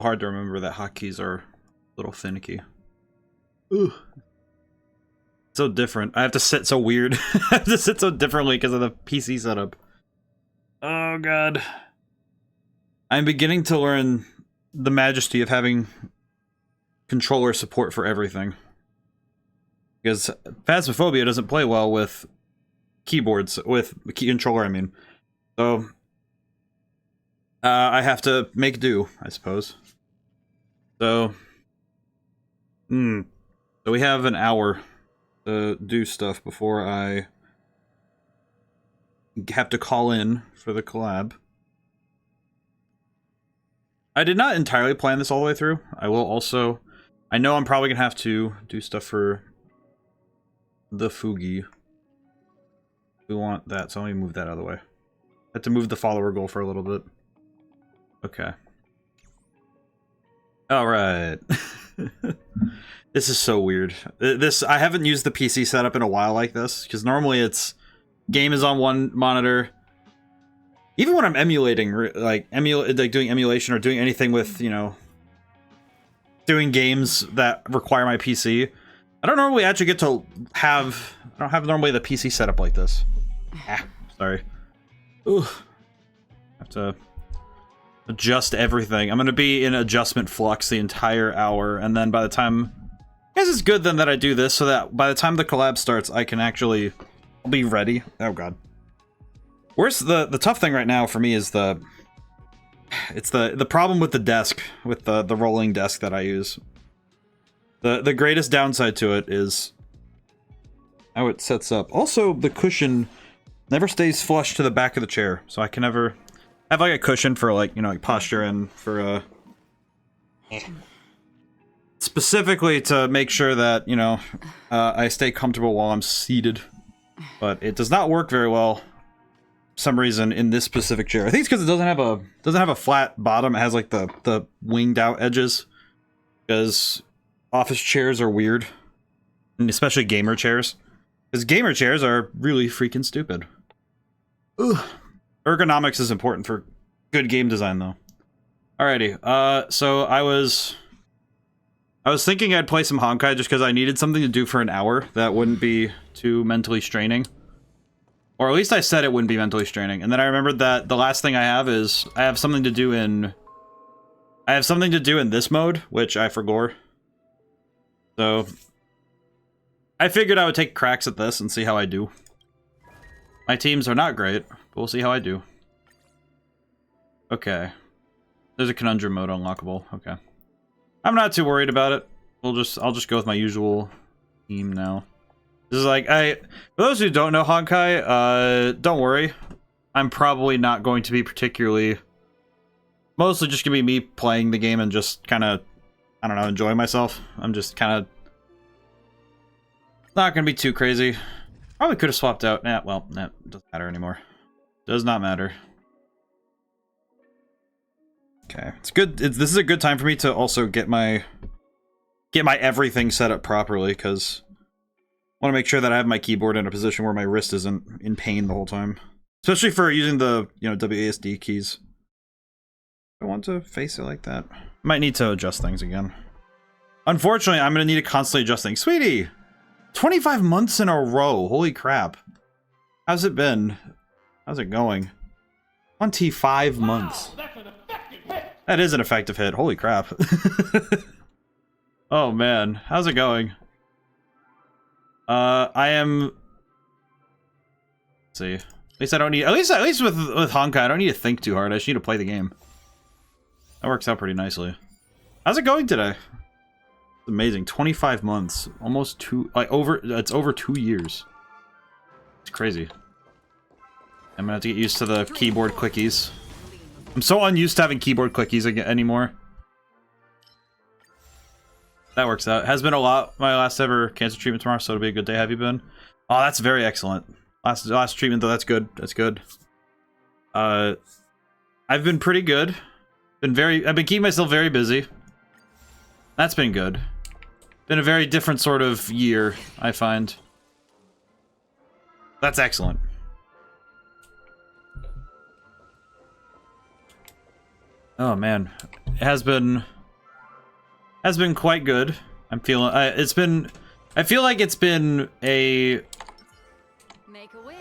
Hard to remember that hotkeys are a little finicky. Ooh. So different. I have to sit so weird. I have to sit so differently because of the PC setup. Oh god. I'm beginning to learn the majesty of having controller support for everything. Because Phasmophobia doesn't play well with keyboards, with key controller, I mean. So, I have to make do, I suppose. So, so we have an hour to do stuff before I have to call in for the collab. I did not entirely plan this all the way through. I will also... I know I'm probably gonna have to do stuff for the Fugi. We want that, so let me move that out of the way. I have to move the follower goal for a little bit. Okay. Alright. This is so weird. I haven't used the PC setup in a while like this, because normally it's... game is on one monitor. Even when I'm emulating, like doing emulation or doing anything with, you know, doing games that require my PC, I don't normally actually get to have... I don't have normally the PC setup like this. Ah, sorry. Ooh. I have to adjust everything. I'm gonna be in adjustment flux the entire hour, and then by the time... I guess it's good then that I do this, so that by the time the collab starts, I can actually... I'll be ready. Oh god. Where's the tough thing right now for me is the problem with the desk, with the rolling desk that I use. The greatest downside to it is how it sets up. Also, the cushion never stays flush to the back of the chair, so I can never have like a cushion for like, you know, like posture and for specifically to make sure that, you know, I stay comfortable while I'm seated. But it does not work very well for some reason in this specific chair. I think it's because it doesn't have a flat bottom. It has like the winged out edges. Because office chairs are weird. And especially gamer chairs. Because gamer chairs are really freaking stupid. Ugh. Ergonomics is important for good game design though. Alrighty, so I was thinking I'd play some Honkai just because I needed something to do for an hour that wouldn't be too mentally straining. Or at least I said it wouldn't be mentally straining. And then I remembered that the last thing I have is I have something to do in this mode, which I forgot. So I figured I would take cracks at this and see how I do. My teams are not great, but we'll see how I do. Okay. There's a conundrum mode unlockable. Okay. I'm not too worried about it. I'll just go with my usual team now. This is like, for those who don't know Honkai, don't worry. I'm probably not going to be particularly... Mostly just gonna be me playing the game and just kind of, I don't know, enjoying myself. I'm just kind of... Not gonna be too crazy. Probably could have swapped out. Nah, well, nah, it doesn't matter anymore. Does not matter. Okay, it's good. This is a good time for me to also get my everything set up properly, because I want to make sure that I have my keyboard in a position where my wrist isn't in pain the whole time. Especially for using the, you know, WASD keys. I want to face it like that. Might need to adjust things again. Unfortunately, I'm going to need to constantly adjust things. Sweetie! 25 months in a row. Holy crap. How's it been? How's it going? 25 months. Wow, that's an effective hit. That is an effective hit. Holy crap. Oh man, how's it going? I am... Let's see. At least I don't need... At least with Honkai, I don't need to think too hard. I just need to play the game. That works out pretty nicely. How's it going today? It's amazing. 25 months. Almost it's over 2 years. It's crazy. I'm gonna have to get used to the keyboard clickies. I'm so unused to having keyboard clickies anymore. That works out. Has been a lot. My last ever cancer treatment tomorrow, so it'll be a good day. Have you been? Oh, that's very excellent. Last treatment though, that's good. That's good. I've been pretty good. I've been keeping myself very busy. That's been good. Been a very different sort of year, I find. That's excellent. Oh man, it has been quite good. I'm feeling I feel like it's been a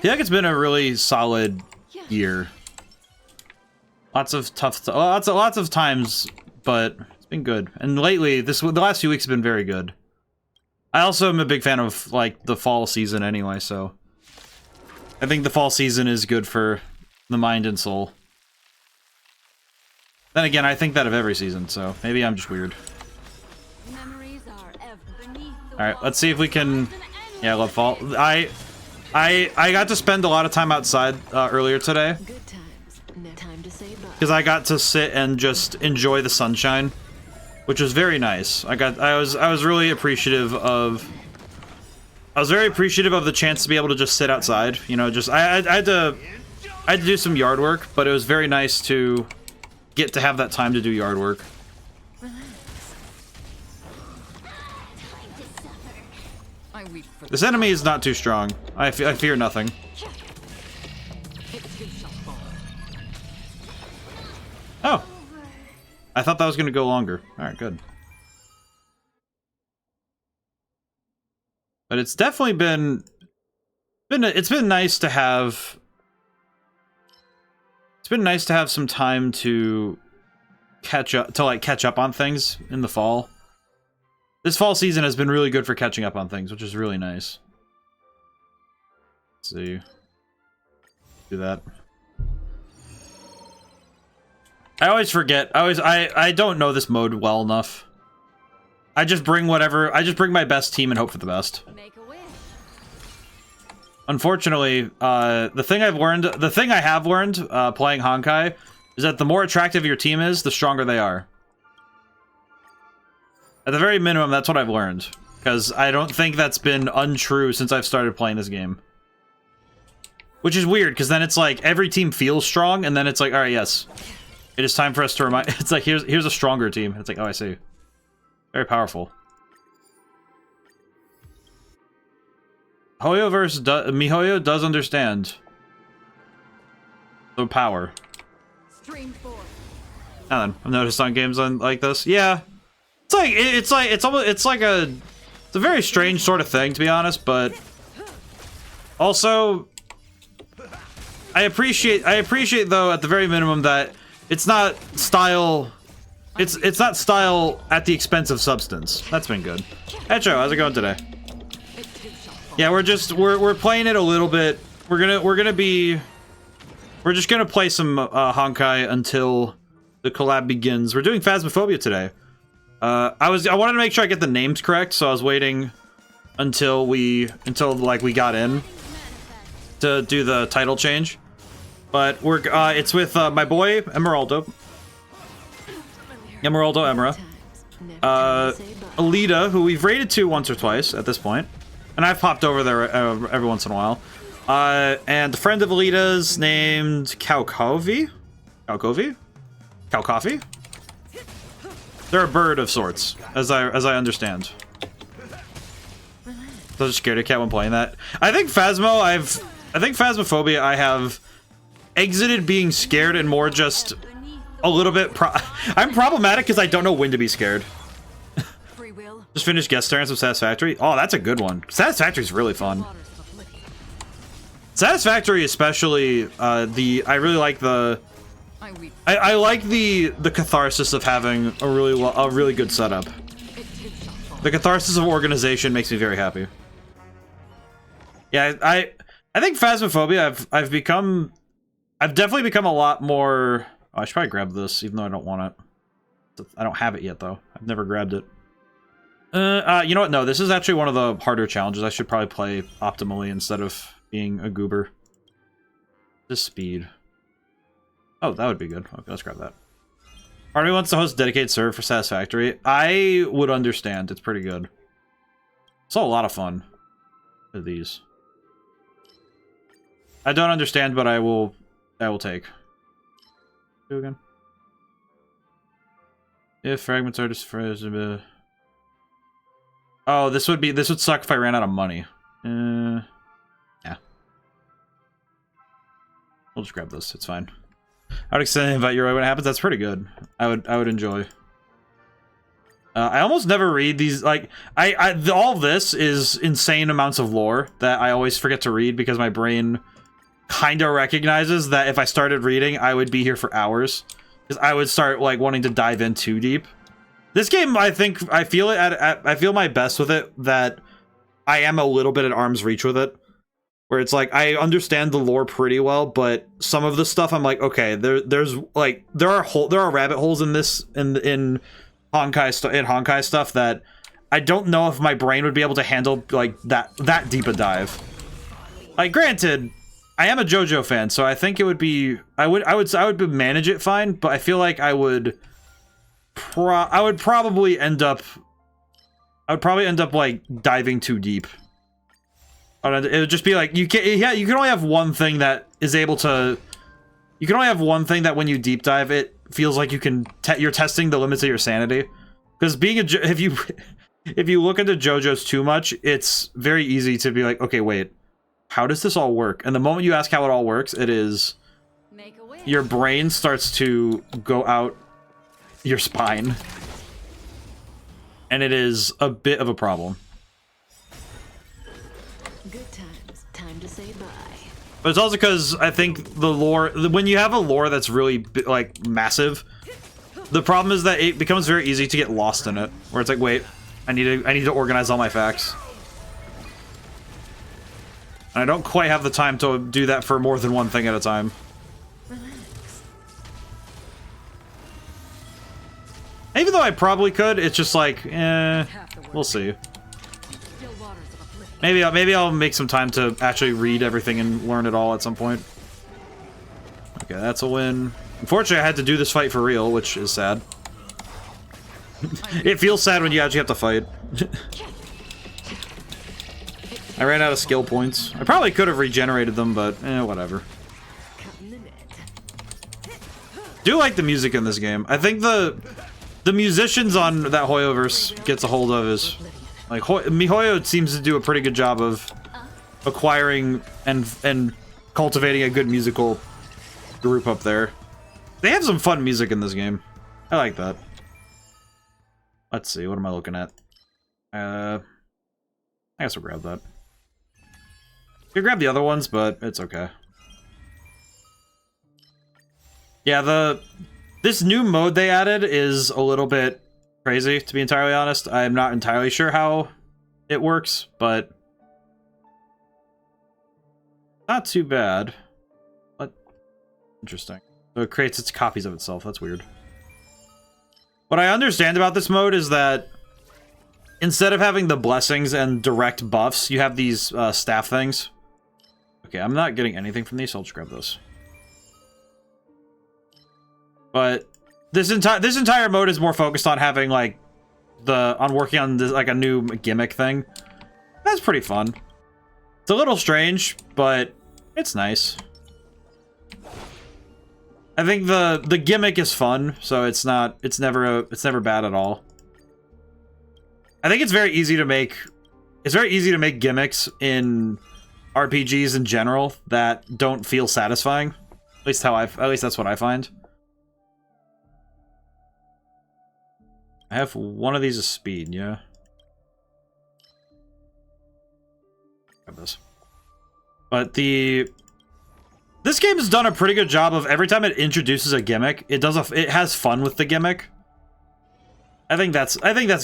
really solid year. Lots of lots of times, but it's been good. And lately, the last few weeks have been very good. I also am a big fan of like the fall season anyway, so I think the fall season is good for the mind and soul. Then again, I think that of every season, so maybe I'm just weird. Alright, let's see if we can... Yeah, I love fall. I got to spend a lot of time outside earlier today. Because I got to sit and just enjoy the sunshine, which was very nice. I was really appreciative of... I was very appreciative of the chance to be able to just sit outside. You know, just... I had to do some yard work, but it was very nice to get to have that time to do yard work. This enemy is not too strong. I fear nothing. Oh. I thought that was going to go longer. Alright, good. But it's definitely been nice to have... It's been nice to have some time to catch up on things in the fall. This fall season has been really good for catching up on things, which is really nice. Let's see. Do that. I always forget. I don't know this mode well enough. I just bring my best team and hope for the best. Unfortunately, the thing I have learned playing Honkai is that the more attractive your team is, the stronger they are. At the very minimum, that's what I've learned. Because I don't think that's been untrue since I've started playing this game. Which is weird, because then it's like, every team feels strong, and then it's like, alright, yes. It is time for us to remind... It's like, here's a stronger team. It's like, oh, I see. Very powerful. MiHoYo does understand the power. I've noticed on games like this. Yeah. It's a very strange sort of thing, to be honest, but also I appreciate though at the very minimum that it's not style it's not style at the expense of substance. That's been good. Echo, how's it going today? Yeah, we're playing it a little bit. We're just gonna play some Honkai until the collab begins. We're doing Phasmophobia today. I wanted to make sure I get the names correct, so I was waiting until like we got in to do the title change. But it's with my boy Emeraldo Emra, Alita, who we've raided to once or twice at this point, and I've popped over there every once in a while. And a friend of Alita's named Kalkovi. They're a bird of sorts, as I understand. So I was scared of cat when playing that. I think Phasmophobia I have exited being scared and more just a little bit I'm problematic because I don't know when to be scared. Just finished guest starring some Satisfactory. Oh, that's a good one. Satisfactory is really fun. Satisfactory especially, I really like the... I like the catharsis of having a really good setup. The catharsis of organization makes me very happy. Yeah, I think Phasmophobia I've definitely become a lot more... Oh, I should probably grab this, even though I don't want it. I don't have it yet, though. I've never grabbed it. You know what? No, this is actually one of the harder challenges. I should probably play optimally instead of being a goober. Just speed. Oh, that would be good. Okay, let's grab that. Part of me wants to host a dedicated server for Satisfactory. I would understand. It's pretty good. It's a lot of fun with these. I don't understand, but I will take. Do again. If fragments are just frozen. Oh, this would suck if I ran out of money. Yeah. We'll just grab this. It's fine. I would extend the invite your way when it happens. That's pretty good. I would enjoy. I almost never read these, like, all this is insane amounts of lore that I always forget to read because my brain kind of recognizes that if I started reading, I would be here for hours. Because I would start, like, wanting to dive in too deep. This game, I feel I feel my best with it, that I am a little bit at arm's reach with it. Where it's like, I understand the lore pretty well, but some of the stuff I'm like, okay, there are rabbit holes in this, in Honkai stuff that I don't know if my brain would be able to handle, like, that deep a dive. Like, granted, I am a JoJo fan, so I think it would be I would manage it fine, but I feel like I would probably end up like diving too deep. It would just be like, you can only have one thing that is able to, you can only have one thing that when you deep dive, it feels like you're testing the limits of your sanity. Because if you look into JoJo's too much, it's very easy to be like, okay, wait, how does this all work? And the moment you ask how it all works, it is, your brain starts to go out your spine. And it is a bit of a problem. Good times. Time to say bye. But it's also because I think the lore, when you have a lore that's really, like, massive, the problem is that it becomes very easy to get lost in it. Where it's like, wait, I need to organize all my facts. And I don't quite have the time to do that for more than one thing at a time. Relax. Even though I probably could, it's just like, we'll see. Maybe I'll make some time to actually read everything and learn it all at some point. Okay, that's a win. Unfortunately, I had to do this fight for real, which is sad. It feels sad when you actually have to fight. I ran out of skill points. I probably could have regenerated them, but whatever. Do like the music in this game. I think the musicians on that Hoyoverse gets a hold of is, like, MiHoYo seems to do a pretty good job of acquiring and cultivating a good musical group up there. They have some fun music in this game. I like that. Let's see, what am I looking at? I guess we'll grab that. Could grab the other ones, but it's okay. Yeah, this new mode they added is a little bit crazy, to be entirely honest. I'm not entirely sure how it works, but not too bad. But interesting. So it creates its copies of itself. That's weird. What I understand about this mode is that instead of having the blessings and direct buffs, you have these staff things. Okay, I'm not getting anything from these, so I'll just grab this. But this entire mode is more focused on having, like, working on this, like, a new gimmick thing. That's pretty fun. It's a little strange, but it's nice. I think the gimmick is fun, so it's never bad at all. I think it's very easy to make gimmicks in RPGs in general that don't feel satisfying. At least that's what I find. I have one of these as speed, yeah. Grab this. But this game has done a pretty good job of every time it introduces a gimmick, it has fun with the gimmick. I think that's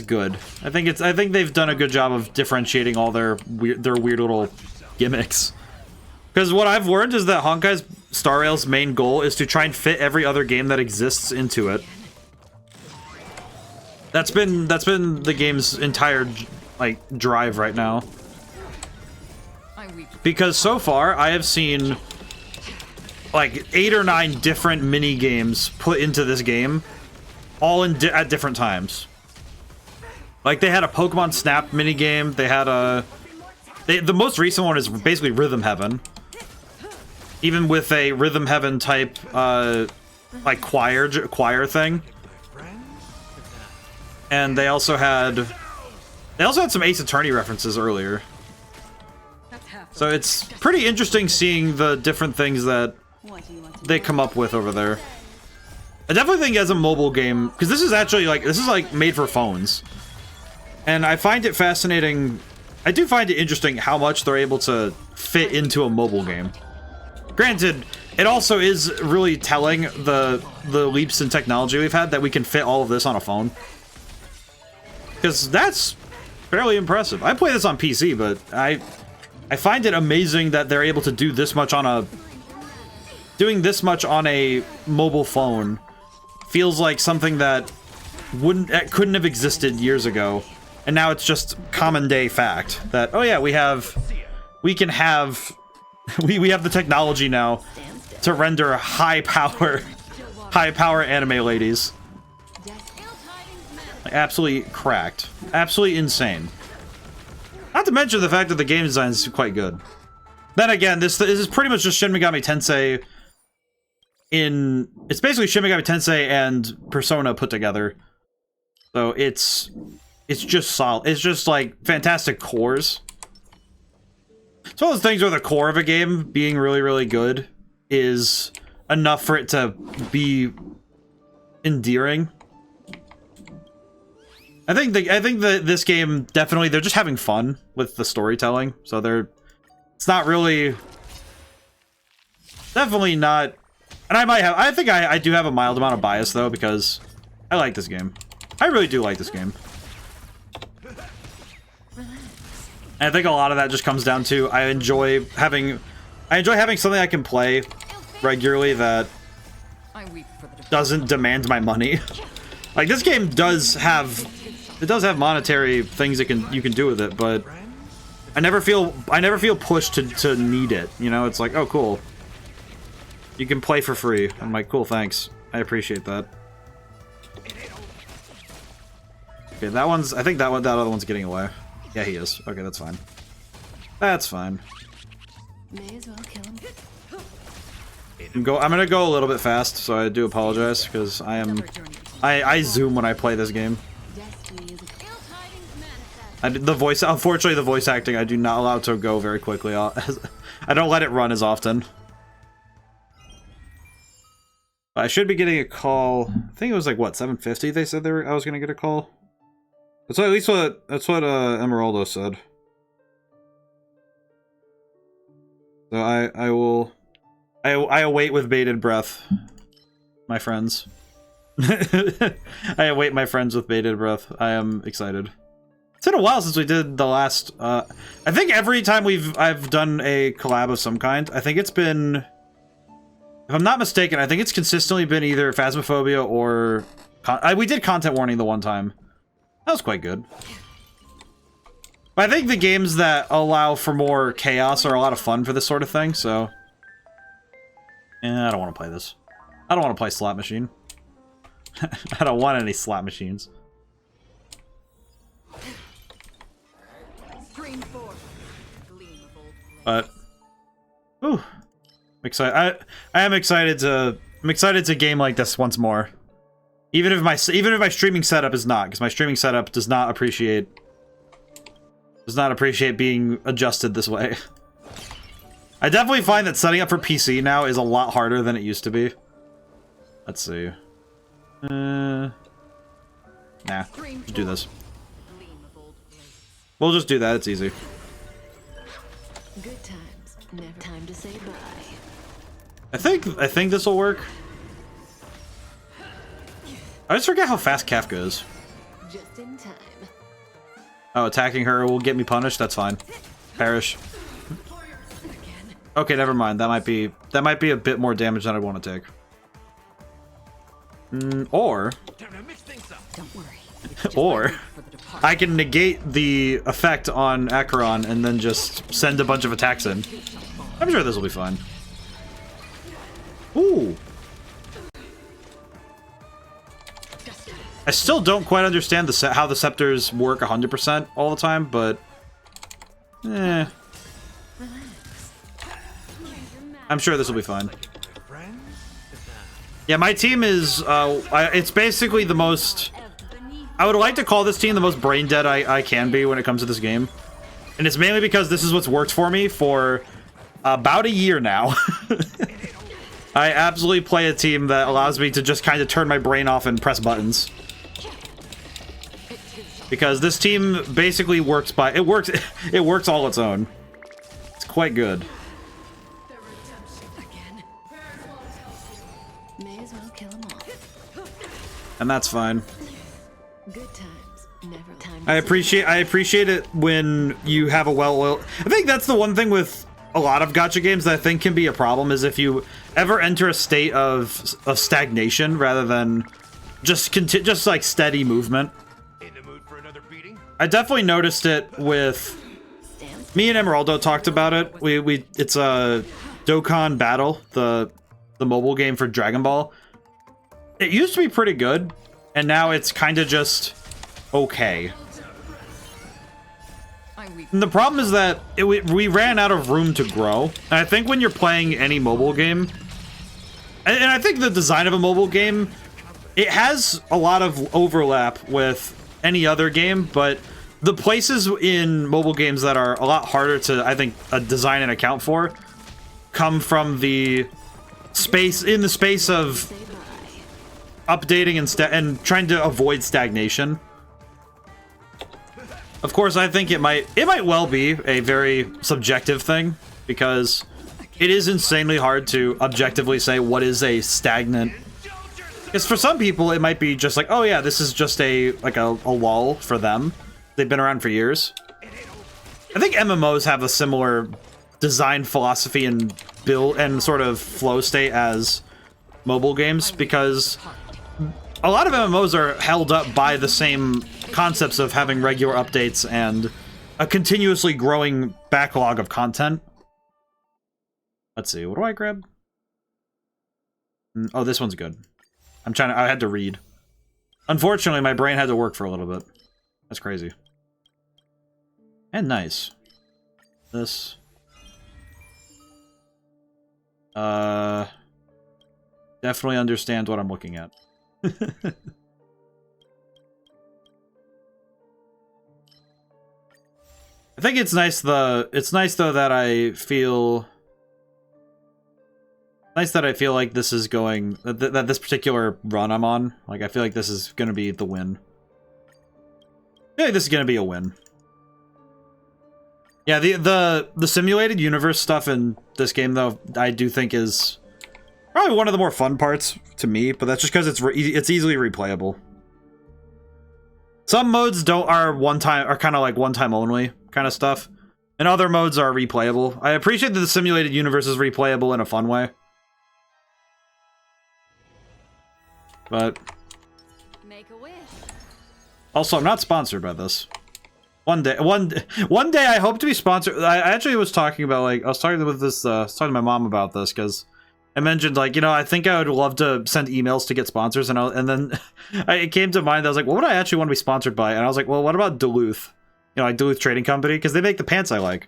good. I think they've done a good job of differentiating all their weird little gimmicks. Because what I've learned is that Honkai's Star Rail's main goal is to try and fit every other game that exists into it. That's been the game's entire, like, drive right now. Because so far, I have seen, like, 8 or 9 different mini games put into this game, all at different times. Like, they had a Pokemon Snap mini game. They had the most recent one is basically Rhythm Heaven, even with a Rhythm Heaven type, like, choir thing. And they also had some Ace Attorney references earlier. So it's pretty interesting seeing the different things that they come up with over there. I definitely think as a mobile game, because this is actually like, this is like made for phones. And I find it fascinating, I do find it interesting how much they're able to fit into a mobile game. Granted, it also is really telling the leaps in technology we've had that we can fit all of this on a phone. Because that's fairly impressive. I play this on PC, but I find it amazing that they're able to do this much on a... Doing this much on a mobile phone feels like something that couldn't have existed years ago. And now it's just common day fact that, oh yeah, we have the technology now to render high power anime ladies. Like, absolutely cracked. Absolutely insane. Not to mention the fact that the game design is quite good. Then again, this is pretty much just Shin Megami Tensei it's basically Shin Megami Tensei and Persona put together. So it's just solid. It's just like fantastic cores. It's one of those things where the core of a game being really, really good is enough for it to be endearing. I think that this game definitely, they're just having fun with the storytelling. So it's not really, definitely not. And I think I do have a mild amount of bias though, because I like this game. I really do like this game. And I think a lot of that just comes down to I enjoy having something I can play regularly that doesn't demand my money. Like this game does have monetary things you can do with it, but I never feel pushed to need it. You know, it's like, oh cool, you can play for free. I'm like, cool, thanks, I appreciate that. Okay, I think that other one's getting away. Yeah, he is. Okay, that's fine. That's fine. May as well kill him. I'm gonna go a little bit fast, so I do apologize because I zoom when I play this game. Unfortunately, the voice acting I do not allow to go very quickly. I don't let it run as often. I should be getting a call. I think it was like what, 7:50. They said I was gonna get a call. That's at least that's what Emeraldo said. So I await with bated breath, my friends. I await my friends with bated breath. I am excited. It's been a while since we did the last. I think every time I've done a collab of some kind, I think it's been, if I'm not mistaken, I think it's consistently been either Phasmophobia or we did Content Warning the one time. That was quite good. But I think the games that allow for more chaos are a lot of fun for this sort of thing, so... I don't want to play this. I don't want to play Slot Machine. I don't want any slot machines. But... Ooh. I'm excited. I am excited to... I'm excited to game like this once more. Even if my streaming setup is not, because my streaming setup does not appreciate being adjusted this way. I definitely find that setting up for PC now is a lot harder than it used to be. Let's see. Nah, just do this. We'll just do that. It's easy. Good times. Never time to say bye. I think this will work. I just forget how fast Calf goes. Just in time. Oh, attacking her will get me punished? That's fine. Perish. Okay, never mind. That might be a bit more damage than I'd want to take. Or... Don't worry. Or... I can negate the effect on Acheron and then just send a bunch of attacks in. I'm sure this will be fine. Ooh! I still don't quite understand how the scepters work 100% all the time, but... I'm sure this will be fine. Yeah, my team is... it's basically the most... I would like to call this team the most brain dead I can be when it comes to this game. And it's mainly because this is what's worked for me for about a year now. I absolutely play a team that allows me to just kind of turn my brain off and press buttons. Because this team basically works by it works all its own. It's quite good. May as well kill 'em all. And that's fine. Good times, never time. I appreciate it when you have a well-oiled. I think that's the one thing with a lot of gacha games that I think can be a problem, is if you ever enter a state of stagnation rather than just like steady movement. In the mood for another beating? I definitely noticed it with me and Emeraldo talked about it. It's a Dokkan Battle, the mobile game for Dragon Ball. It used to be pretty good, and now it's kind of just okay. And the problem is that we ran out of room to grow. And I think when you're playing any mobile game, and I think the design of a mobile game, it has a lot of overlap with any other game, but the places in mobile games that are a lot harder to, I think, design and account for come from the space of updating and trying to avoid stagnation. Of course, I think it might well be a very subjective thing, because it is insanely hard to objectively say what is a stagnant. Because for some people, it might be just like, oh yeah, this is just a lull for them. They've been around for years. I think MMOs have a similar design philosophy and build and sort of flow state as mobile games, because a lot of MMOs are held up by the same concepts of having regular updates and a continuously growing backlog of content. Let's see, what do I grab? Oh, this one's good. I had to read. Unfortunately, my brain had to work for a little bit. That's crazy. And nice. This. Definitely understand what I'm looking at. I think it's nice though that I feel like this is going that this particular run I'm on, like I feel like this is gonna be the win. I feel like this is gonna be a win. Yeah, the simulated universe stuff in this game though, I do think is probably one of the more fun parts to me, but that's just because it's easily replayable. Some modes are kind of like one time only kind of stuff, and other modes are replayable. I appreciate that the simulated universe is replayable in a fun way, but Make a wish. also I'm not sponsored by this. One day I hope to be sponsored. I actually was talking about, like, I was talking to my mom about this, because I mentioned, like, you know, I think I would love to send emails to get sponsors, and then it came to mind. I was like, what would I actually want to be sponsored by? And I was like, well, what about Duluth? You know, like Duluth Trading Company, because they make the pants I like.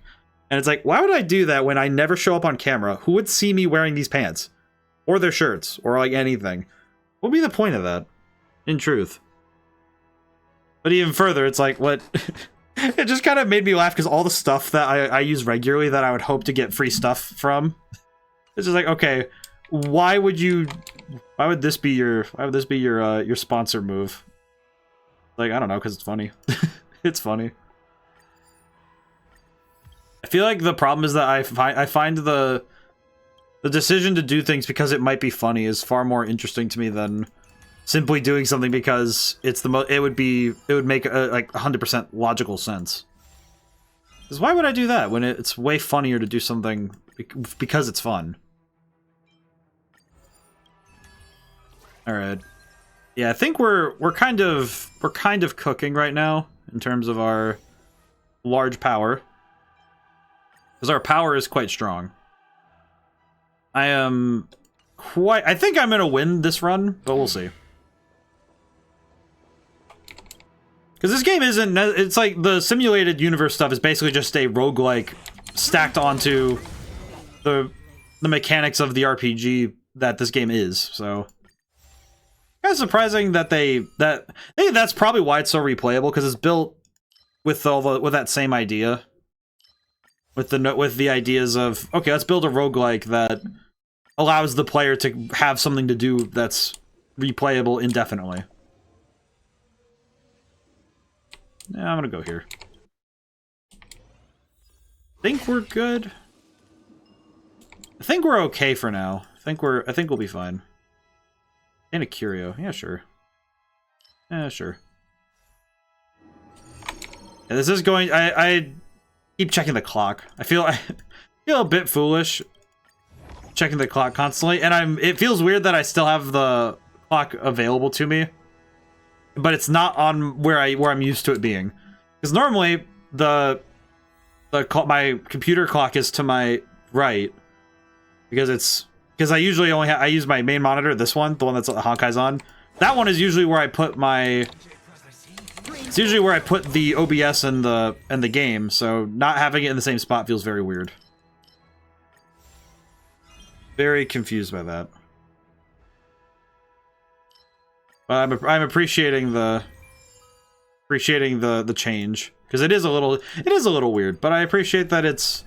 And it's like, why would I do that when I never show up on camera? Who would see me wearing these pants? Or their shirts? Or, like, anything? What would be the point of that? In truth. But even further, it's like, what... It just kind of made me laugh, because all the stuff that I use regularly that I would hope to get free stuff from... It's just like, okay, why would this be your sponsor move? Like, I don't know, because it's funny. It's funny. I feel like the problem is that I find the decision to do things because it might be funny is far more interesting to me than simply doing something because it's it would make like 100% logical sense. Because why would I do that when it's way funnier to do something because it's fun? All right. Yeah, I think we're kind of cooking right now in terms of our large power. Because our power is quite strong. I think I'm gonna win this run, but we'll see. Because this game it's like the simulated universe stuff is basically just a roguelike stacked onto the mechanics of the RPG that this game is, so... Kind of surprising that I think that's probably why it's so replayable, because it's built with that same idea, with the ideas of, okay, let's build a roguelike that allows the player to have something to do that's replayable indefinitely. Yeah, I'm gonna go here. Think we're good. I think we're okay for now. I think we'll be fine. And a curio. Yeah, sure. Yeah, sure. Yeah, this is going... I keep checking the clock. I feel a bit foolish checking the clock constantly, and it feels weird that I still have the clock available to me, but it's not on where I'm used to it being. Because normally my computer clock is to my right, because I usually only I use my main monitor, the one that's Honkai's on. That one is usually where I put it's usually where I put the OBS and the game, so not having it in the same spot feels very weird. Very confused by that. But I'm appreciating the change, because it is a little weird, but I appreciate that it's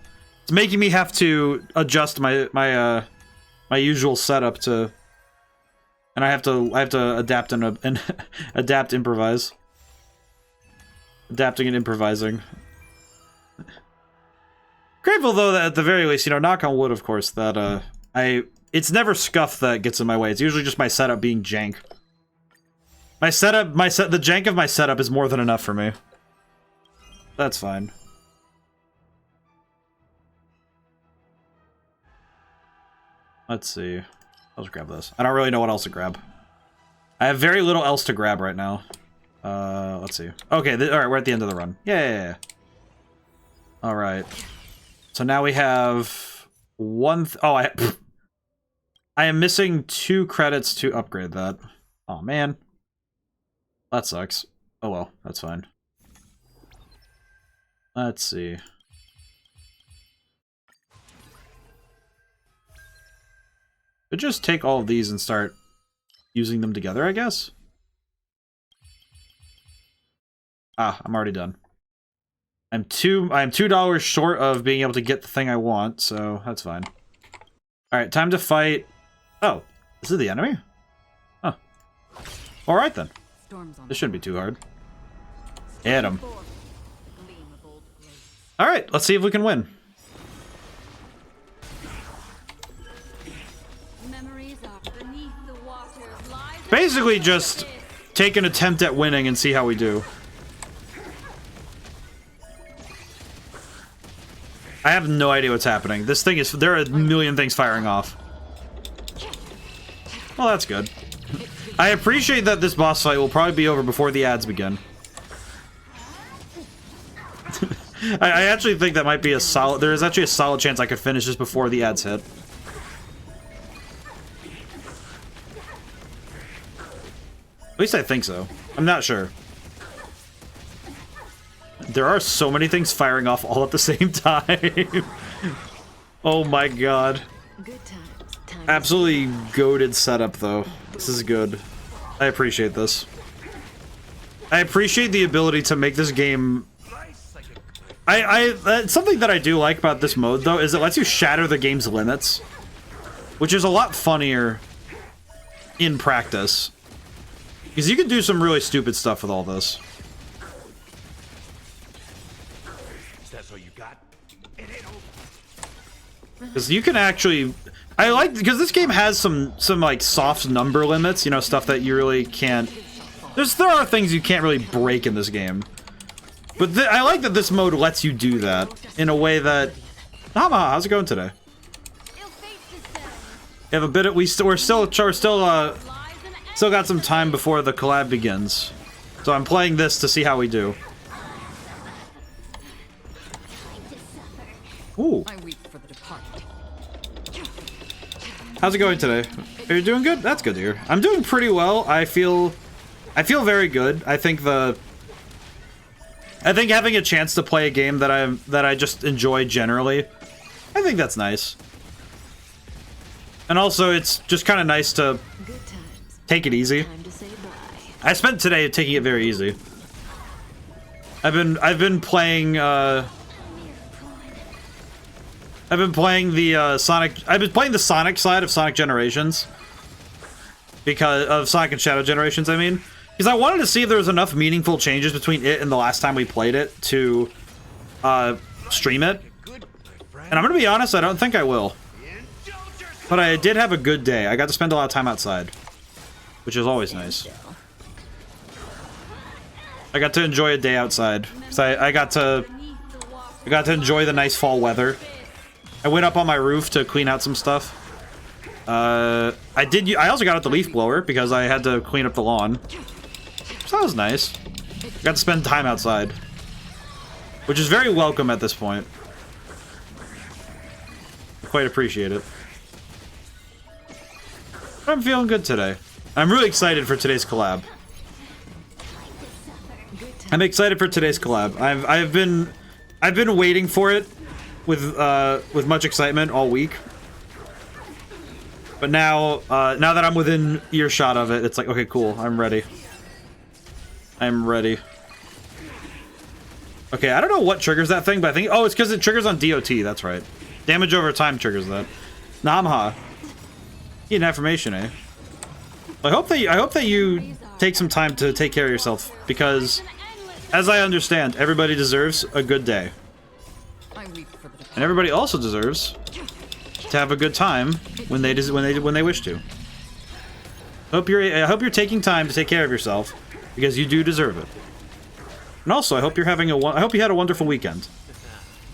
making me have to adjust my usual setup to, and I have to adapt and improvise. Adapting and improvising. Grateful though that at the very least, knock on wood, of course, that it's never scuff that gets in my way. It's usually just my setup being jank. The jank of my setup is more than enough for me. That's fine. Let's see. I'll just grab this. I don't really know what else to grab. I have very little else to grab right now. Let's see. Okay, alright, we're at the end of the run. Yeah. Alright. So now we have I am missing 2 credits to upgrade that. Oh man. That sucks. Oh well, that's fine. Let's see. But just take all of these and start using them together, I guess? Ah, I'm already done. I'm $2 short of being able to get the thing I want, so that's fine. Alright, time to fight. Oh, this is the enemy? Huh. Alright then. This shouldn't be too hard. Hit him. Alright, let's see if we can win. Basically just take an attempt at winning and see how we do. I have no idea what's happening. This thing is... There are a million things firing off. Well, that's good. I appreciate that this boss fight will probably be over before the ads begin. I actually think that might be a solid... There is actually a solid chance I could finish this before the ads hit. At least I think so. I'm not sure. There are so many things firing off all at the same time. Oh my god. Absolutely goated setup, though. This is good. I appreciate this. I appreciate the ability to make this game... something that I do like about this mode, though, is it lets you shatter the game's limits. Which is a lot funnier in practice. Because you can do some really stupid stuff with all this. Because you can actually... because this game has some like soft number limits, stuff that you really can't... There are things you can't really break in this game. But I like that this mode lets you do that in a way that... Hama, how's it going today? We have a bit of... We're still got some time before the collab begins. So I'm playing this to see how we do. Ooh. How's it going today? Are you doing good? That's good to hear. I'm doing pretty well. I feel very good. I think having a chance to play a game that I just enjoy generally, I think that's nice. And also, it's just kind of nice to take it easy. I spent today taking it very easy. I've been playing I've been playing the Sonic. I've been playing the Sonic side of Sonic Generations because of Sonic and Shadow Generations. I mean, because I wanted to see if there was enough meaningful changes between it and the last time we played it to stream it. And I'm gonna be honest, I don't think I will. But I did have a good day. I got to spend a lot of time outside, which is always nice. I got to enjoy a day outside. So I got to enjoy the nice fall weather. I went up on my roof to clean out some stuff. I also got out the leaf blower because I had to clean up the lawn. So that was nice. Got to spend time outside, which is very welcome at this point. I quite appreciate it. I'm feeling good today. I'm really excited for today's collab. I'm excited for today's collab. I've been waiting for it with much excitement all week. But now that I'm within earshot of it, it's like, okay, cool. I'm ready. I'm ready. Okay, I don't know what triggers that thing, but I think it's because it triggers on DOT. That's right. Damage over time triggers that. Namha. Need an affirmation, eh? I hope that you take some time to take care of yourself, because, as I understand, everybody deserves a good day, and everybody also deserves to have a good time when they wish to. I hope you're taking time to take care of yourself, because you do deserve it. And also, I hope you had a wonderful weekend.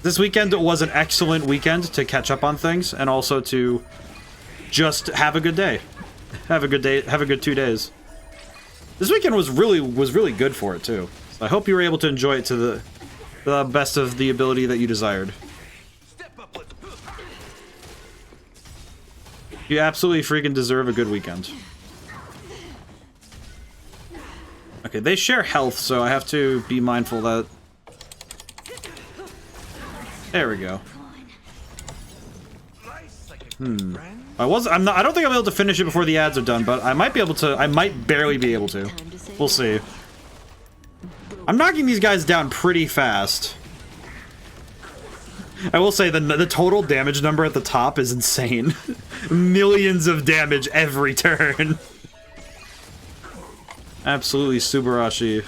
This weekend was an excellent weekend to catch up on things, and also to just have a good day. Have a good day. Have a good 2 days. This weekend was really good for it too. So I hope you were able to enjoy it to the best of the ability that you desired. You absolutely freaking deserve a good weekend. Okay, they share health, so I have to be mindful that. There we go. I don't think I'll be able to finish it before the ads are done, but I might be able to. I might barely be able to. We'll see. I'm knocking these guys down pretty fast. I will say the total damage number at the top is insane. Millions of damage every turn. Absolutely Subarashi.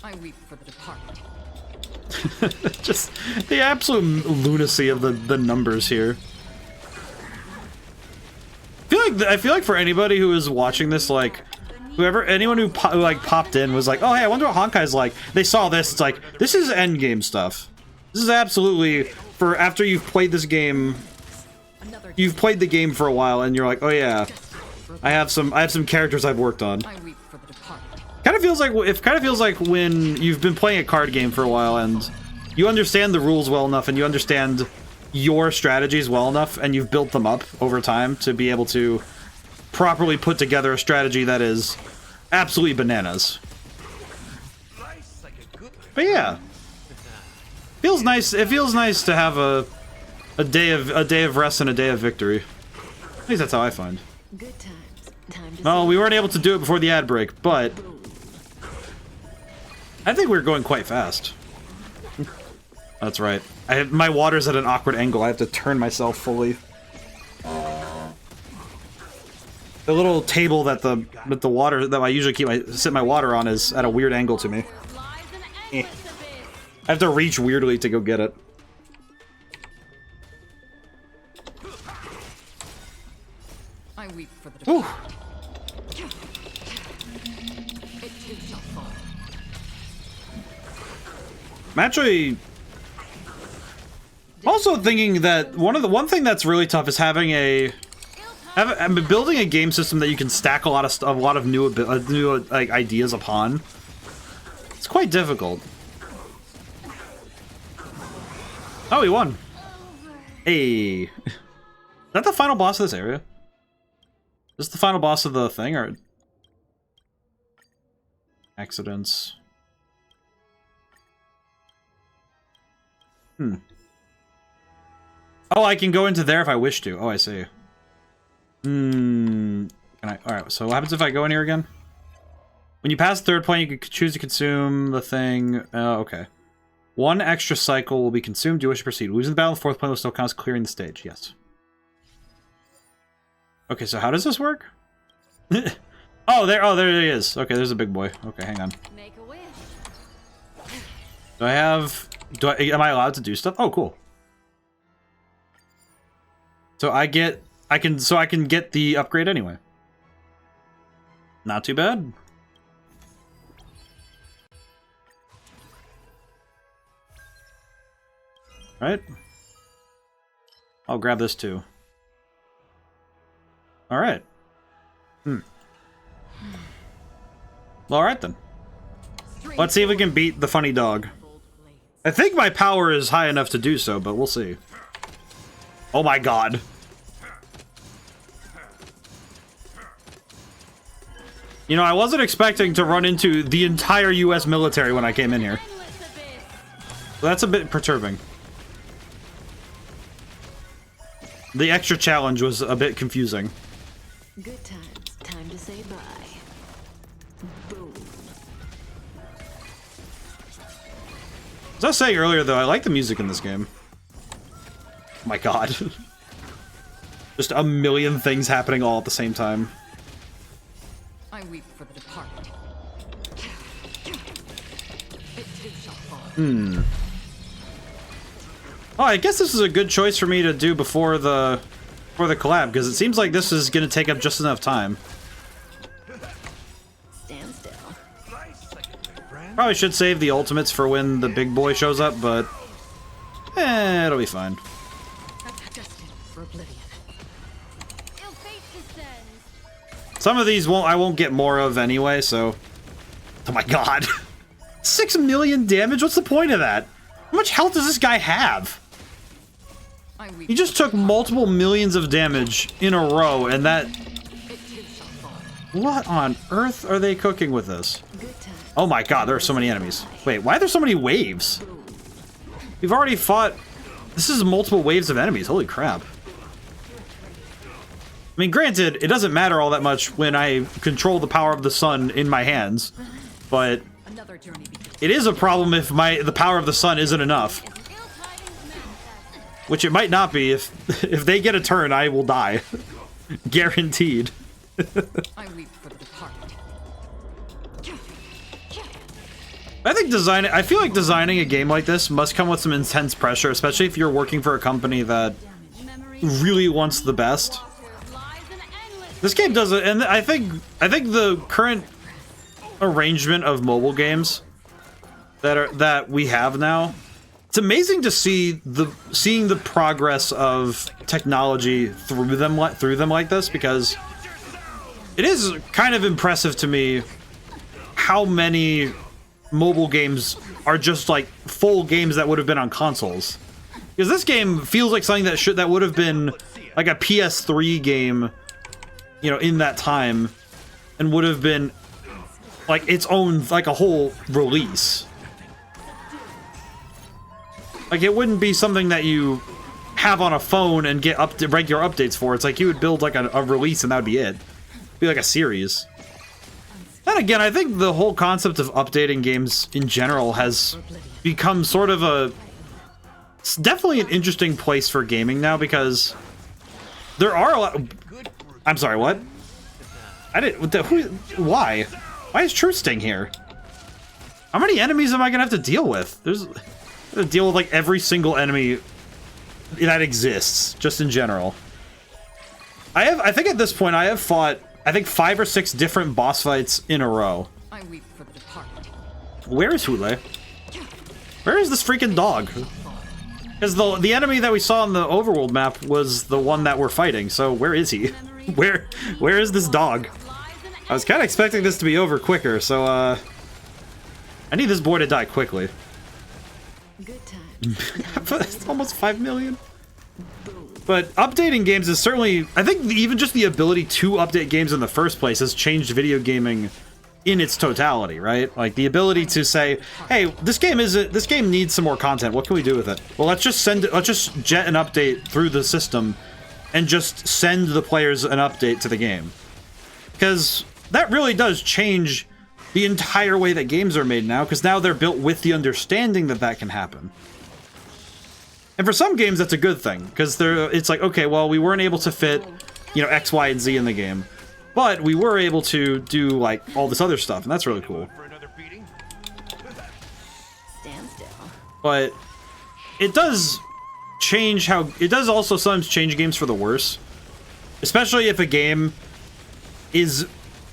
I weep for the departed. Just the absolute lunacy of the numbers here. I feel like for anybody who is watching this, like, anyone who popped in was like, oh hey, I wonder what Honkai's like. They saw this, it's like, this is endgame stuff. This is absolutely for after you've played this game. You've played the game for a while, and you're like, oh yeah, I have some characters I've worked on. Kind of feels like when you've been playing a card game for a while and you understand the rules well enough and you understand your strategies well enough and you've built them up over time to be able to properly put together a strategy that is absolutely bananas. But yeah, feels nice. It feels nice to have a day of rest and a day of victory. At least that's how I find. Good times. Well, we weren't able to do it before the ad break, but I think we're going quite fast. That's right. My water's at an awkward angle. I have to turn myself fully. The little table that the water that I usually sit my water on is at a weird angle to me. I have to reach weirdly to go get it. I weep for the departed. I'm actually also thinking that one thing that's really tough is having building a game system that you can stack a lot of new like ideas upon. It's quite difficult. Oh, we won. Hey. Is that the final boss of this area? Is this the final boss of the thing, or accidents? Oh, I can go into there if I wish to. Oh, I see. Can I? Alright, so what happens if I go in here again? When you pass the third point, you can choose to consume the thing. Okay. 1 extra cycle will be consumed. Do you wish to proceed? Losing the battle in the 4th point will still count as clearing the stage. Yes. Okay, so how does this work? there he is. Okay, there's a big boy. Okay, hang on. Make a wish. Am I allowed to do stuff? Oh, cool. So I can get the upgrade anyway. Not too bad. Right? I'll grab this too. All right. All right then. Let's see if we can beat the funny dog. I think my power is high enough to do so, but we'll see. Oh my god. You know, I wasn't expecting to run into the entire US military when I came in here. So that's a bit perturbing. The extra challenge was a bit confusing. Good times. Time to say bye. Boom. As I was saying earlier, though, I like the music in this game. Oh my god. Just a million things happening all at the same time. I weep for the departed. It too shall fall. Oh, I guess this is a good choice for me to do before the collab, because it seems like this is going to take up just enough time. Stand still. Probably should save the ultimates for when the big boy shows up, but it'll be fine. Destined for oblivion. Ill fate descends. Some of these I won't get more of anyway, so... Oh my god. 6 million damage? What's the point of that? How much health does this guy have? I weep He just took multiple millions of damage in a row, and that... It too shall fall. What on earth are they cooking with this? Good times. Oh my god, there are so many enemies. Wait, why are there so many waves? We've already fought... This is multiple waves of enemies, holy crap. I mean, granted, it doesn't matter all that much when I control the power of the sun in my hands, but Another journey begins. it is a problem if the power of the sun isn't enough. Ill tidings manifest. Which it might not be. If they get a turn, I will die. Guaranteed. I weep for the departed. I feel like designing a game like this must come with some intense pressure, especially if you're working for a company that Memories really wants the best. lies an endless. This game does it, and I think the current arrangement of mobile games that we have now, it's amazing to see seeing the progress of technology through them like this, because it is kind of impressive to me how many mobile games are just like full games that would have been on consoles. Because this game feels like something that would have been like a PS3 game, you know, in that time, and would have been like its own, like a whole release. Like, it wouldn't be something that you have on a phone and get regular updates for. It's like you would build like a release and that would be it. It'd be like a series. Then again, I think the whole concept of updating games in general has become sort of it's definitely an interesting place for gaming now, because there are a lot... I'm sorry, what? I didn't... Why? Why is True Sting here? How many enemies am I gonna have to deal with? There's... To deal with like every single enemy that exists, just in general. I think at this point I have fought, I think 5 or 6 different boss fights in a row. I weep for the departed. Where is Hule? Where is this freaking dog? Because the enemy that we saw on the overworld map was the one that we're fighting, so where is he? Where is this dog? I was kind of expecting this to be over quicker, so I need this boy to die quickly. Good times. It's almost 5 million. But updating games is certainly... I think even just the ability to update games in the first place has changed video gaming in its totality, right? Like, the ability to say, hey, this game needs some more content. What can we do with it? Well, let's just jet an update through the system and just send the players an update to the game. Because that really does change the entire way that games are made now, because now they're built with the understanding that that can happen. And for some games, that's a good thing, because it's like, okay, well, we weren't able to fit, you know, X, Y, and Z in the game, but we were able to do, like, all this other stuff, and that's really cool. For another beating? Stand still. But it does change how... It does also sometimes change games for the worse. Especially if a game is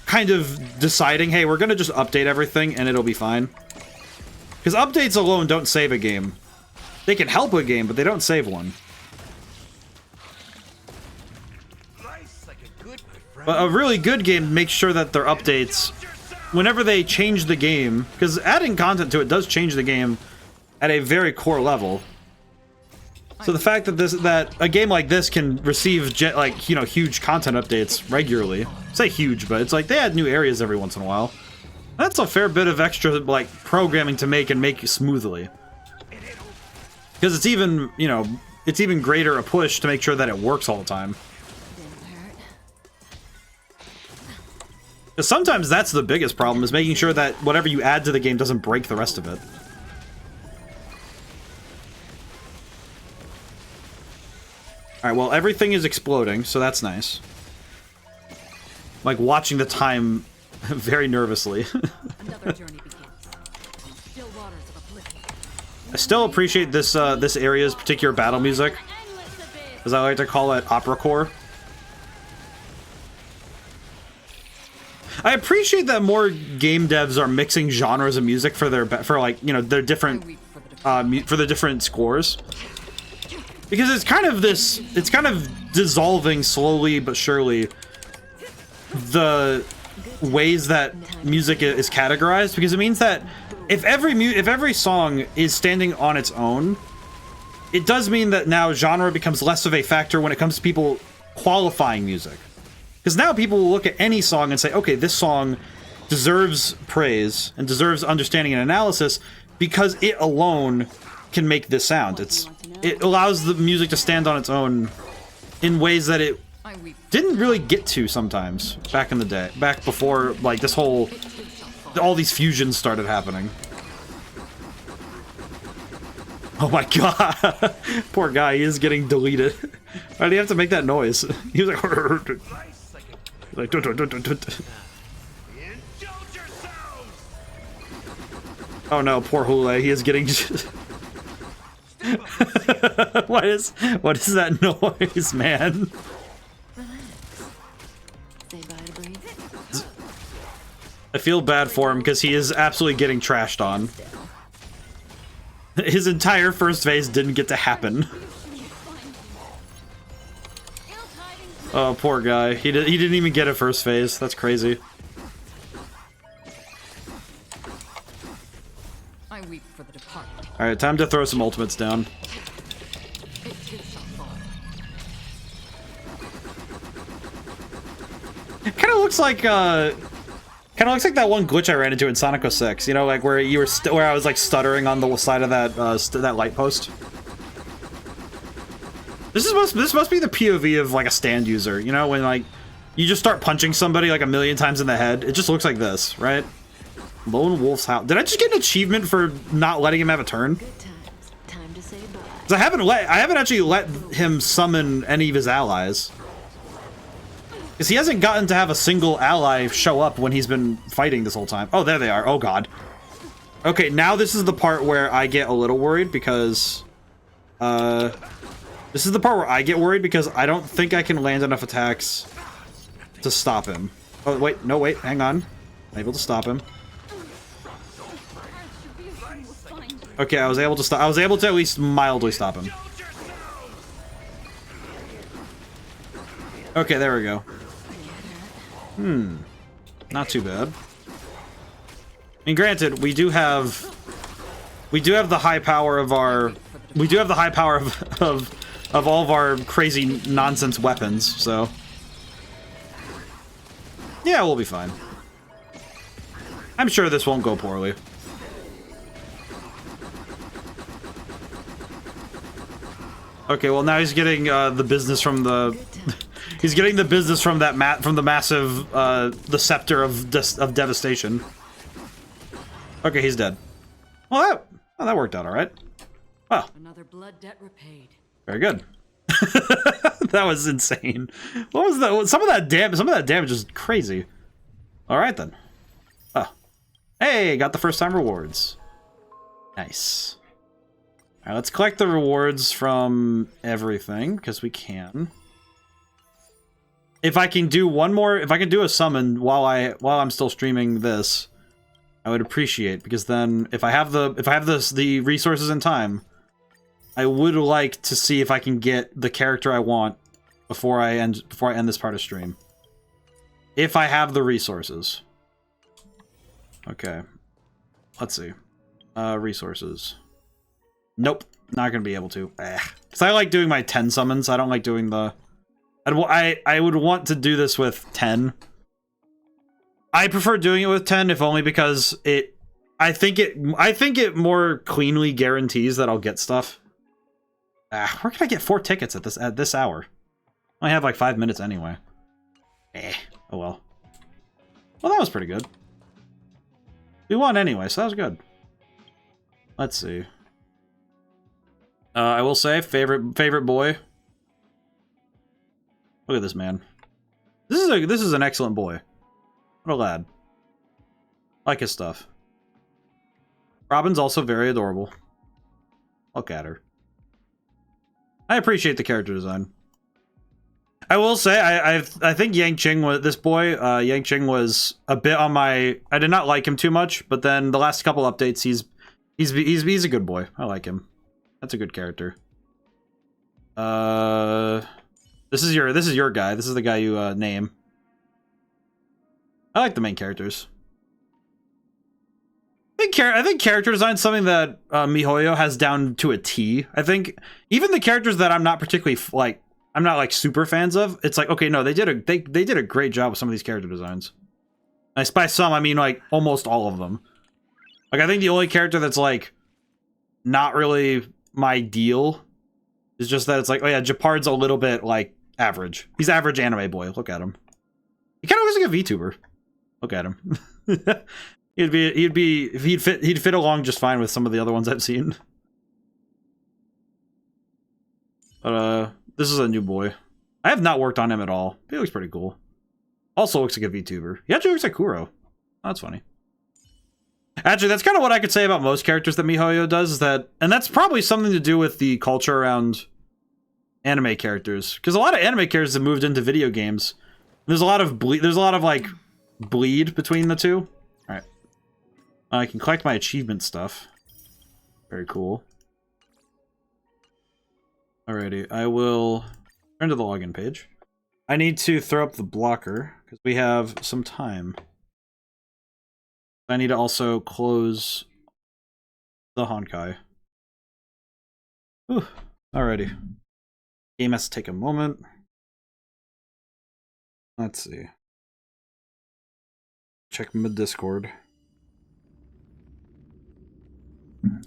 kind of deciding, hey, we're going to just update everything and it'll be fine. Because updates alone don't save a game. They can help a game, but they don't save one. Nice, like a good friend. But a really good game makes sure that their updates, whenever they change the game, because adding content to it does change the game at a very core level. So the fact that a game like this can receive like, you know, huge content updates regularly. I say huge, but it's like they add new areas every once in a while. That's a fair bit of extra, like, programming to make and make smoothly. Because it's even, you know, it's even greater a push to make sure that it works all the time. Didn't hurt. Because sometimes that's the biggest problem, is making sure that whatever you add to the game doesn't break the rest of it. Alright, well, everything is exploding, so that's nice. Like, watching the time very nervously. Another journey begins. Still waters of oblivion. I still appreciate this this area's particular battle music, Endless abyss. as I like to call it, operacore. I appreciate that more game devs are mixing genres of music for their like, you know, their different for the different scores. Because it's kind of dissolving slowly but surely the ways that music is categorized, because it means that if every song is standing on its own, it does mean that now genre becomes less of a factor when it comes to people qualifying music. Because now people will look at any song and say, okay, this song deserves praise and deserves understanding and analysis because it alone can make this sound. It allows the music to stand on its own in ways that it didn't really get to sometimes back in the day, back before, like, this whole, all these fusions started happening. Oh my god. Poor guy, he is getting deleted. Why do you have to make that noise? He was like, dun, dun, dun, dun, dun. Indulge yourselves! Oh no, poor Hule, he is getting what is that noise, man? Say bye to breathe. I feel bad for him because he is absolutely getting trashed on. His entire first phase didn't get to happen. Oh, poor guy. He didn't even get a first phase. That's crazy. I weep for the departed. Alright, time to throw some ultimates down. It kind of looks like that one glitch I ran into in Sonic 06. You know, like where you were where I was like stuttering on the side of that that light post. This must be the POV of like a stand user. You know, when like you just start punching somebody like a million times in the head. It just looks like this, right? Lone Wolf's house. Did I just get an achievement for not letting him have a turn? Good times. Time to say bye. 'Cause I haven't actually let him summon any of his allies. Because he hasn't gotten to have a single ally show up when he's been fighting this whole time. Oh, there they are. Oh, God. Okay, now this is the part where I get a little worried because... this is the part where I get worried because I don't think I can land enough attacks to stop him. Oh, wait. No, wait. Hang on. I'm able to stop him. Okay, I was able to stop. I was able to at least mildly stop him. Okay, there we go. Not too bad. I mean, granted, we do have the high power of our... We do have the high power of all of our crazy nonsense weapons, so... Yeah, we'll be fine. I'm sure this won't go poorly. Okay, well now he's getting the business from the... He's getting the business from that from the massive the scepter of devastation. Okay, he's dead. Well, that worked out all right. Well, Another blood debt repaid. very good. That was insane. What was that? Some of that damage is crazy. All right then. Oh, hey, got the first time rewards. Nice. All right, let's collect the rewards from everything because we can. If I can do one more, if I can do a summon while I'm still streaming this, I would appreciate, because then if I have the resources and time, I would like to see if I can get the character I want before I end this part of stream. If I have the resources. Okay. Let's see. Resources. Nope. Not gonna be able to. Because I like doing my 10 summons. I don't like doing the... I would want to do this with 10. I prefer doing it with 10, if only because I think it more cleanly guarantees that I'll get stuff. Where can I get 4 tickets at this hour? I have like 5 minutes anyway. Oh well. Well, that was pretty good. We won anyway, so that was good. Let's see. I will say, favorite boy. Look at this man. This is an excellent boy. What a lad. Like his stuff. Robin's also very adorable. Look at her. I appreciate the character design. I will say, I think Yang Qing was this boy. Yang Qing was a bit on my. I did not like him too much, but then the last couple updates, he's a good boy. I like him. That's a good character. This is your guy. This is the guy you name. I like the main characters. I think character design is something that MiHoYo has down to a T. I think even the characters that I'm not particularly I'm not like super fans of. It's like, okay, no, they did a great job with some of these character designs. And by some, I mean like almost all of them. Like I think the only character that's like not really my deal is just that it's like, oh yeah, Japard's a little bit like average. He's average anime boy. Look at him. He kind of looks like a VTuber. Look at him. he'd fit along just fine with some of the other ones I've seen. But this is a new boy. I have not worked on him at all. He looks pretty cool. Also looks like a VTuber. He actually looks like Kuro. Oh, that's funny. Actually, that's kind of what I could say about most characters that MiHoYo does, is that, and that's probably something to do with the culture around anime characters, because a lot of anime characters have moved into video games. There's a lot of like bleed between the two. All right, I can collect my achievement stuff. Very cool. Alrighty, I will turn to the login page. I need to throw up the blocker because we have some time. I need to also close the Honkai. Whew. Alrighty. Game has to take a moment. Let's see. Check my Discord.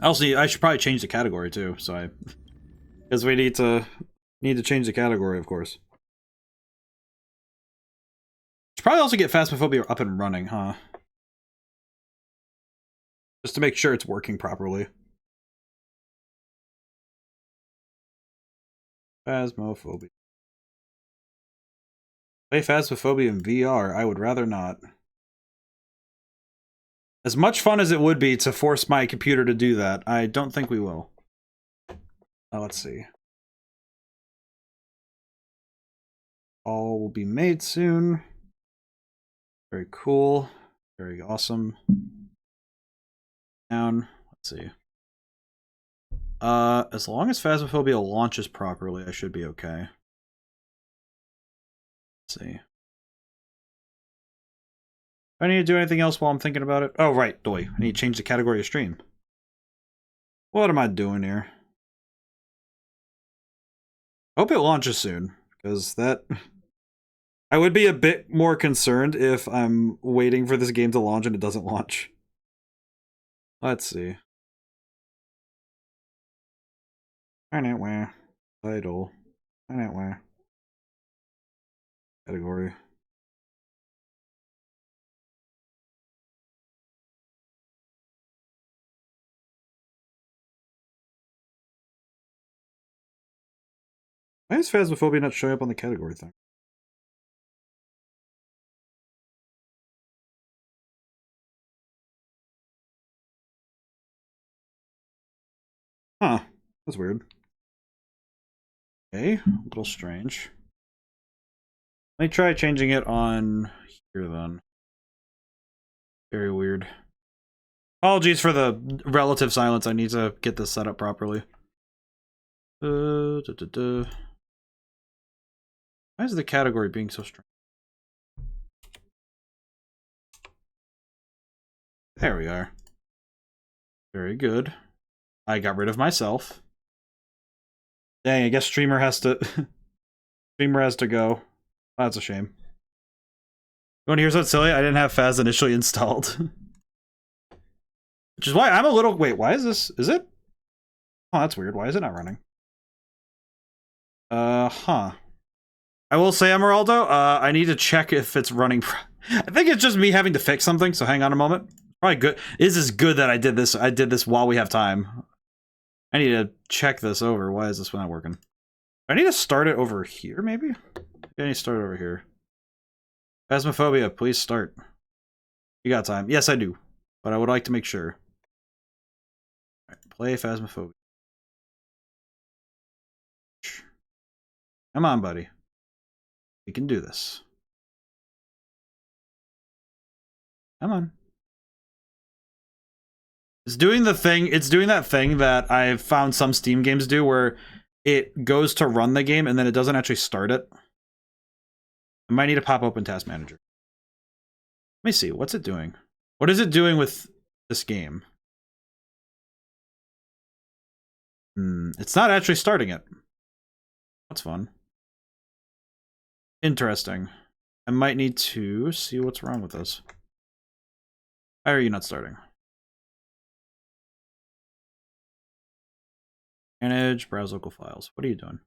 Also, I should probably change the category too, so because we need to change the category, of course. Should probably also get Phasmophobia up and running, huh? Just to make sure it's working properly. Phasmophobia. Play Phasmophobia in VR. I would rather not. As much fun as it would be to force my computer to do that, I don't think we will. Let's see. All will be made soon. Very cool. Very awesome. Down. Let's see. As long as Phasmophobia launches properly, I should be okay. Let's see. Do I need to do anything else while I'm thinking about it? Oh, right. Doi. I need to change the category of stream. What am I doing here? Hope it launches soon, because that... I would be a bit more concerned if I'm waiting for this game to launch and it doesn't launch. Let's see. Anyway. Title. Anyway. Category. Why is Phasmophobia not showing up on the category thing? Huh. That's weird. Okay, a little strange. Let me try changing it on here then. Very weird. Apologies for the relative silence. I need to get this set up properly. Why is the category being so strange? There we are. Very good. I got rid of myself. Dang, I guess streamer has to streamer has to go. That's a shame. You want to hear something silly? I didn't have Phas initially installed. Which is why I'm a little... Wait, why is this... Is it? Oh, that's weird. Why is it not running? Huh. I will say, Emeraldo, I need to check if it's running... I think it's just me having to fix something, so hang on a moment. Probably good. This is good that I did this. I did this while we have time. I need to check this over. Why is this not working? I need to start it over here, maybe? I need to start it over here. Phasmophobia, please start. You got time. Yes, I do. But I would like to make sure. All right, play Phasmophobia. Come on, buddy. We can do this. Come on. It's doing the thing, it's doing that thing that I've found some Steam games do where it goes to run the game and then it doesn't actually start it. I might need to pop open Task Manager. Let me see, what's it doing? What is it doing with this game? It's not actually starting it. That's fun. Interesting. I might need to see what's wrong with this. Why are you not starting? Manage, browse local files. What are you doing?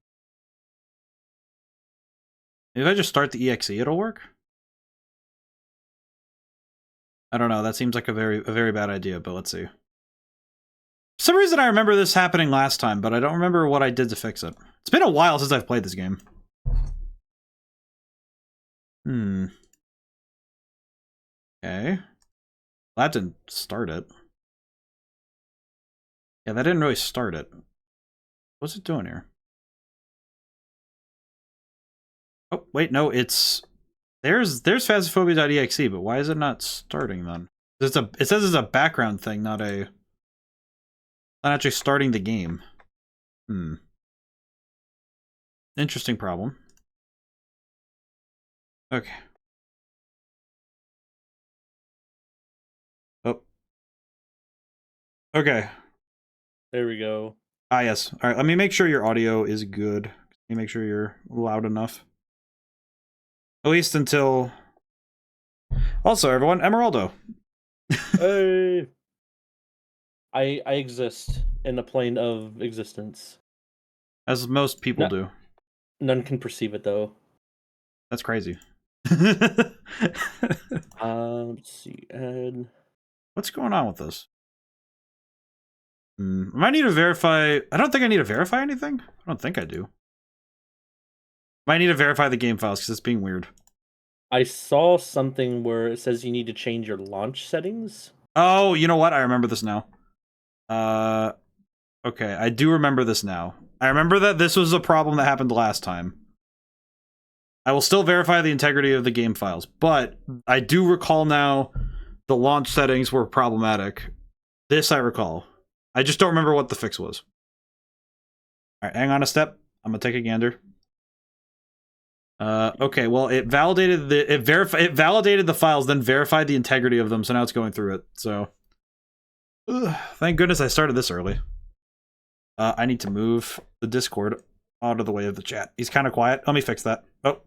If I just start the exe, it'll work? I don't know. That seems like a very bad idea, but let's see. For some reason I remember this happening last time, but I don't remember what I did to fix it. It's been a while since I've played this game. Okay. That didn't start it. Yeah, that didn't really start it. What's it doing here? Oh, wait, no, it's... There's Phasmophobia.exe, but why is it not starting then? It says it's a background thing, not actually starting the game. Interesting problem. Okay. Oh. Okay. There we go. Ah, yes. All right, let me make sure your audio is good. Let me make sure you're loud enough. At least until... Also, everyone, Emeraldo. Hey! I exist in a plane of existence. As most people do. None can perceive it, though. That's crazy. Let's see. What's going on with this? I might need to verify... I don't think I need to verify anything. I don't think I do. Might need to verify the game files because it's being weird. I saw something where it says you need to change your launch settings. Oh, you know what? I remember this now. Okay, I do remember this now. I remember that this was a problem that happened last time. I will still verify the integrity of the game files, but I do recall now the launch settings were problematic. This I recall. I just don't remember what the fix was. Alright, hang on a step. I'm gonna take a gander. Okay, well, it validated the files, then verified the integrity of them, so now it's going through it. So, thank goodness I started this early. I need to move the Discord out of the way of the chat. He's kind of quiet. Let me fix that. Oh.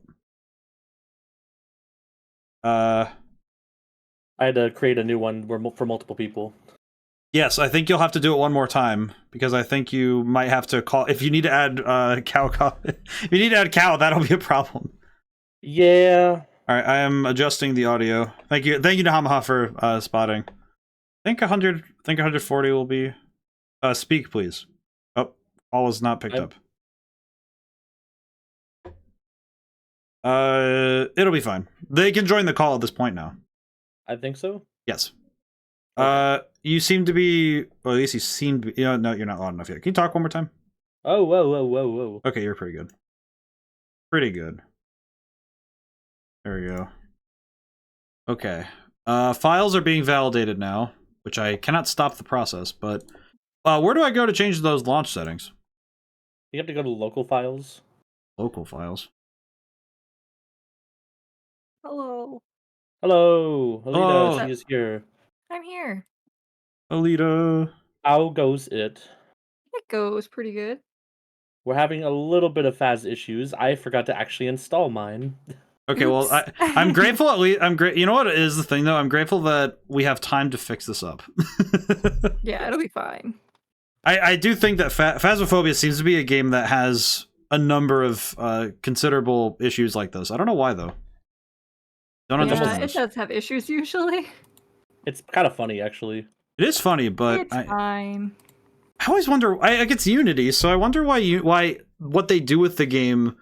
I had to create a new one for multiple people. Yes, I think you'll have to do it one more time because I think you might have to call if you need to add cow. If you need to add cow, that'll be a problem. Yeah. All right, I am adjusting the audio. Thank you, Nahamaha, for spotting. I think 140 will be. Speak, please. Oh, call is not picked up. It'll be fine. They can join the call at this point now. I think so. Yes. Okay. You seem to be, well, at least you seem to be, no, you're not loud enough yet. Can you talk one more time? Oh, whoa. Okay, you're pretty good. Pretty good. There we go. Okay. Files are being validated now, which I cannot stop the process, but where do I go to change those launch settings? You have to go to local files. Local files. Hello. Hello, Hello. Alita, she is here. I'm here. Alita. How goes it? It goes pretty good. We're having a little bit of Phas issues. I forgot to actually install mine. Okay, well, Oops. I'm grateful at least. I'm great. You know what is the thing though? I'm grateful that we have time to fix this up. Yeah, it'll be fine. I do think that Phasmophobia seems to be a game that has a number of considerable issues like this. I don't know why though. Don't Yeah, understand it this. does have issues usually. It's kind of funny, actually. It is funny, but It's fine. I always wonder. I it's Unity, so I wonder why what they do with the game,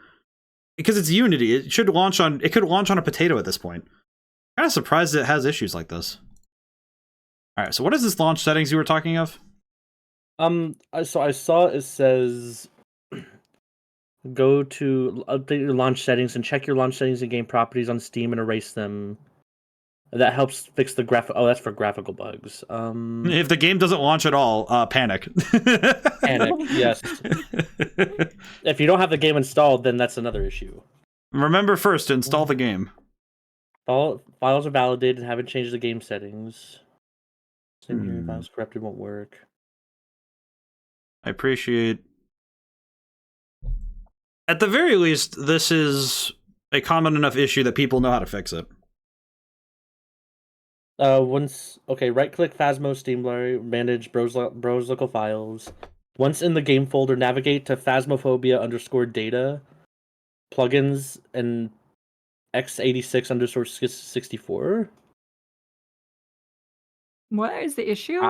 because it's Unity. It could launch on a potato at this point. Kind of surprised it has issues like this. All right, so what is this launch settings you were talking of? So I saw it says go to update your launch settings and check your launch settings and game properties on Steam and erase them. That helps fix the graphic. Oh, that's for graphical bugs. If the game doesn't launch at all, panic. Panic. Yes. If you don't have the game installed, then that's another issue. Remember first to install the game. Files are validated. Haven't changed the game settings. Same here. Files corrupted won't work. I appreciate. At the very least, this is a common enough issue that people know how to fix it. Right-click Phasmo Steam Library, manage browse local files. Once in the game folder, navigate to Phasmophobia_data, plugins, and x86_64. What is the issue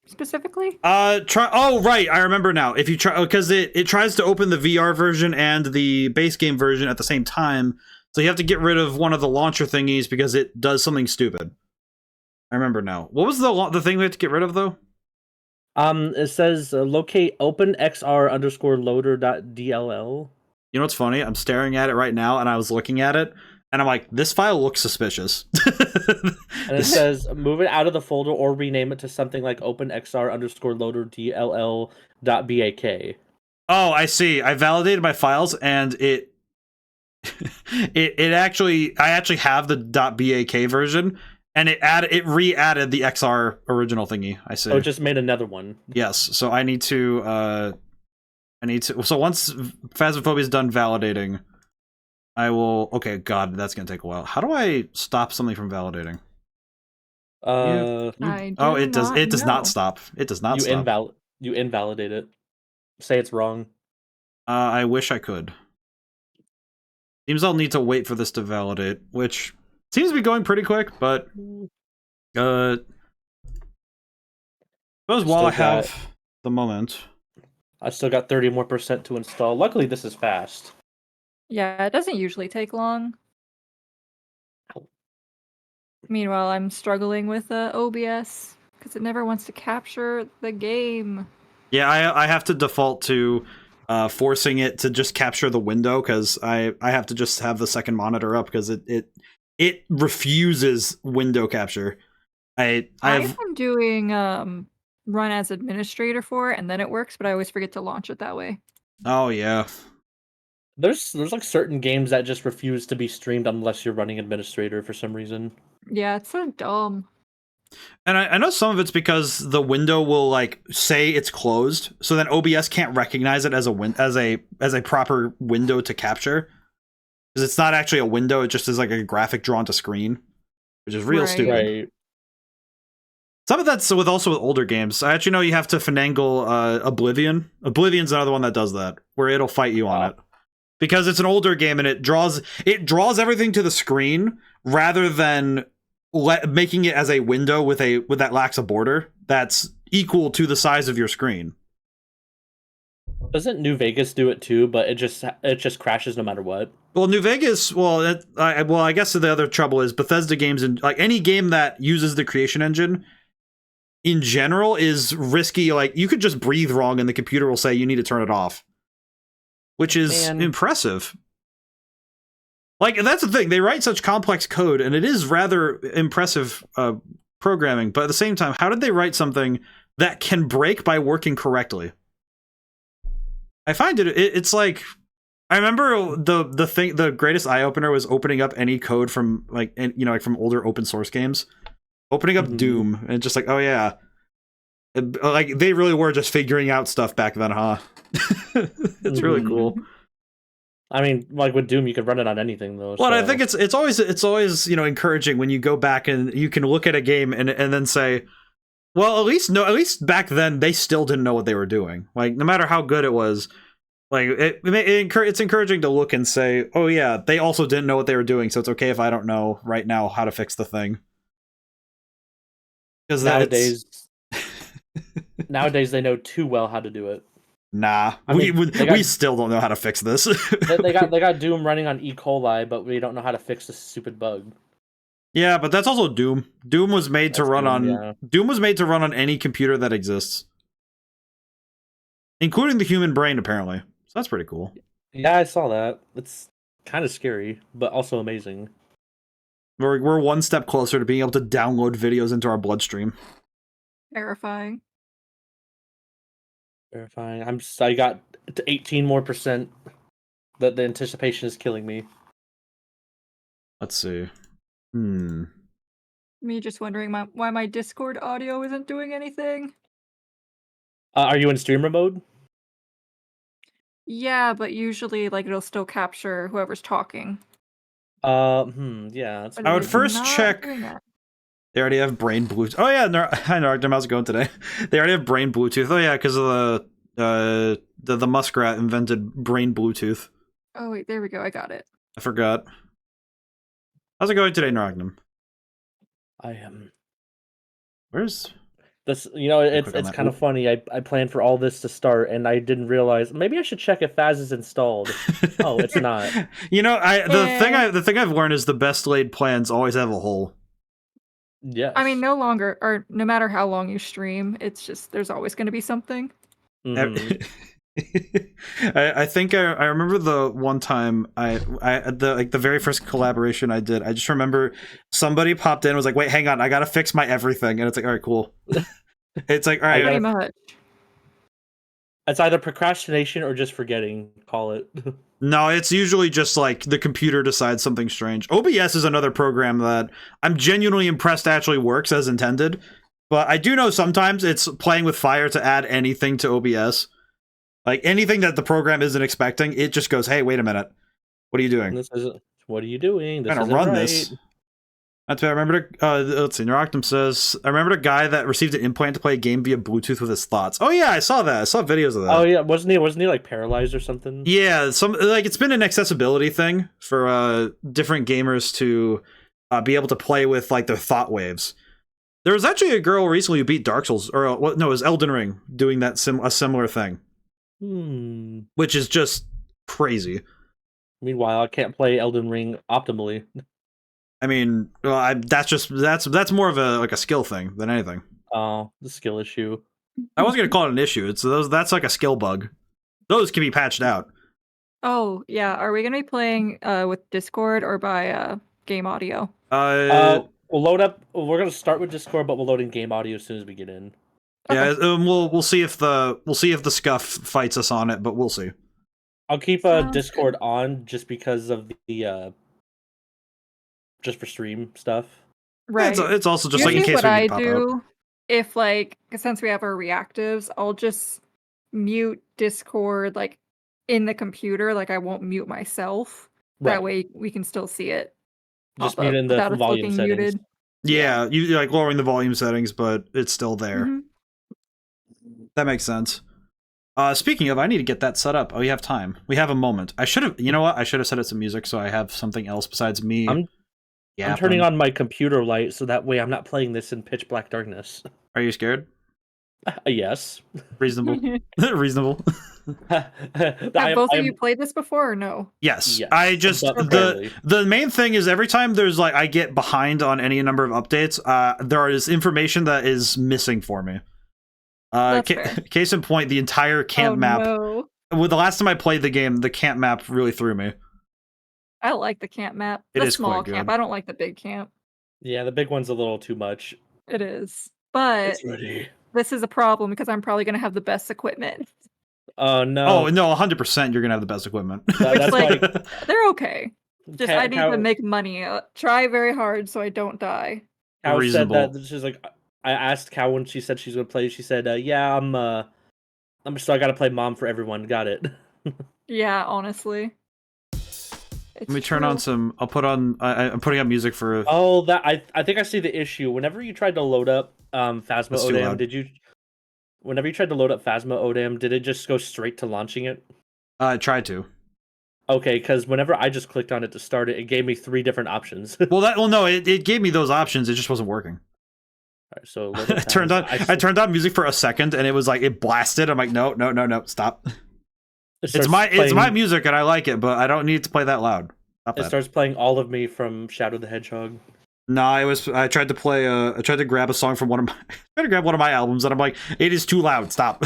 specifically? Try. Oh, right. I remember now. If you try, because it tries to open the VR version and the base game version at the same time, so you have to get rid of one of the launcher thingies because it does something stupid. I remember now. What was the thing we had to get rid of though? It says locate openxr_loader.dll. You know what's funny? I'm staring at it right now, and I was looking at it, and I'm like, this file looks suspicious. And it says move it out of the folder or rename it to something like openxr_loader.dll.bak. Oh, I see. I validated my files, and it actually, I actually have the .bak version, and it re-added the XR original thingy. I see. Oh, it just made another one. Yes. So I need to. So once Phasmophobia is done validating, I will. Okay, God, that's gonna take a while. How do I stop something from validating? It does. It does not stop. It does not stop. You invalidate it. Say it's wrong. I wish I could. Seems I'll need to wait for this to validate, which seems to be going pretty quick, but suppose while I have the moment. I still got 30% more to install. Luckily, this is fast. Yeah, it doesn't usually take long. Meanwhile, I'm struggling with OBS because it never wants to capture the game. Yeah, I have to default to forcing it to just capture the window because I have to just have the second monitor up because it refuses window capture. I've been doing run as administrator for it, and then it works, but I always forget to launch it that way. Oh yeah. There's like certain games that just refuse to be streamed unless you're running administrator for some reason. Yeah, it's so dumb. And I know some of it's because the window will like say it's closed, so then OBS can't recognize it as a proper window to capture, because it's not actually a window; it just is like a graphic drawn to screen, which is real stupid. Right. Some of that's with older games. I actually know you have to finagle Oblivion. Oblivion's another one that does that, where it'll fight you on it. Because it's an older game and it draws everything to the screen rather than making it as a window with that lacks a border that's equal to the size of your screen. Doesn't New Vegas do it too? But it just crashes no matter what. Well, New Vegas. Well, I guess the other trouble is Bethesda games and like any game that uses the creation engine in general is risky. Like you could just breathe wrong and the computer will say you need to turn it off, which is impressive. Like that's the thing. They write such complex code, and it is rather impressive programming. But at the same time, how did they write something that can break by working correctly? I find it's like. I remember the greatest eye opener was opening up any code from like from older open source games, opening up Doom and just like, oh yeah, like they really were just figuring out stuff back then, huh? It's really cool. I mean, like with Doom, you could run it on anything though. Well, so. I think it's always encouraging when you go back and you can look at a game and then say, well, at least back then they still didn't know what they were doing. Like no matter how good it was. Like it's encouraging to look and say, oh yeah, they also didn't know what they were doing, so it's okay if I don't know right now how to fix the thing. Because nowadays they know too well how to do it. Nah, we still don't know how to fix this. they got Doom running on E. coli, but we don't know how to fix this stupid bug. Yeah, but that's also Doom. Doom was made to run on any computer that exists, including the human brain, apparently. So that's pretty cool. Yeah, I saw that. It's kind of scary, but also amazing. We're one step closer to being able to download videos into our bloodstream. Terrifying. I got to 18% more. That the anticipation is killing me. Let's see. Me just wondering why my Discord audio isn't doing anything. Are you in streamer mode? Yeah, but usually like it'll still capture whoever's talking. Yeah. I would first check. They already have brain Bluetooth. Oh yeah, hi Nargdom, how's it going today? They already have brain Bluetooth. Oh yeah, because of the muskrat invented brain Bluetooth. Oh wait, there we go. I got it. I forgot. How's it going today, Nargdom? I am. Where's this? It's kind of funny. I planned for all this to start, and I didn't realize. Maybe I should check if Phaz is installed. Oh, it's not. The thing I've learned is the best laid plans always have a hole. Yes. I mean, no matter how long you stream, it's just there's always going to be something. Mm-hmm. I think I remember the one time the very first collaboration I did. I just remember somebody popped in and was like, "Wait, hang on, I gotta fix my everything," and it's like, "All right, cool." It's like, "All right." Pretty much. It's either procrastination or just forgetting. Call it. No, it's usually just like the computer decides something strange. OBS is another program that I'm genuinely impressed actually works as intended. But I do know sometimes it's playing with fire to add anything to OBS. Like anything that the program isn't expecting, it just goes, hey, wait a minute. What are you doing? What are you doing? This isn't run right. This. That's what I remember. Let's see. Neuroctum says, I remember a guy that received an implant to play a game via Bluetooth with his thoughts. Oh yeah, I saw that. I saw videos of that. Oh yeah, wasn't he like paralyzed or something? Yeah, it's been an accessibility thing for different gamers to be able to play with like their thought waves. There was actually a girl recently who beat Dark Souls, or it was Elden Ring, doing that a similar thing. Which is just crazy. Meanwhile, I can't play Elden Ring optimally. I mean, that's more of a skill thing than anything. Oh, the skill issue. I wasn't gonna call it an issue. That's like a skill bug. Those can be patched out. Oh yeah, are we gonna be playing with Discord or by game audio? We'll load up. We're gonna start with Discord, but we'll load in game audio as soon as we get in. Yeah, we'll see if the scuff fights us on it, but we'll see. I'll keep Discord on just because of the just for stream stuff. Right. Yeah, it's also just like in case what I do. Up. If since we have our reactives, I'll just mute Discord in the computer. I won't mute myself. Right. That way we can still see it. Just mute in the volume settings. Muted. Yeah, you lowering the volume settings, but it's still there. Mm-hmm. That makes sense. Speaking of, I need to get that set up. Oh, you have time. We have a moment. I should have. You know what? I should have set it to music so I have something else besides me. I'm turning on my computer light so that way I'm not playing this in pitch black darkness. Are you scared? Yes. Reasonable. Reasonable. Have both of you played this before or no? Yes. Yes, I just but barely. the main thing is every time there's like I get behind on any number of updates, there is information that is missing for me. That's fair. Case in point, the entire camp map. No. Well, the last time I played the game, the camp map really threw me. I like the camp map. It The is small quite camp. good. I don't like the big camp. Yeah, the big one's a little too much. It is. But It's ready. this is a problem because I'm probably going to have the best equipment. Oh no. Oh no, 100%. You're gonna have the best equipment. That's like- why They're okay. Just I need Cow to make money. Try very hard so I don't die. said Reasonable. that she's like. I asked Cow when she said she's gonna play. She said, "Yeah, I'm still. I gotta play Mom for Everyone. Got it." Yeah, honestly. Let me turn on some. I'll put on. I'm putting up music for. Oh, that I think I see the issue. Whenever you tried to load up Phasmo That's too ODaM, loud. did you? Whenever you tried to load up Phasmo ODaM, did it just go straight to launching it? I tried to. Okay, because whenever I just clicked on it to start it, it gave me 3 different options. Well, no, it gave me those options. It just wasn't working. Alright, so load up I turned on. Phasmo. I turned on music for a second, and it was like it blasted. I'm like, no, stop. It's my music, and I like it, but I don't need to play that loud. Stop It that. starts playing All of Me from Shadow the Hedgehog. No, I tried to play. I tried to grab a song from one of my. I tried to grab one of my albums, and I'm like, it is too loud. Stop.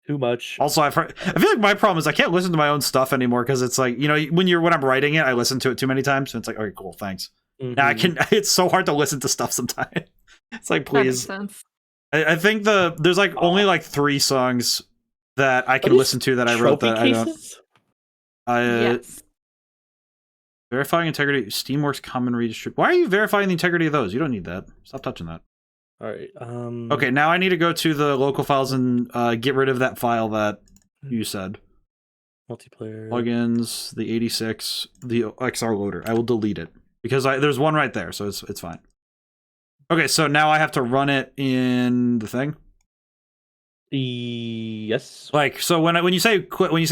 Too much. Also, I feel like my problem is I can't listen to my own stuff anymore because it's like when I'm writing it, I listen to it too many times, and it's like, okay, cool, thanks. Now I can. It's so hard to listen to stuff sometimes. It's like, That makes please. sense. I think there's like only like 3 songs that I can listen to that I wrote that I don't. Yes. Verifying integrity, Steamworks common redistribute. Why are you verifying the integrity of those? You don't need that. Stop touching that. All right. Okay, now I need to go to the local files and get rid of that file that you said. Multiplayer. Plugins, the 86, the XR loader. I will delete it because there's one right there, so it's fine. Okay, so now I have to run it in the thing. Yes. Like, so when you say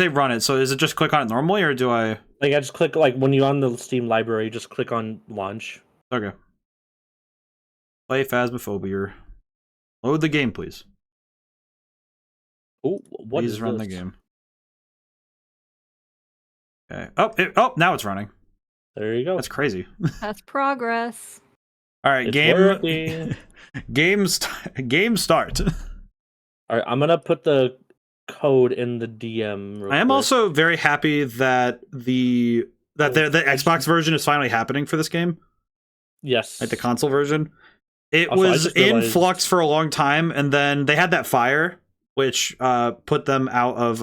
run it, so is it just click on it normally, or do I? Like I just click when you're on the Steam library, just click on launch. Okay. Play Phasmophobia. Load the game, please. Oh, what Please is run this? the game. Okay. Oh, now it's running. There you go. That's crazy. That's progress. All right, It's game. working. Game start. All right, I'm gonna put the code in the DM. Real I am quick. also very happy that the Xbox version is finally happening for this game, Yes. like the console version. It Also, I was just in realized- flux for a long time, and then they had that fire, which put them out of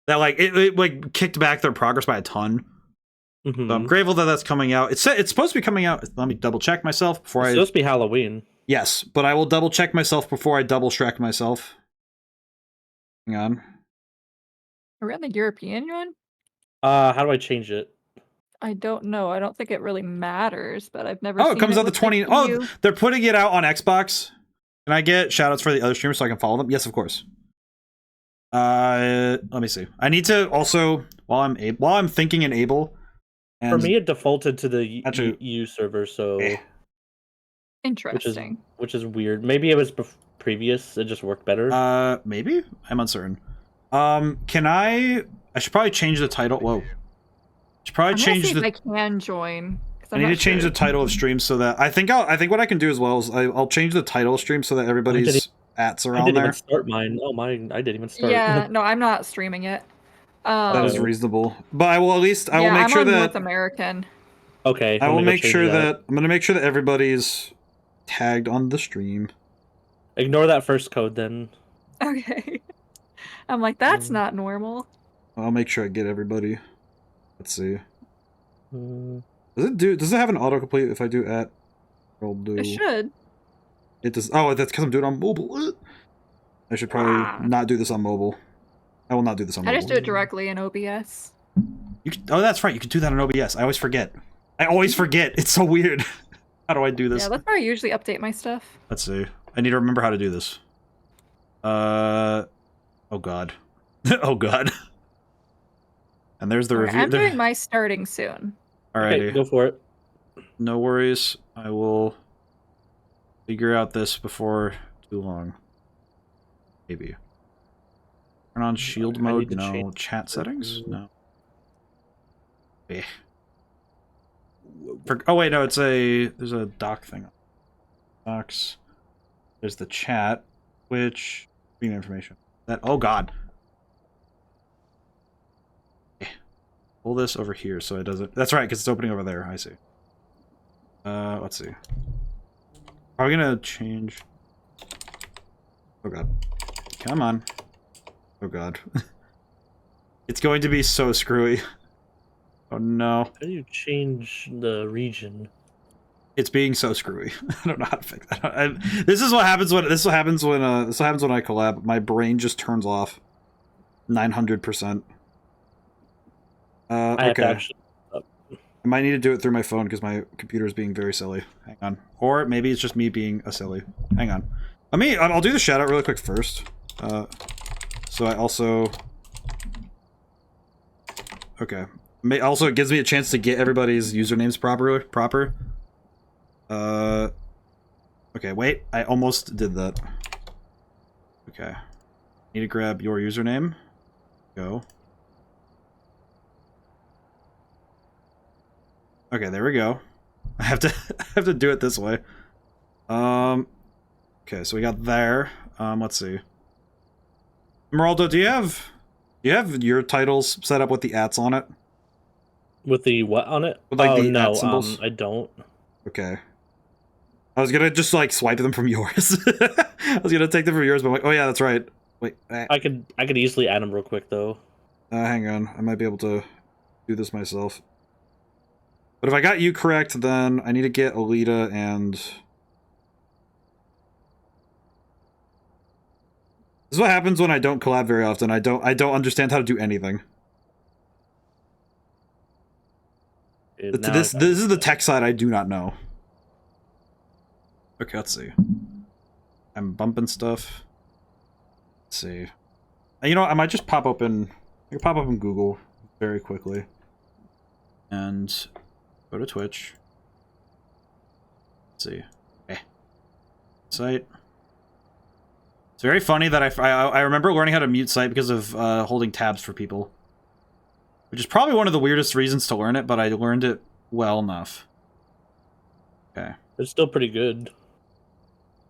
that like it like kicked back their progress by a ton. Mhm. So I'm grateful that that's coming out. It's supposed to be coming out. Let me double check myself before It's I. supposed to be Halloween. Yes, but I will double check myself before I double Shrek myself. Hang on. Are we on the European one? How do I change it? I don't know. I don't think it really matters, but I've never Oh, seen it comes out the with, like, 20. Oh, EU. they're putting it out on Xbox. Can I get shoutouts for the other streamers so I can follow them? Yes, of course. Let me see. I need to also while I'm thinking and able. And For me, it defaulted to the Actually- EU server, so Interesting. which is weird. Maybe it was previous. It just worked better. Maybe I'm uncertain. Can I should probably change the title. Whoa. Should probably I'm gonna change see the. if I can join. 'Cause I I'm need to not change sure. the title of stream so that I think what I can do as well is I'll change the title of stream so that everybody's ats are I on didn't there. even start mine. Oh, mine! I didn't even start. Yeah, no, I'm not streaming it. That is Oh. reasonable. But I will at least I will yeah, make I'm sure on that North American. Okay. I let will me go make change sure that I'm gonna make sure that everybody's tagged on the stream. Ignore that first code then. Okay. I'm like, that's Mm. not normal. I'll make sure I get everybody. Let's see. Mm, Does it have an autocomplete if I do at? I'll do. It should. It does. Oh, that's because I'm doing it on mobile. I should probably not do this on mobile. I will not do this on I mobile. just do it directly in OBS. Oh, that's right. You can do that on OBS. I always forget. It's so weird. How do I do this? Yeah, that's where I usually update my stuff. Let's see. I need to remember how to do this. Oh god. Oh god. And there's the Alright, review. I'm doing my starting soon. Alrighty. okay, go for it. No worries. I will figure out this before too long. Maybe. Turn on shield I mode. need to No. change Chat settings. to- No. Eh. Oh wait, no. It's a. There's a dock thing. Docs. There's the chat, which screen information. That. Oh god. Eh. Pull this over here so it doesn't. That's right, because it's opening over there. I see. Let's see. Are we gonna change? Oh god. Come on. Oh god. It's going to be so screwy. Oh no. How do you change the region? It's being so screwy. I don't know how to fix that. This is what happens when this happens when I collab. My brain just turns off. 900%. I have to Okay. actually. I might need to do it through my phone because my computer is being very silly. Hang on. Or maybe it's just me being a silly. Hang on. I'll do the shout out really quick first. So I also. Okay. Also, it gives me a chance to get everybody's usernames proper. Okay, wait. I almost did that. Okay. Need to grab your username. Go. Okay, there we go. I have to do it this way. Okay, so we got there. Let's see. Emeraldo, do you have your titles set up with the ats on it? With the what on it? With, like, oh the no, @ symbols? I don't. Okay. I was gonna just like swipe them from yours. I was gonna take them from yours, but I'm like, oh yeah, that's right. Wait. I could easily add them real quick though. Hang on. I might be able to do this myself. But if I got you correct, then I need to get Alita and... This is what happens when I don't collab very often. I don't understand how to do anything. This is the tech side I do not know. Okay, let's see. I'm bumping stuff. Let's see. You know what, I might just pop open... I can pop open Google very quickly. And go to Twitch. Let's see. Okay. Site. It's very funny that I remember learning how to mute site because of holding tabs for people. Which is probably one of the weirdest reasons to learn it, but I learned it well enough. Okay. It's still pretty good.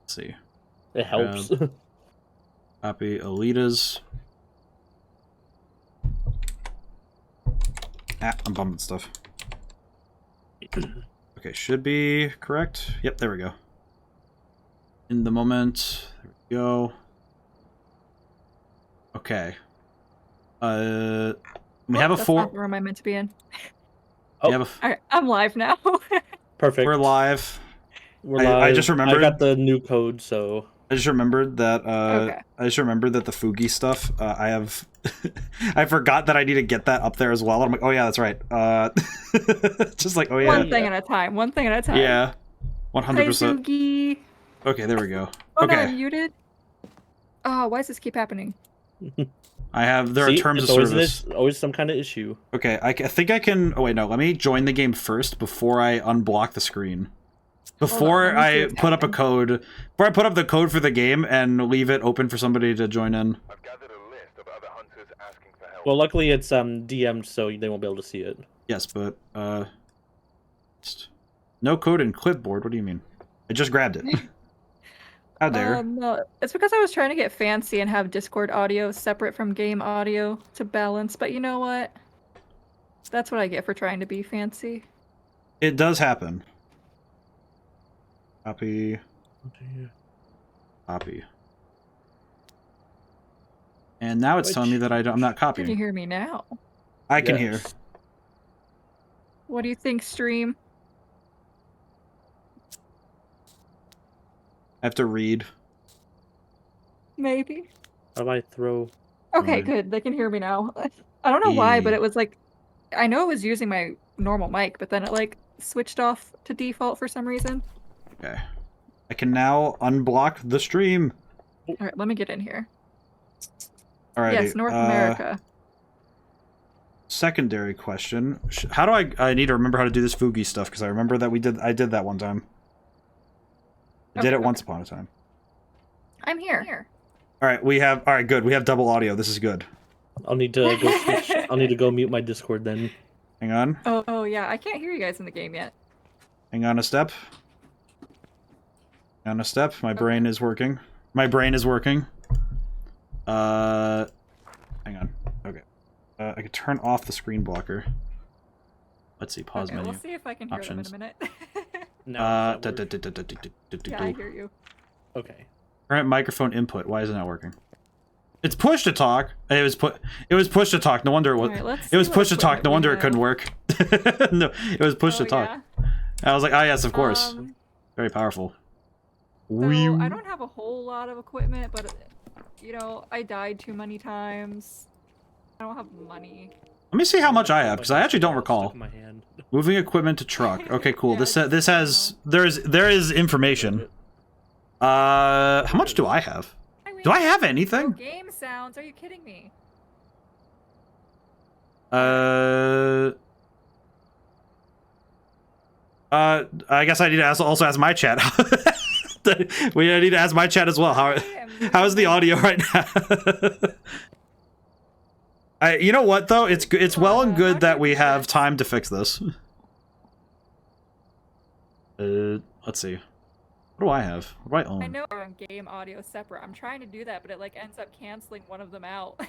Let's see. It helps. Copy Alita's. I'm bumping stuff. Okay, should be correct. Yep, there we go. In the moment. There we go. Okay. We have a That's four. not the room I'm meant to be in. We have a Alright, I'm live now. Perfect. We're live. We're I live. just remembered- I got the new code, so I just remembered that. Okay. I just remembered that the Fugi stuff. I have. I forgot that I need to get that up there as well. I'm like, oh yeah, that's right. Just like, oh yeah. One thing at a time. One thing at a time. Yeah. Hi, 100%. Sugi. Okay, there we go. Oh no, Okay. I'm muted. Oh, why does this keep happening? There See, are terms of it's always service. always some kind of issue. Okay, I think I can. Oh wait, no. Let me join the game first before I unblock the screen. Before let me see I what's put up a happening. code. Before I put up the code for the game and leave it open for somebody to join in. I've gathered a list of other hunters asking for help. Well, luckily it's DM'd, so they won't be able to see it. Yes, but no code in clipboard. What do you mean? I just grabbed it. How dare? No, it's because I was trying to get fancy and have Discord audio separate from game audio to balance, but you know what? That's what I get for trying to be fancy. It does happen. Copy. Copy. And now it's telling me that I'm not Can you copying. hear me now? I can hear. Yes. What do you think, stream? I have to read. Maybe. How do I throw? Okay, Alright. good. They can hear me now. I don't know why, but E. it was like, I know it was using my normal mic, but then it like switched off to default for some reason. Okay. I can now unblock the stream. All right, let me get in here. Alrighty. Yes, North America. Secondary question: how do I need to remember how to do this Fugi stuff because I remember that I did that one time. I did Okay, it once okay. upon a time. I'm here. All right, we have. All right, good. We have double audio. This is good. I'll need to go switch. I'll need to go mute my Discord then. Hang on. Oh yeah, I can't hear you guys in the game yet. Hang on a step. Hang on a step. My brain is working. My brain is working. Hang on. Okay. I could turn off the screen blocker. Let's see. Pause Okay, menu. we'll see if I can hear Options. them in a minute. No. Yeah, I hear you. Okay. Current microphone input. Why isn't that working? It's push to talk. It was push to talk. No wonder it was. Alright, let's It was see push what to talk. No equipment wonder we it couldn't work. No, it was push to Oh, talk. yeah. I was like, ah, yes, of course. Very powerful. So I don't have a whole lot of equipment, but you know, I died too many times. I don't have money. Let me see how much I have, because I actually don't recall. Stuck in my hand. Moving equipment to truck. Okay, cool. Yeah, This has there is information. How much do I have? Do I have Oh, anything? game sounds. Are you kidding me? I guess I need to also ask my chat. We need to ask my chat as well. How is the audio right now? You know what though? It's well and good that we have time to fix this. Let's see. What do I have? What do I own? I know we're on game audio separate. I'm trying to do that, but it like ends up canceling one of them out.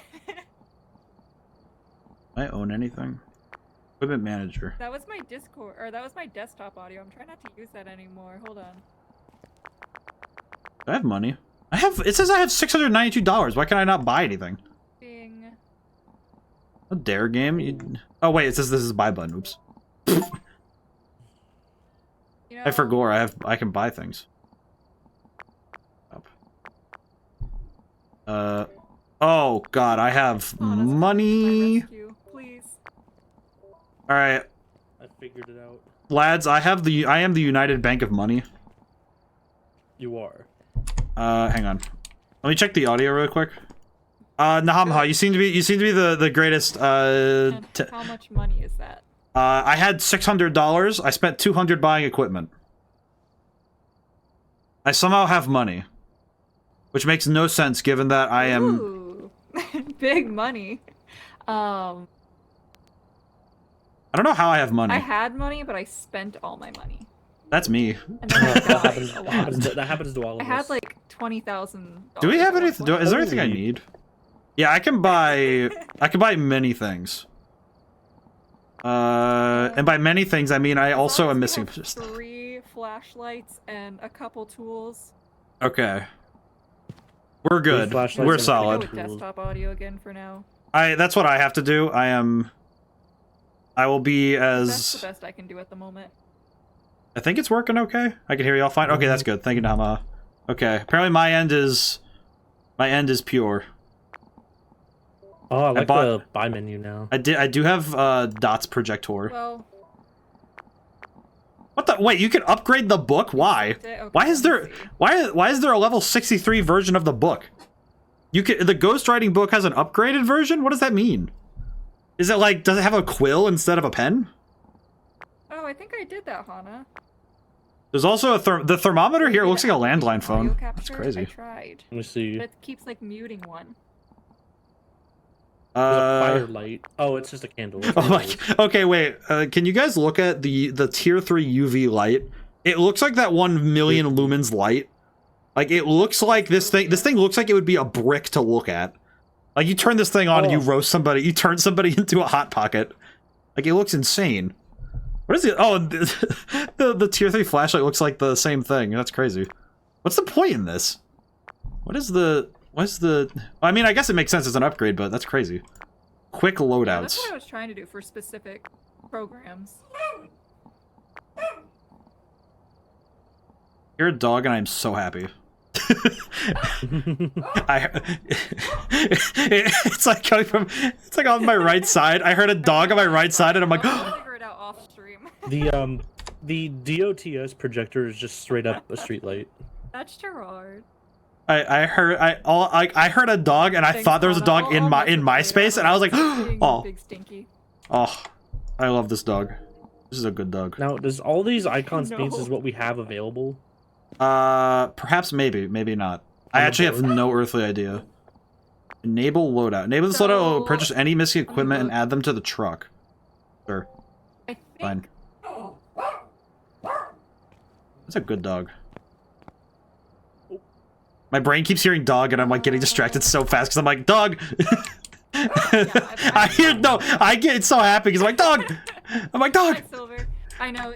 I own anything? Equipment manager. That was my Discord, or that was my desktop audio. I'm trying not to use that anymore. Hold on. I have money. It says I have $692. Why can I not buy anything? Being... A dare game? Oh wait, it says this is buy button. Oops. You know, I forgot I can buy things. Oh god, I have money. Please. All right, I figured it out. lads, I am the United Bank of Money. You are. Hang on. Let me check the audio real quick. Nahamha, you seem to be the greatest. And how much money is that? I had $600. I spent $200 buying equipment. I somehow have money, which makes no sense given that I am. Ooh, big money. I don't know how I have money. I had money, but I spent all my money. That's me. And then I That died happens, a that happens lot. to, that happens to all of I us. had like $20,000. Do we have at one anything? point. Is there anything I need? Yeah, I can buy. I can buy many things. And by many things, I mean I As also long am as we missing. have 3 flashlights and a couple tools. Okay. We're good. flashlights We're and a Go solid. with desktop audio again for now. That's what I have to do. I will be That's the as. best I can do at the moment. I think it's working okay. I can hear y'all fine. Okay, that's good. Thank you, Nama. Okay. Apparently my end is pure. Oh, I like bought- the buy menu now. I do have Dots Projector. Well, What the? Wait, you can upgrade the book? Why? okay, Why is let me there? see. Why is there a level 63 version of the book? The ghostwriting book has an upgraded version. What does that mean? Is it like, does it have a quill instead of a pen? Oh, I think I did that, Hana. There's also the thermometer here. It looks like a landline Audio phone. That's capture? I crazy. tried, Let me see. but it keeps like muting one. There's a firelight. Oh, it's just a candle. It's Oh one my. of those. Okay, wait. Can you guys look at the tier 3 UV light? It looks like that 1 million lumens light. Like it looks like this thing. This thing looks like it would be a brick to look at. Like you turn this thing on and you roast somebody. You turn somebody into a hot pocket. Like it looks insane. What is it? Oh, the tier 3 flashlight looks like the same thing. That's crazy. What's the point in this? What's the? I mean, I guess it makes sense as an upgrade, but that's crazy. Quick Yeah, loadouts. that's what I was trying to do for specific programs. You're a dog, and I'm so happy. It's like coming from. It's like on my right side. I heard a dog on my right side, and I'm like, I'll figure it out off stream. The DOTS projector is just straight up a street light. That's Gerard. I heard a dog, and I Thanks, thought there was a Hana. dog I'll in my mess with you space, later. and I was like, Being oh, Big stinky. oh, I love this dog. This is a good dog. Now, does all these icons No. means is what we have available? Perhaps maybe not. I actually have no earthly idea. Enable loadout. Enable this loadout will purchase any missing equipment and add them to the truck. Sure. I think Fine. That's a good dog. My brain keeps hearing dog and I'm like getting distracted so fast because I'm like, dog! I hear no, I get so happy because I'm like, dog! I'm like, dog! Silver. I know.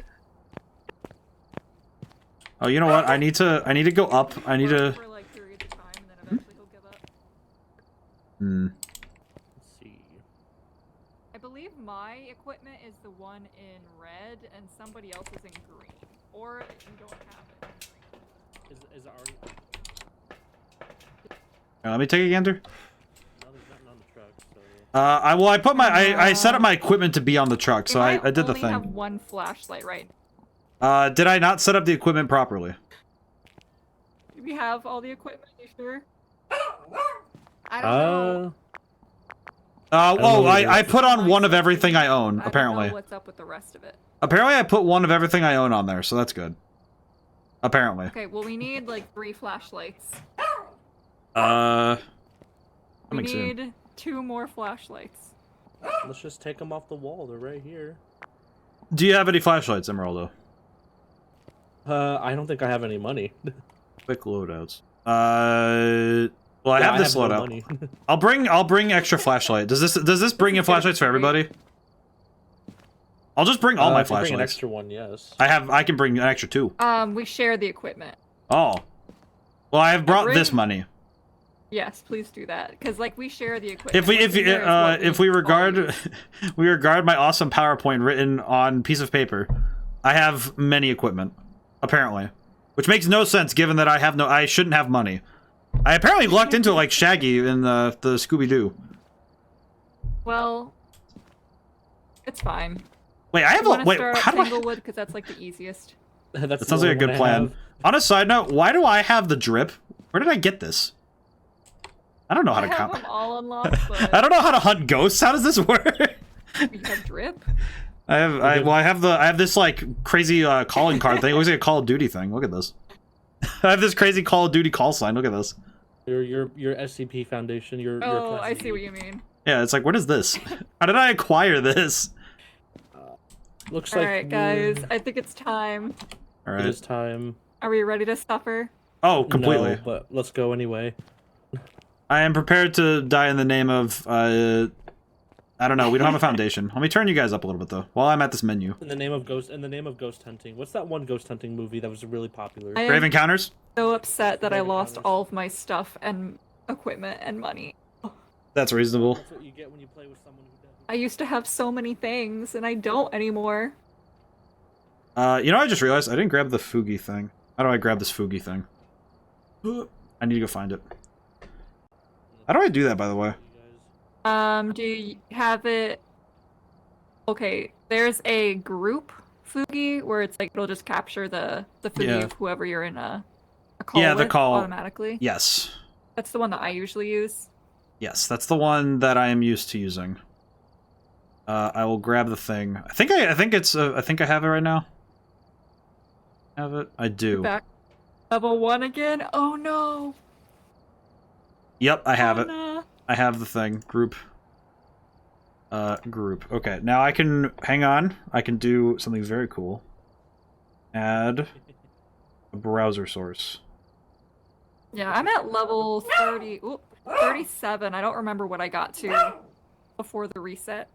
Oh, you know what? I need to go up. I need to... For like periods of time, and then eventually he'll give up. Let's see. I believe my equipment is the one in red, and somebody else is in green. Or you don't have it. Is it already? Let me take a gander. No, there's nothing on the truck. So. I put my I set up my equipment to be on the truck, so I did the only have thing. one flashlight, right? Did I not set up the equipment properly? Do we have all the equipment? You sure? I don't know. I put on one of everything I own, I apparently. don't know what's up with the rest of it. Apparently I put one of everything I own on there, so that's good. Apparently. Okay, well we need like 3 flashlights. We Coming soon. need 2 more flashlights. Let's just take them off the wall. They're right here. Do you have any flashlights, Emeraldo? I don't think I have any money. Quick loadouts. Well, I have this no loadout. money. I'll bring extra flashlight. Does this bring in flashlights for everybody? I'll just bring all my If you bring flashlights. an extra one, yes. I can bring an extra 2. We share the equipment. Oh. Well, I have brought bring- this money. Yes, please do that. Because like we share the equipment. If we regard we regard my awesome PowerPoint written on piece of paper, I have many equipment, apparently, which makes no sense given that I shouldn't have money. I apparently lucked into it like Shaggy in the Scooby-Doo. Well, it's fine. Wait, I have how do I? Tanglewood because that's like the easiest. That sounds like a good plan. On a side note, why do I have the drip? Where did I get this? I don't know how to I have count. them all unlocked, but I don't know how to hunt ghosts. How does this work? you have drip. I have this like crazy calling card thing. It looks like a Call of Duty thing. Look at this. I have this crazy Call of Duty call sign. Look at this. Your SCP Foundation. Your I see what you mean. Yeah, it's like, what is this? How did I acquire this? Looks All like. right, guys. I think it's time. All It right. is time. Are we ready to suffer? Oh, completely. No, but let's go anyway. I am prepared to die in the name of. I don't know. We don't have a foundation. Let me turn you guys up a little bit though, while I'm at this menu. In the name of ghost hunting. What's that one ghost hunting movie that was really popular? I Grave am Encounters. so upset that I Brave lost Encounters. all of my stuff and equipment and money. That's reasonable. That's what you get when you play with someone who doesn't. I used to have so many things, and I don't anymore. You know, I just realized I didn't grab the Fugi thing. How do I grab this Fugi thing? I need to go find it. How do I do that, by the way? Do you have it? Okay, there's a group Fugi where it's like it'll just capture the Fugi Yeah. of whoever you're in a call Yeah, the with call. automatically. Yes. That's the one that I usually use. Yes, that's the one that I am used to using. I will grab the thing. I think I have it right now. Have it? I do. Back level 1 again. Oh no. Yep, I have Oh, it. no. I have the thing. Group. Group. Okay, now I can... Hang on. I can do something very cool. Add a browser source. Yeah, I'm at level 37. I don't remember what I got to before the reset.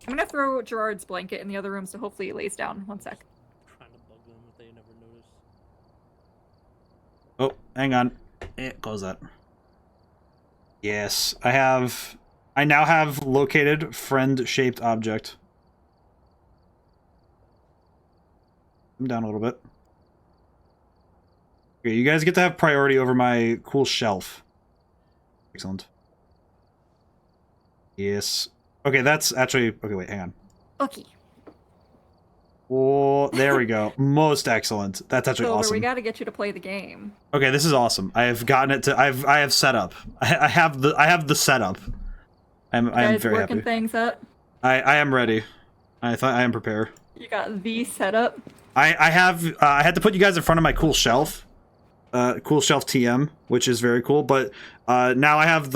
I'm gonna throw Gerard's blanket in the other room, so hopefully he lays down. One sec. Trying to bug them if they never notice. Oh, hang on. Close that. Yes, I now have located friend-shaped object. I'm down a little bit. Okay, you guys get to have priority over my cool shelf. Excellent. Yes. Okay, that's actually... Okay, wait, hang on. Okay. Oh, there we go. Most excellent. That's actually Silver, awesome. we gotta get you to play the game. Okay, this is awesome. I have gotten it to... I have set up. I have the setup. I am Guys very working happy. things up. I am ready. I am prepared. You got the setup. I had to put you guys in front of my cool shelf Cool Shelf TM, which is very cool. But now I have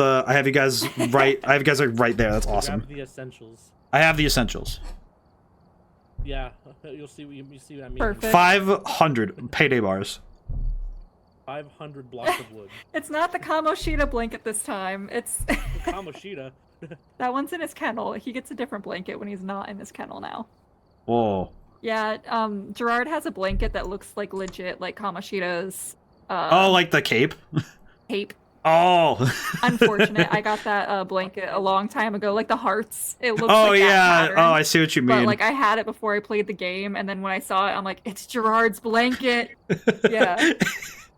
you guys right. I have you guys like right there. That's awesome. Grab the essentials. I have the essentials. Yeah, you'll see what you see what I mean. Perfect. 500 payday bars. 500 blocks of wood. It's not the Kamoshida blanket this time. It's Kamoshida. that one's in his kennel. He gets a different blanket when he's not in his kennel now. Whoa. Yeah, Gerard has a blanket that looks like legit like Kamoshida's Oh, like the cape? cape. Oh. Unfortunate. I got that blanket a long time ago, like the hearts. It looks Oh like yeah. that pattern. Oh, I see what you mean. But like I had it before I played the game, and then when I saw it, I'm like, it's Gerard's blanket. Yeah.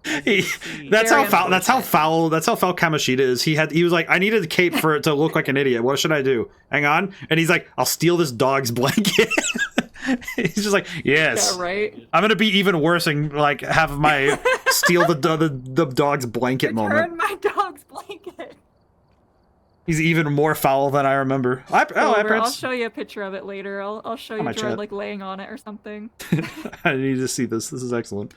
That's how foul. unfortunate. That's how foul. That's how foul Kamoshida is. He was like, I needed a cape for it to look like an idiot. What should I do? Hang on. And he's like, I'll steal this dog's blanket. He's just like, yes. Yeah, right. I'm gonna be even worse and like have my steal the dog's blanket moment. Return my dog's blanket. He's even more foul than I remember. I'll show you a picture of it later. I'll show you my Gerard chat. like laying on it or something. I need to see this. This is excellent.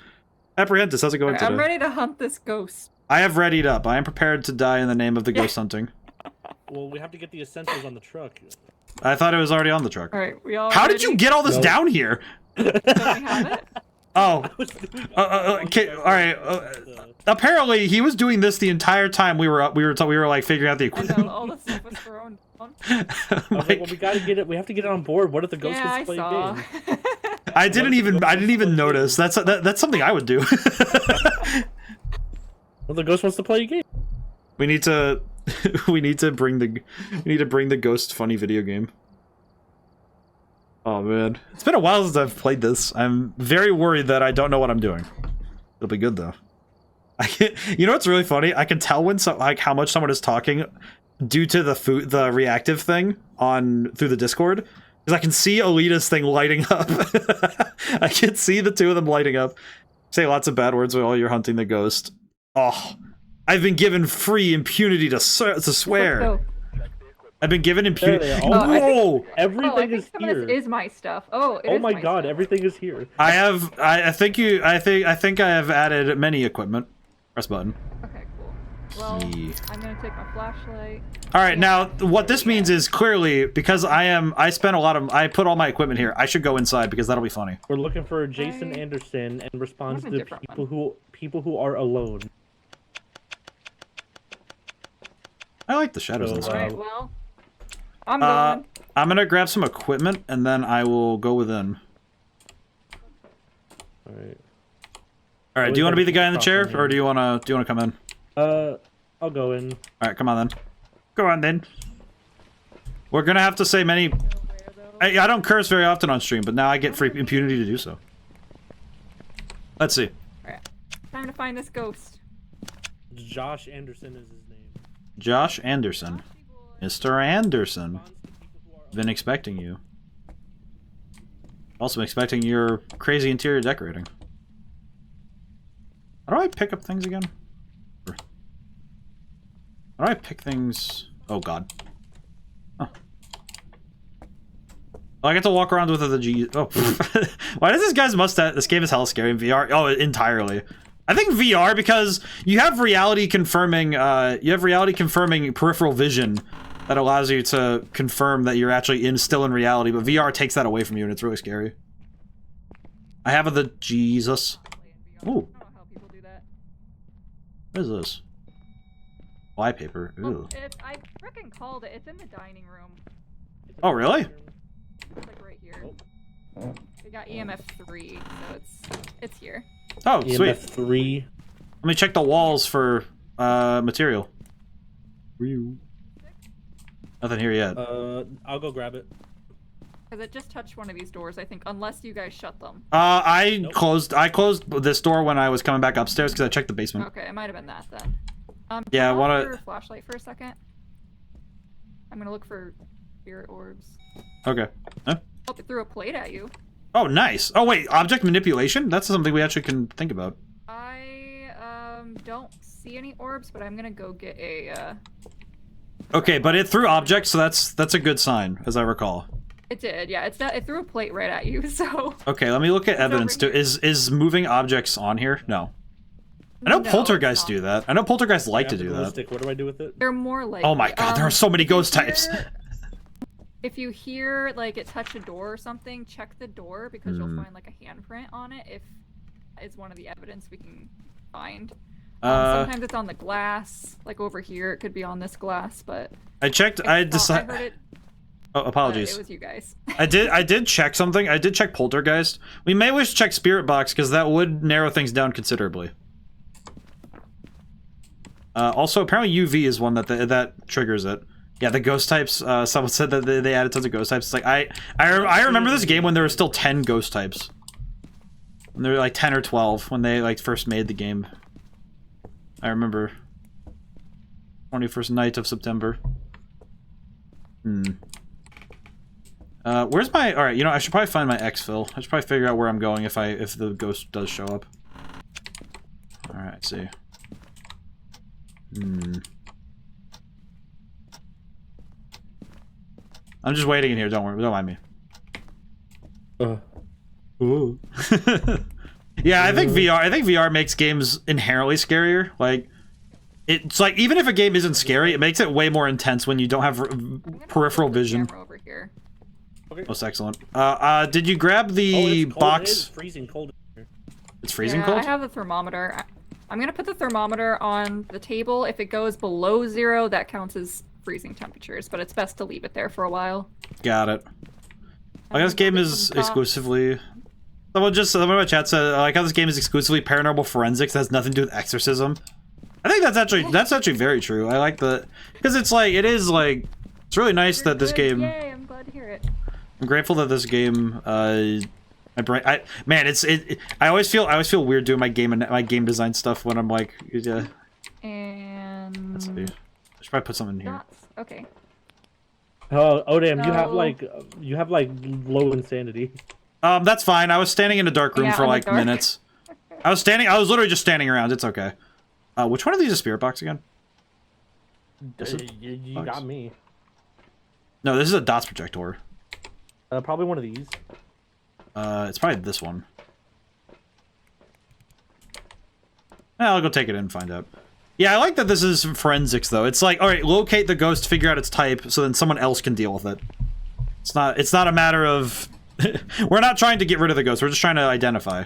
Apprehentus, how's it going Alright, today? I'm ready to hunt this ghost. I have readied up. I am prepared to die in the name of the ghost hunting. Well, we have to get the essentials on the truck. I thought it was already on the truck. Alright, we all How did ready? you get all this down here? Don't we have it? Oh. Okay. All right. Apparently, he was doing this the entire time we were like figuring out the I equipment. know, all the stuff was thrown down. I was like, well, we gotta get it. We have to get it on board. What if the ghost Yeah, I gets played saw. in? I didn't even notice. That's something I would do. Well, the ghost wants to play a game. we need to bring the ghost funny video game. Oh man, it's been a while since I've played this. I'm very worried that I don't know what I'm doing. It'll be good though. You know what's really funny? I can tell when how much someone is talking due to the reactive thing through the Discord, because I can see Alita's thing lighting up. I can see the two of them lighting up. Say lots of bad words while you're hunting the ghost. Oh, I've been given free impunity to swear. Let's go. I've been given impunity. There they are. Whoa! Everything Oh, I think is some of here. this is my stuff. Oh, Oh my my god, stuff. everything is here. I think I have added many equipment. Press button. Okay, cool. Well, Yeah. I'm gonna take my flashlight. All right, now what this means is clearly because I put all my equipment here. I should go inside because that'll be funny. We're looking for Jason I- Anderson and responds Where's a to different people who are alone. I like the shadows So, and stuff. Alright, well, I'm going. I'm gonna grab some equipment and then I will go within. All right. All right, do you want to be the guy in the chair, or do you wanna come in? I'll go in. All right, come on then. Go on then. We're gonna have to say many. I don't curse very often on stream, but now I get free impunity to do so. Let's see. Alright. Time to find this ghost. Josh Anderson is his name. Josh Anderson. Mr. Anderson. Been expecting you. Also been expecting your crazy interior decorating. How do I pick up things again? How do I pick things? Oh god. Oh. Oh, I get to walk around with the G. Oh, why does this guy's mustache? This game is hella scary in VR. Oh, entirely. I think VR because you have reality confirming. You have reality confirming peripheral vision that allows you to confirm that you're actually still in reality. But VR takes that away from you, and it's really scary. I have the Jesus. Ooh. I don't know how people do that. What is this? Fly paper. Ooh. I frickin' called it. It's in the dining room. Oh, really? It's like right here. We got EMF 3, so it's here. Oh, EMF sweet. 3. Let me check the walls for material. Nothing here yet. I'll go grab it. Because it just touched one of these doors, I think, unless you guys shut them. I closed this door when I was coming back upstairs because I checked the basement. Okay, it might have been that then. Yeah, turn wanna- off your flashlight for a second. I'm gonna look for spirit orbs. Okay. Huh? Oh, it threw a plate at you. Oh, nice. Oh, wait, object manipulation? That's something we actually can think about. I don't see any orbs, but I'm gonna go get a Okay, but it threw objects, so that's a good sign, as I recall. It did, yeah. It threw a plate right at you, so Okay, let me look at evidence too. over here. Is moving objects on here? No. I know No, poltergeists it's not. do that. I know poltergeists like I to have the do glow that. stick. What do I do with it? They're more like. Oh my god, there are so many ghost types. If you hear like it touch a door or something, check the door because you'll Hmm. find like a handprint on it. If it's one of the evidence we can find. Sometimes it's on the glass, like over here. It could be on this glass, but I checked. I I heard decided. it. Oh, But apologies. it was you guys. I did check something. I did check poltergeist. We may wish to check spirit box because that would narrow things down considerably. Also, apparently UV is one that triggers it. Yeah, the ghost types. Someone said that they added tons of ghost types. It's like I remember this game when there were still 10 ghost types. And there were like 10 or 12 when they like first made the game. I remember. 21st night of September. Where's my... Alright, you know, I should probably find my exfil. I should probably figure out where I'm going if the ghost does show up. Alright, let's see. I'm just waiting in here, don't worry, don't mind me. Ooh. Yeah, I think VR makes games inherently scarier. Like, it's like, even if a game isn't scary, it makes it way more intense when you don't have peripheral vision. Camera over here. Okay. Most excellent. Did you grab the it's cold. box? It is freezing cold. In here. It's freezing Yeah, cold? I have the thermometer. I'm gonna put the thermometer on the table. If it goes below 0, that counts as freezing temperatures, but it's best to leave it there for a while. Got it. Like, this game is exclusively... Someone in my chat said, I like how this game is exclusively paranormal forensics, that has nothing to do with exorcism. I think that's actually very true. I like the... Because it's like, it is like... It's really nice that this game... Yay, I'm glad to hear it. I'm grateful that this game, I always feel weird doing my game design stuff when I'm like, And... let's see. I should probably put something in here. Dots. Okay. Oh, ODaM, So- you have like low insanity. That's fine. I was standing in a dark room Yeah, for in the like dark. minutes. I was literally just standing around. It's okay. Which one of these is spirit box again? You got me. No, this is a dots projector. Probably one of these. It's probably this one. I'll go take it in and find out. Yeah, I like that this is forensics though. It's like, all right, locate the ghost, figure out its type, so then someone else can deal with it. It's not a matter of we're not trying to get rid of the ghost. We're just trying to identify.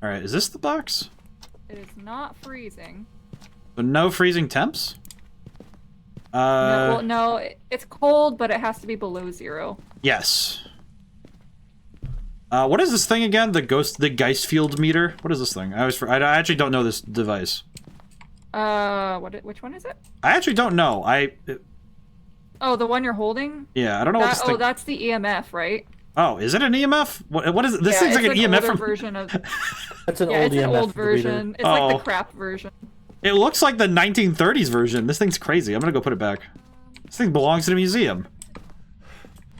All right, is this the box? It is not freezing. But no freezing temps? No, it's cold, but it has to be below 0. Yes. What is this thing again? The Geist field meter? What is this thing? I actually don't know this device. Which one is it? I actually don't know. Oh, the one you're holding? Yeah, I don't know what this thing... Oh, that's the EMF, right? Oh, is it an EMF? What is it? This thing's like an EMF from... version of... That's an Yeah, old it's an EMF old version. reader. It's like Oh. the crap version. It looks like the 1930s version. This thing's crazy. I'm gonna go put it back. This thing belongs to the museum.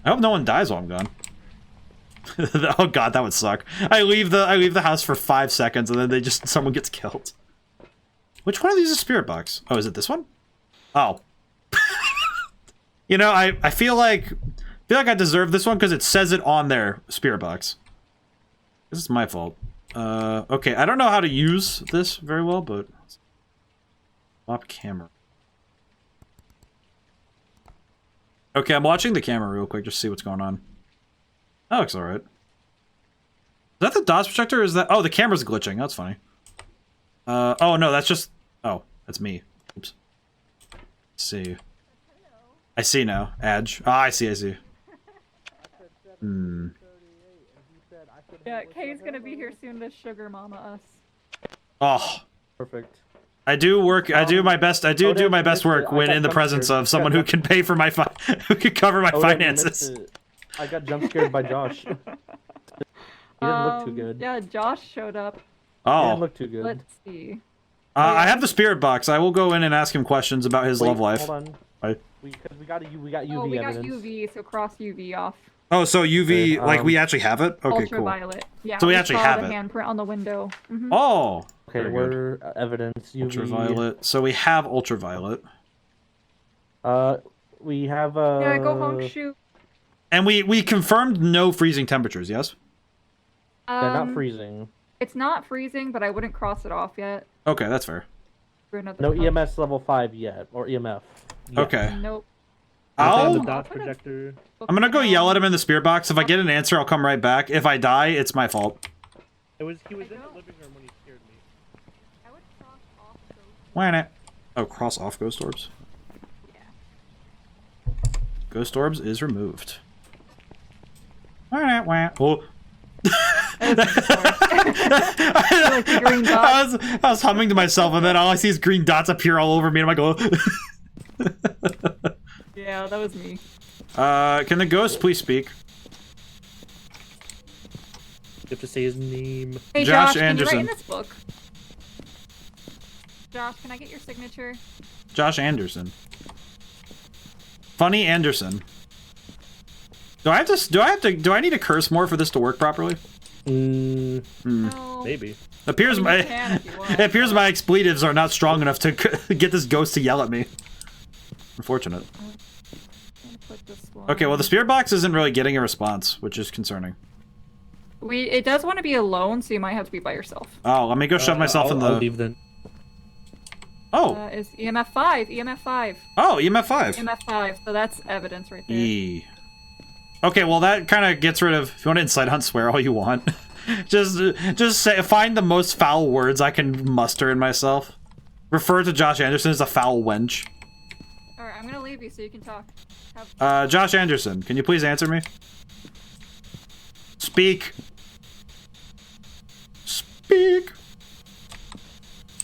I hope no one dies while I'm gone. Oh god, that would suck. I leave the house for 5 seconds and then someone gets killed. Which one of these is spirit box? Oh, is it this one? Oh. You know, I feel like I deserve this one because it says it on there, spirit box. This is my fault. Okay, I don't know how to use this very well, but swap camera. Okay, I'm watching the camera real quick just to see what's going on. That looks alright. Is that the DOS projector? Or is that... Oh, the camera's glitching. That's funny. Oh, no, that's just... Oh, that's me. Oops. Let's see. I see now. Edge. Ah, I see. Yeah, Kay's gonna be here soon to sugar mama us. Oh. Perfect. I do my best. I do my best work when in the presence of someone who can pay for my who can cover my finances. I got jump scared by Josh. He didn't look too good. Yeah, Josh showed up. He Oh, didn't look too good. Let's see. I have the spirit box. I will go in and ask him questions about his Wait, love life. Hold on. Right. We got UV Oh, we got evidence. UV, so cross UV off. Oh, so UV, Okay, like we actually have it? Okay, cool. Ultraviolet. Yeah, So we actually saw have the it. handprint on the window. Mhm. Oh, Okay, very good. we're evidence UV. Ultraviolet. So we have ultraviolet. We have Yeah, go home, shoot. And we confirmed no freezing temperatures, yes? They're not freezing. It's not freezing, but I wouldn't cross it off yet. Okay, that's fair. For another No time. EMS level 5 yet, or EMF. yet. Okay. Nope. The I'll dot projector. I'm gonna go yell at him in the spirit box. If I get an answer, I'll come right back. If I die, it's my fault. He was in the living room when he scared me. I would cross off those. Why not? Oh, cross off ghost orbs. Yeah. Ghost orbs is removed. Why not? Why? Oh. Like the green dots. I was humming to myself, and then all I see is green dots appear all over me, and I'm like, oh. Yeah, that was me. Can the ghost please speak? You have to say his name. Hey Josh Josh, can you write in Anderson. this book? Josh, can I get your signature? Josh Anderson. Funny Anderson. Do I need to curse more for this to work properly? No. Maybe. Appears You my can if you want, it appears but- my expletives are not strong enough to get this ghost to yell at me. Unfortunate. I'm gonna put this one. Okay, well the spirit box isn't really getting a response, which is concerning. It does want to be alone, so you might have to be by yourself. Oh, let me go shove myself in the. I'll leave then. Oh, Is EMF 5. EMF 5. oh, EMF 5. EMF 5. So that's evidence right there. E. Okay, well that kind of gets rid of. If you want to insight hunt, swear all you want. just say, find the most foul words I can muster in myself. Refer to Josh Anderson as a foul wench. All right, I'm gonna leave you so you can talk. Josh Anderson, can you please answer me? Speak. Speak.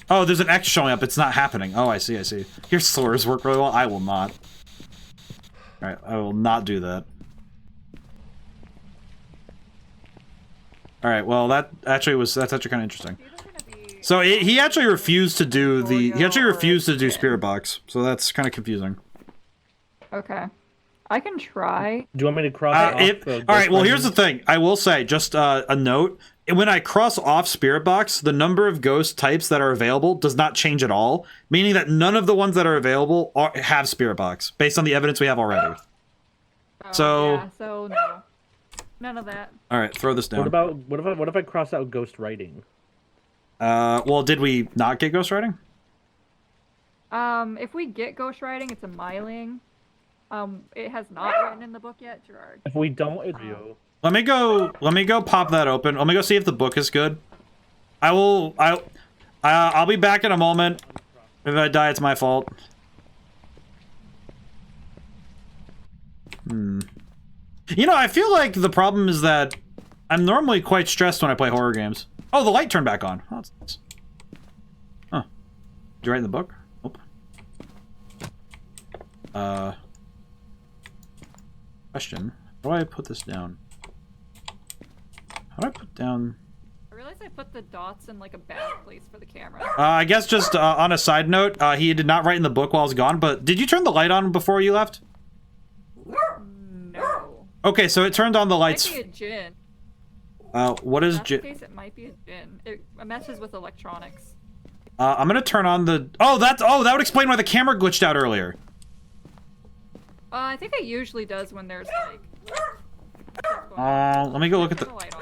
Oh, there's an X showing up. It's not happening. Oh, I see, I see. Your slurs work really well. I will not. Alright, I will not do that. Alright, well, that's actually kind of interesting. So he actually refused to do Spirit Box, so that's kind of confusing. Okay. I can try. Do you want me to cross off? All right. Well, here's the thing. I will say, just a note. When I cross off Spirit Box, the number of ghost types that are available does not change at all, meaning that none of the ones that are available have Spirit Box, based on the evidence we have already. Oh, So- yeah, so no. None of that. All right, throw this down. What if I cross out ghost writing? Well, did we not get ghost writing? If we get ghostwriting, it's a myling. It has not written in the book yet, Gerard. If we don't, it's you. Let me go pop that open. Let me go see if the book is good. I'll be back in a moment. If I die, it's my fault. You know, I feel like the problem is that I'm normally quite stressed when I play horror games. Oh, the light turned back on. Oh, that's nice. Huh. Did you write in the book? Nope. Question. How do I put this down? How do I put down... I realized I put the dots in like a bad place for the camera. I guess just on a side note, he did not write in the book while I was gone, but did you turn the light on before you left? No. Okay, so it turned on the It lights. might be a djinn. What is In that Genie? case, it might be a djinn. It messes with electronics. I'm gonna turn on the... Oh, that would explain why the camera glitched out earlier. I think it usually does when there's like... Let me go look at the... Turn light on.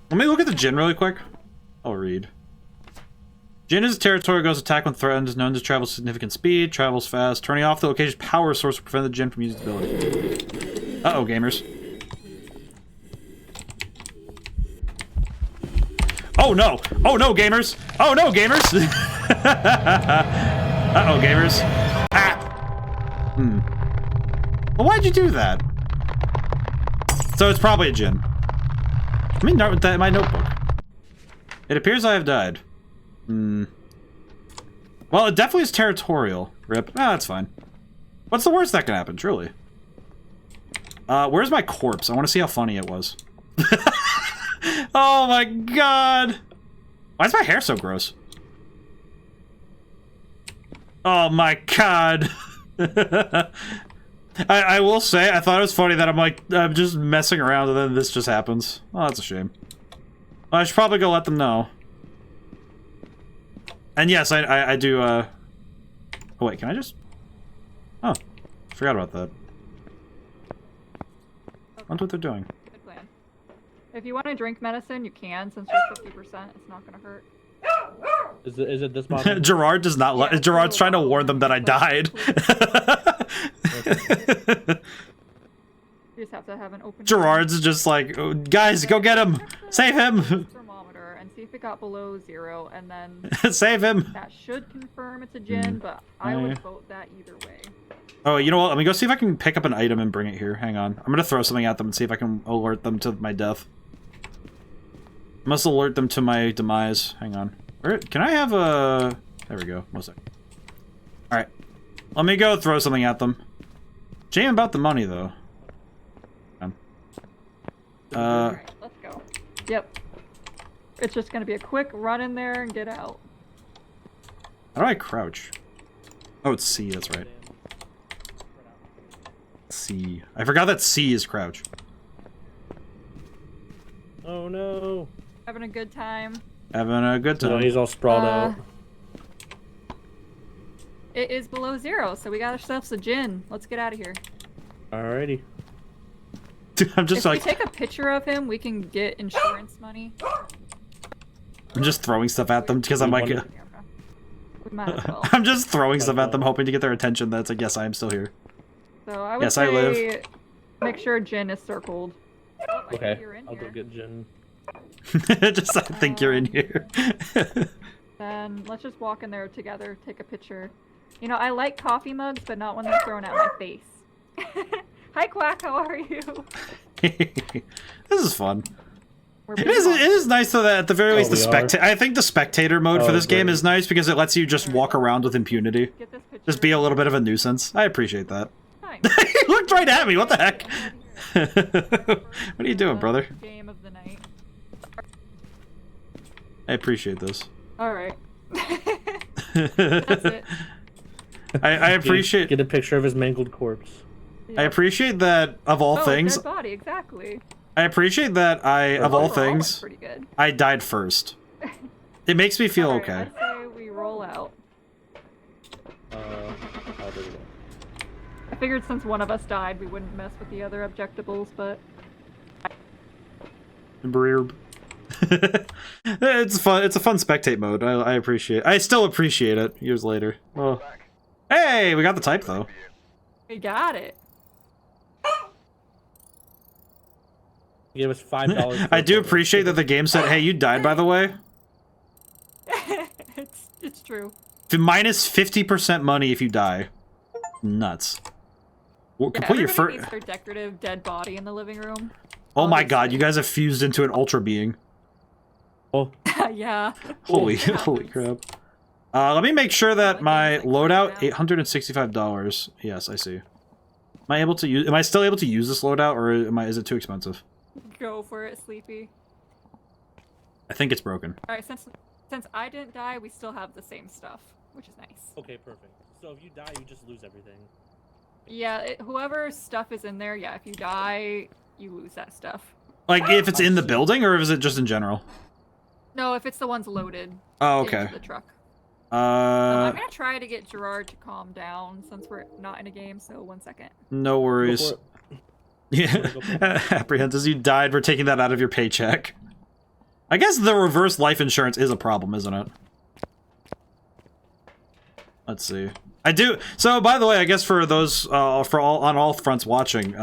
Let me look at the Jinn really quick. I'll read. Jinn is a territorial ghost attack when threatened, is known to travel significant speed, travels fast. Turning off the location's power source will prevent the Jinn from using its ability. Uh-oh, gamers. Oh no! Oh no, gamers! Oh no, gamers! Uh-oh, gamers. Ah! Well, why'd you do that? So it's probably a Jinn. Let me note that in my notebook. It appears I have died. Well, it definitely is territorial. Rip. Ah, that's fine. What's the worst that can happen, truly? Where's my corpse? I want to see how funny it was. Oh my god! Why is my hair so gross? Oh my god! I will say, I thought it was funny that I'm just messing around and then this just happens. Oh, that's a shame. Well, I should probably go let them know. And yes, I do, Oh wait, can I just... Oh, forgot about that. I wonder what they're doing. Good plan. If you want to drink medicine, you can. Since you're 50%, it's not gonna hurt. Is it this bottle? Gerard does not. Yeah, Gerard's it's trying to a warn them that I died. You just have to have an open. Gerard's just like, "Oh, guys, go get him, save him, thermometer and see if it got below 0, and then save him." that should confirm it's a gin. But I would vote that either way. Oh, you know what? Let me go see if I can pick up an item and bring it here. Hang on. I'm gonna throw something at them and see if I can alert them to my death. I must alert them to my demise. Hang on. Where, can I have a... There we go. 1 sec. Alright. Let me go throw something at them. Jam about the money, though. Alright, let's go. Yep. It's just gonna be a quick run in there and get out. How do I crouch? Oh, it's C, that's right. C. I forgot that C is crouch. Oh no. Having a good time. Having a good No, time. he's all sprawled out. It is below 0, so we got ourselves a gin. Let's get out of here. Alrighty. I'm just If like... we take a picture of him, we can get insurance money. I'm just throwing stuff at them because I'm like... We might as well. I'm just throwing stuff at them, hoping to get their attention. That's like, yes, I am still here. So I would Yes, I say live. make sure gin is circled. Oh, I think Okay, you're in I'll here. go get gin. Just I think you're in here. Then let's just walk in there together, take a picture. You know, I like coffee mugs, but not when they're thrown at my face. Hi, Quack. How are you? This is fun. We're It being is nice though that at the very least the we are? spectator. I think the spectator mode for Oh, this game great. is nice because it lets you just walk around with impunity. Get this picture. Just be a little bit of a nuisance. I appreciate that. Fine. He looked right at me. What the heck? What are you doing, brother? Game of the night. I appreciate this. All right. That's it. I appreciate. Get a picture of his mangled corpse. I appreciate that of all Oh, things. dead body, exactly. I appreciate that of all Overall, it's things, pretty good. I died first. It makes me feel Alright, okay. I'd say we roll out. Oh, there we go. I figured since one of us died, we wouldn't mess with the other objectables, but It's fun. It's a fun spectate mode. I appreciate. I still appreciate it years later. Oh. Hey, we got the type though. we got it. He gave us $5. I do appreciate that the game said, "Hey, you died, by the way." It's true. Minus 50% money if you die. Nuts. Well, Yeah, complete your everybody first. needs their decorative dead body in the living room. Oh my god, Obviously. you guys have fused into an ultra being. Oh, Yeah. Holy, It holy happens. crap. Let me make sure that my Like, loadout, now. $865. Yes, I see. Am I still able to use this loadout, or is it too expensive? Go for it, Sleepy. I think it's broken. Alright, since I didn't die, we still have the same stuff, which is nice. okay, perfect. So if you die, you just lose everything. Yeah, whoever stuff is in there, yeah, if you die, you lose that stuff. Like, if it's in the building, or is it just in general? No, if it's the ones loaded Oh, okay. into the truck. I'm Uh, gonna try to get Gerard to calm down since we're not in a game, so 1 second. no worries. Go for it. Yeah, apprehensive. You died. We're taking that out of your paycheck. I guess the reverse life insurance is a problem, isn't it? Let's see. I do. So, by the way, I guess for those on all fronts watching,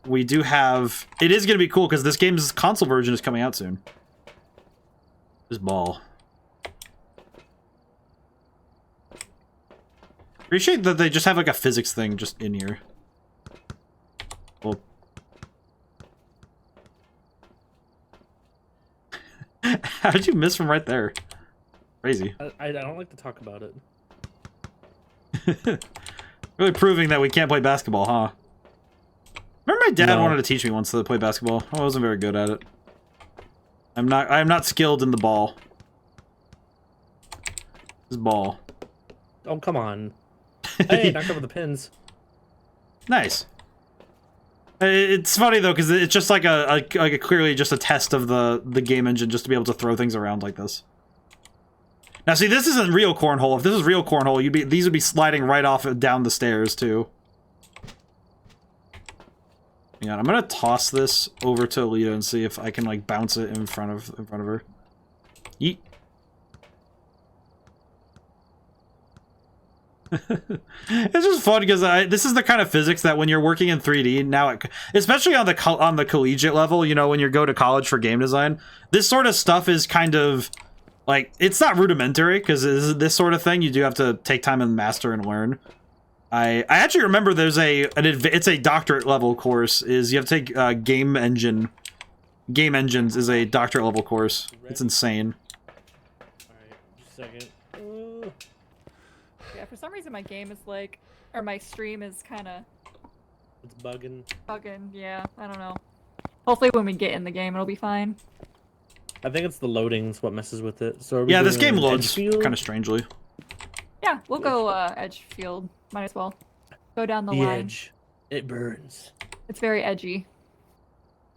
we do have. It is going to be cool because this game's console version is coming out soon. This ball. Appreciate that they just have like a physics thing just in here. Well. How did you miss from right there? Crazy. I don't like to talk about it. Really proving that we can't play basketball, huh? Remember my dad No. wanted to teach me once to play basketball. I wasn't very good at it. I'm not skilled in the ball. This ball. Oh, come on. Hey, knocked over the pins. Nice. It's funny though, because it's just like a clearly just a test of the game engine just to be able to throw things around like this. Now see, this isn't real cornhole. If this was real cornhole, these would be sliding right off down the stairs too. Yeah, I'm gonna toss this over to Alita and see if I can like bounce it in front of her. Yeet. It's just fun because this is the kind of physics that when you're working in 3D now, especially on the collegiate level, you know, when you go to college for game design, this sort of stuff is kind of like, it's not rudimentary because this sort of thing you do have to take time and master and learn. I actually remember there's it's a doctorate level course. Is you have to take game engines is a doctorate level course. It's insane. Alright, just a second. Yeah, for some reason my game is like, or my stream is kind of It's bugging. Yeah, I don't know. Hopefully when we get in the game it'll be fine. I think it's the loading's what messes with it. So Yeah, this game loads kind of strangely. Yeah, we'll go Edgefield. Might as well. Go down the line. Edge. It burns. It's very edgy.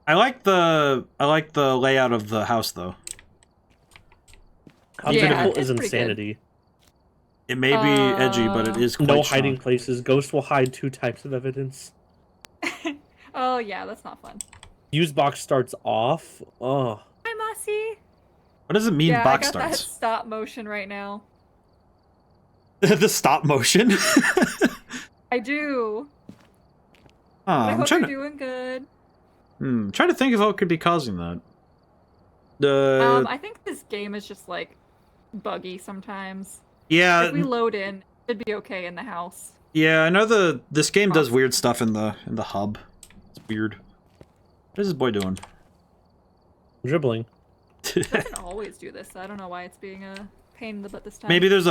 I like the layout of the house though. Unpredictable it's is pretty insanity. It may be edgy, but it is quite No strong. hiding places. Ghosts will hide 2 types of evidence. Oh yeah, that's not fun. Fuse box starts off. Oh. Hi, Mossy. What does it mean? Yeah, Box I got that starts. stop motion right now. The stop motion. I do. Oh, I I'm hope trying you're to. doing good. Trying to think of what could be causing that. I think this game is just like buggy sometimes. Yeah. If we load in, it'd be okay in the house. Yeah, I know this game does weird stuff in the hub. It's weird. What is this boy doing? Dribbling. It doesn't always do this. So I don't know why it's being a pain in the butt this time. Maybe there's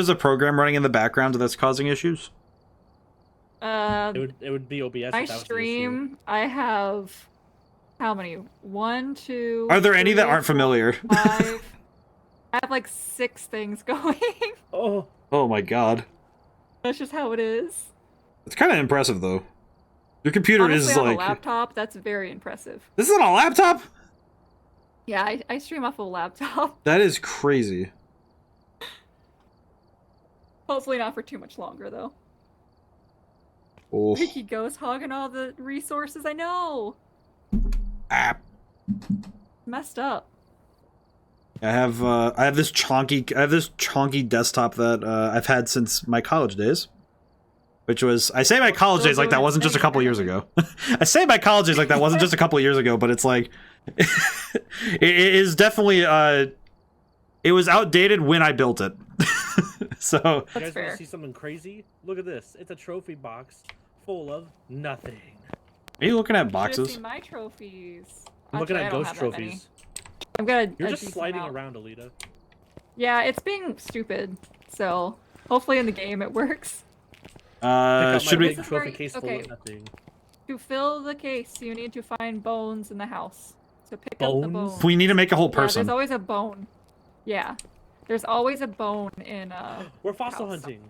a program running in the background that's causing issues. It would be OBS. My if that was the issue. stream, I have how many? 1, 2. Are there any that 3, aren't familiar? 5. I have like 6 things going. Oh. Oh my god. That's just how it is. It's kind of impressive though. Your computer Honestly, is on like. a laptop, that's very impressive. This is on a laptop? Yeah, I stream off a laptop. That is crazy. Hopefully not for too much longer though. Oh. Ricky goes hogging all the resources. I know. Ah. Messed up. I have this chonky desktop that I've had since my college days. Which was, I say my college days like that wasn't just a couple years ago. I say my college days like that wasn't just a couple years ago, but it's like, it is definitely, it was outdated when I built it. So. You guys want to fair. see something crazy? Look at this. It's a trophy box full of nothing. Are you looking at Should've boxes? seen my trophies. I'm looking Actually, at I don't ghost have that many. trophies. I've got a You're a just decent sliding amount. around, Alita. Yeah, it's being stupid. So hopefully in the game it works. Pick up Should my we? big trophy case full okay. of nothing. To fill the case, you need to find bones in the house. So pick up the Bones? bones. We need to make a whole Yeah, person. there's always a bone. Yeah. There's always a bone in We're fossil house. hunting.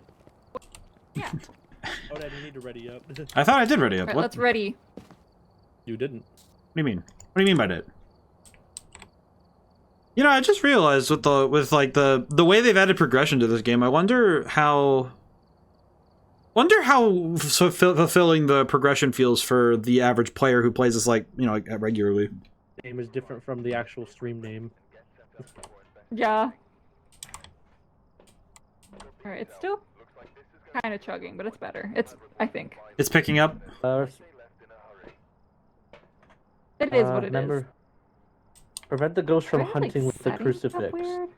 Yeah. Oh, Dad, you need to ready up. I thought I did ready up. Alright, What? let's ready. You didn't. What do you mean? What do you mean by that? You know, I just realized with the way they've added progression to this game, I wonder how fulfilling the progression feels for the average player who plays this like regularly. Name is different from the actual stream name. Yeah. Alright, it's still kind of chugging, but it's better. I think. It's picking up. It is what it is. remember, prevent the ghost from Are there, like, hunting with the settings up crucifix. weird?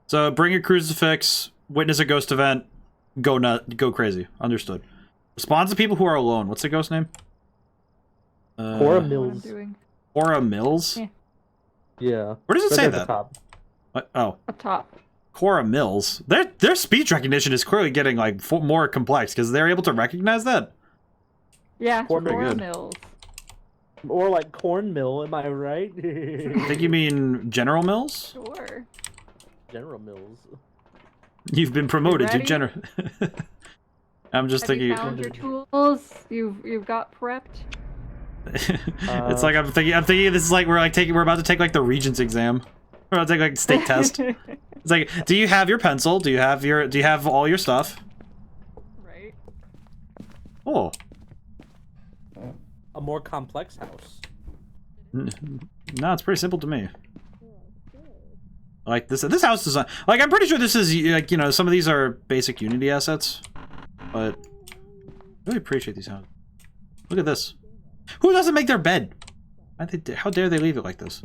So bring a crucifix, witness a ghost event, go crazy. Understood. Respond to people who are alone. What's the ghost name? Cora What I'm Mills. doing. Cora Mills? Yeah. Yeah. Where does it Right say there at the that? top. What? Oh, Up top. Cora Mills. Their speech recognition is clearly getting like more complex because they're able to recognize that. Yeah, Cora Cora good. Mills. Or like cornmeal, am I right? I think you mean General Mills. Sure. General Mills. You've been promoted to ready? General. I'm just Have you thinking. found your tools? You've got prepped? It's like I'm thinking this is like we're about to take like the Regents exam. We're about to take like state test. It's like, do you have your pencil? Do you have all your stuff? Right. Oh, a more complex house. No, it's pretty simple to me. Like this house design. Like I'm pretty sure this is like, you know, some of these are basic Unity assets, but I really appreciate these houses. Look at this. Who doesn't make their bed? How dare they leave it like this?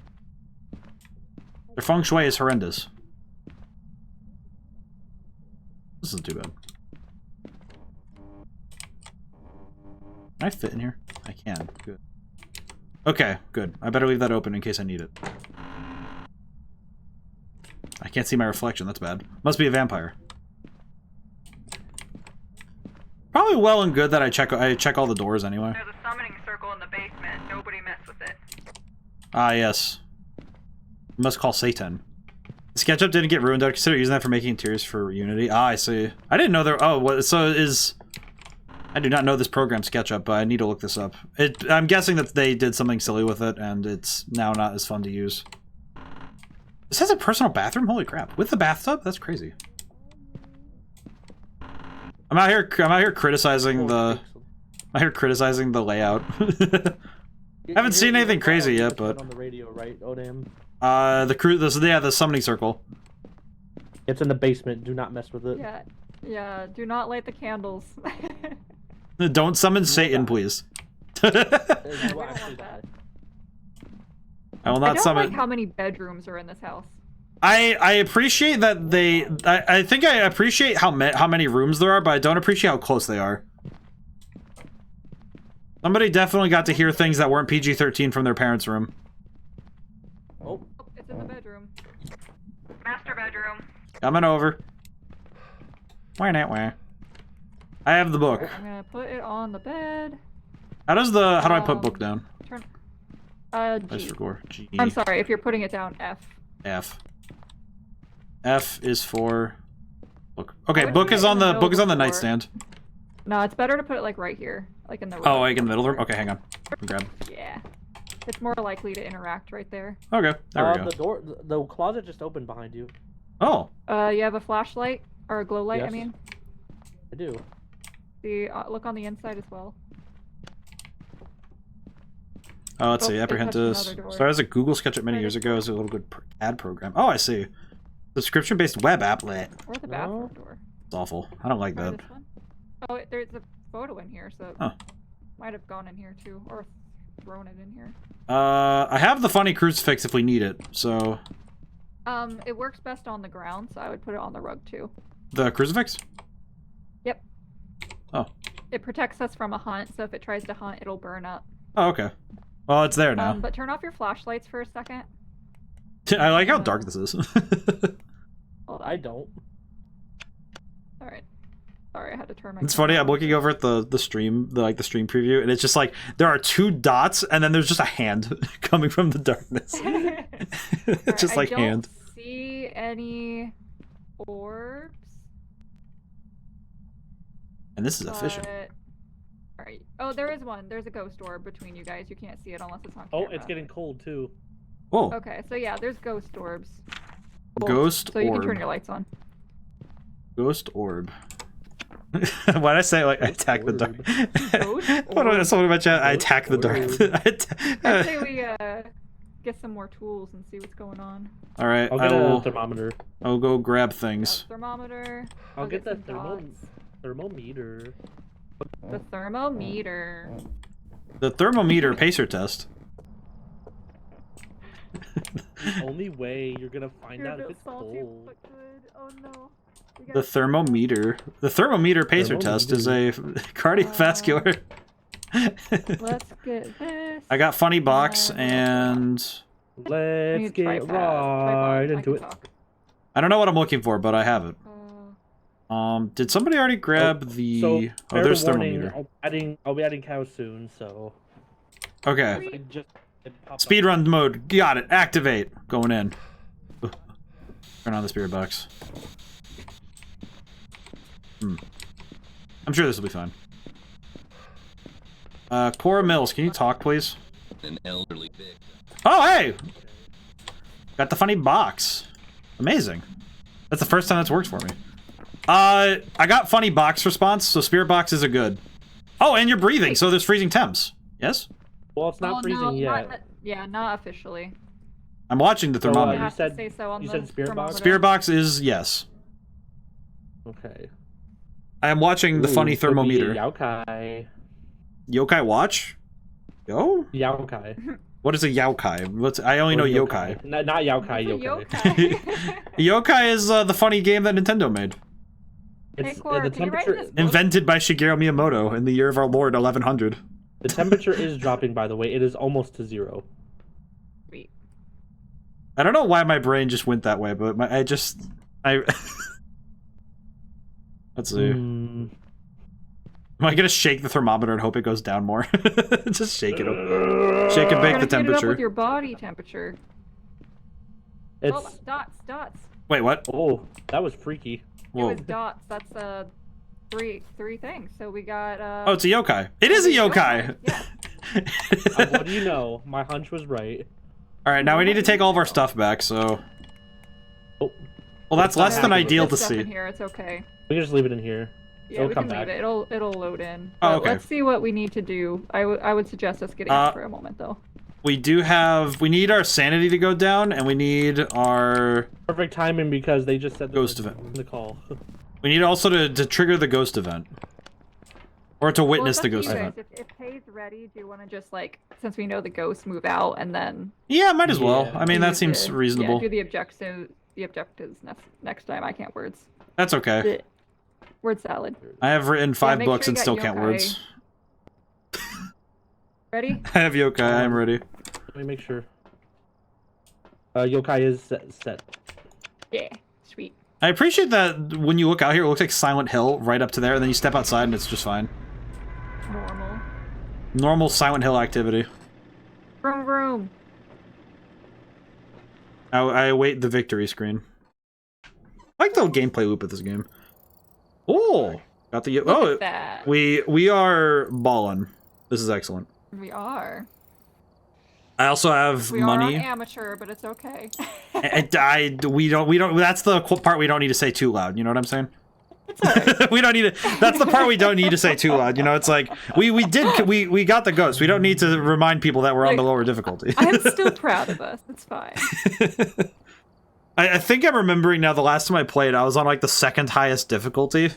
Their feng shui is horrendous. This isn't too bad. Can I fit in here? I can. Good. Okay, good. I better leave that open in case I need it. I can't see my reflection. That's bad. Must be a vampire. Probably well and good that I check all the doors anyway. There's a summoning circle in the basement. Nobody mess with it. Ah, yes. Must call Satan. SketchUp didn't get ruined. I'd consider using that for making interiors for Unity. Ah, I see. I didn't know there. Oh, what? So is. I do not know this program, SketchUp, but I need to look this up. I'm guessing that they did something silly with it, and it's now not as fun to use. This has a personal bathroom? Holy crap. With the bathtub? That's crazy. I'm out here criticizing the layout. I haven't seen anything crazy yet, but on the radio, right, ODaM? the summoning circle. It's in the basement. Do not mess with it. Yeah. Do not light the candles. Don't summon Satan, please. You will actually die. I will I not don't summon. like how many bedrooms are in this house. I appreciate that they. I think I appreciate how many rooms there are, but I don't appreciate how close they are. Somebody definitely got to hear things that weren't PG-13 from their parents' room. Oh, it's in the bedroom. Master bedroom. Coming over. Why not? Why? I have the book. I'm gonna put it on the bed. How do I put book down? Turn. Place for gore. G. I'm sorry, if you're putting it down, F. F. F is for book. Okay, would book put is it on in the the middle book is on the before. nightstand. No, it's better to put it like right here, like in the room. Oh, like in the middle room. Okay, hang on. Grab. Yeah. It's more likely to interact right there. Okay, there we go. The door, the closet just opened behind you. Oh. You have a flashlight or a glow light. Yes. I mean. I do. See, look on the inside as well. Oh, let's see. Oh, they touched Apprehentus. another door. Started as a Google SketchUp many years ago as a little good ad program. Oh, I see. Subscription-based web applet. Or the bathroom door. It's awful. I don't like Or that. this one. Oh, there's a photo in here, so Oh. might have gone in here too, or thrown it in here. I have the funny crucifix if we need it. So It works best on the ground, so I would put it on the rug too. the crucifix. Yep. Oh. It protects us from a hunt, so if it tries to hunt, it'll burn up. Oh, okay. Well, it's there now. But turn off your flashlights for a second. I like how dark this is. Hold on. I don't. Alright. Sorry, I had to turn my It's funny. I'm looking over at the stream, the stream preview, and it's just like there are two dots, and then there's just a hand coming from the darkness. It's just like hand. I don't see any orbs. And this is efficient. Alright. Oh, there is one. There's a ghost orb between you guys. You can't see it unless it's on Oh, camera. it's getting cold too. Whoa. Okay, so yeah, there's ghost orbs. Ghost So you can orb. turn your lights on. Ghost orb. Why'd I say like I attack the dark? Ghost What orb. was someone about chat? I attack the dark. I'd say we get some more tools and see what's going on. All right, I'll I get a will. thermometer. I'll go grab things. Thermometer. I'll get the some dots. thermometer. The thermometer. The thermometer pacer test. The only way you're gonna find You're a out if bit it's salty, cold. but good. Oh no. We The gotta- thermometer. The thermometer pacer test is a cardiovascular. Let's get this. I got funny box and I Let's need get tripod. right Tripod. I into can it. talk. I don't know what I'm looking for, but I have it. Did somebody already grab the? So, Oh, fair there's warning, thermometer. I'll be adding cows soon, so. Okay. I just it popped up. Speedrun mode. Got it. Activate. Going in. Turn on the spirit box. I'm sure this will be fine. Cora Mills, can you talk, please? An elderly victim. Oh, hey! Got the funny box. Amazing. That's the first time that's worked for me. I got funny box response, so spirit boxes are good. Oh, and you're breathing, so there's freezing temps. Yes? Well, it's not freezing yet. Yeah, not officially. I'm watching the So, You thermometer. have to say so on you the said spirit box? thermometer. Spirit box is yes. Okay. I am watching the funny Could be thermometer. Yokai. Yokai watch? Yo? Yokai. What is a yokai? I only know yokai. Not yokai, It's a yokai. Yokai is the funny game that Nintendo made. Hey, It's Cora, the can you write temperature. this book? Invented by Shigeru Miyamoto in the year of our Lord 1100. The temperature is dropping, by the way. It is almost to 0. Sweet. I don't know why my brain just went that way, but I let's see. Am I gonna shake the thermometer and hope it goes down more? Just shake it up. Shake and bake the You're gonna heat it up temperature. with your body temperature. It's Oh, dots. Wait, what? oh, that was freaky. Whoa. It was dots. That's three things. So we got Oh, it's a yokai. It is a yokai! Yeah. What do you know? My hunch was right. Alright, now we need to take all of our stuff back, so... Oh, Well, that's less than Yeah, ideal to there's stuff see. in here. It's okay. we can just leave it in here. Yeah, It'll we come can leave back. it. It'll load in. Oh, But okay. Let's see what we need to do. I would suggest us getting up for a moment though. We need our sanity to go down, and we need our... Perfect timing because they just said Ghost in event. the call. We need also to trigger the ghost event. Or to witness the ghost event. If Kay's ready, do you want to just like, since we know the ghosts move out, and then Yeah, might as well. Yeah. I mean, do that seems the- reasonable. Yeah, do the objectives next time. I can't words. That's okay. Word salad. I have written 5 make books sure and you still got can't yokai. words. Ready? I have yokai, I'm ready. Let me make sure. Yokai is set. Yeah. Sweet. I appreciate that when you look out here, it looks like Silent Hill right up to there, and then you step outside and it's just fine. Normal. Normal Silent Hill activity. Vroom vroom. I await the victory screen. I like the gameplay loop of this game. Oh, got the Look at that. we are ballin'. This is excellent. We are. I also have We money. are amateur, but it's okay. We don't. That's the part we don't need to say too loud. You know what I'm saying? It's alright. We don't need to. That's the part we don't need to say too loud. You know, it's like we got the ghost. We don't need to remind people that we're on the lower difficulty. I'm still proud of us. It's fine. I think I'm remembering now. The last time I played, I was on like the second highest difficulty.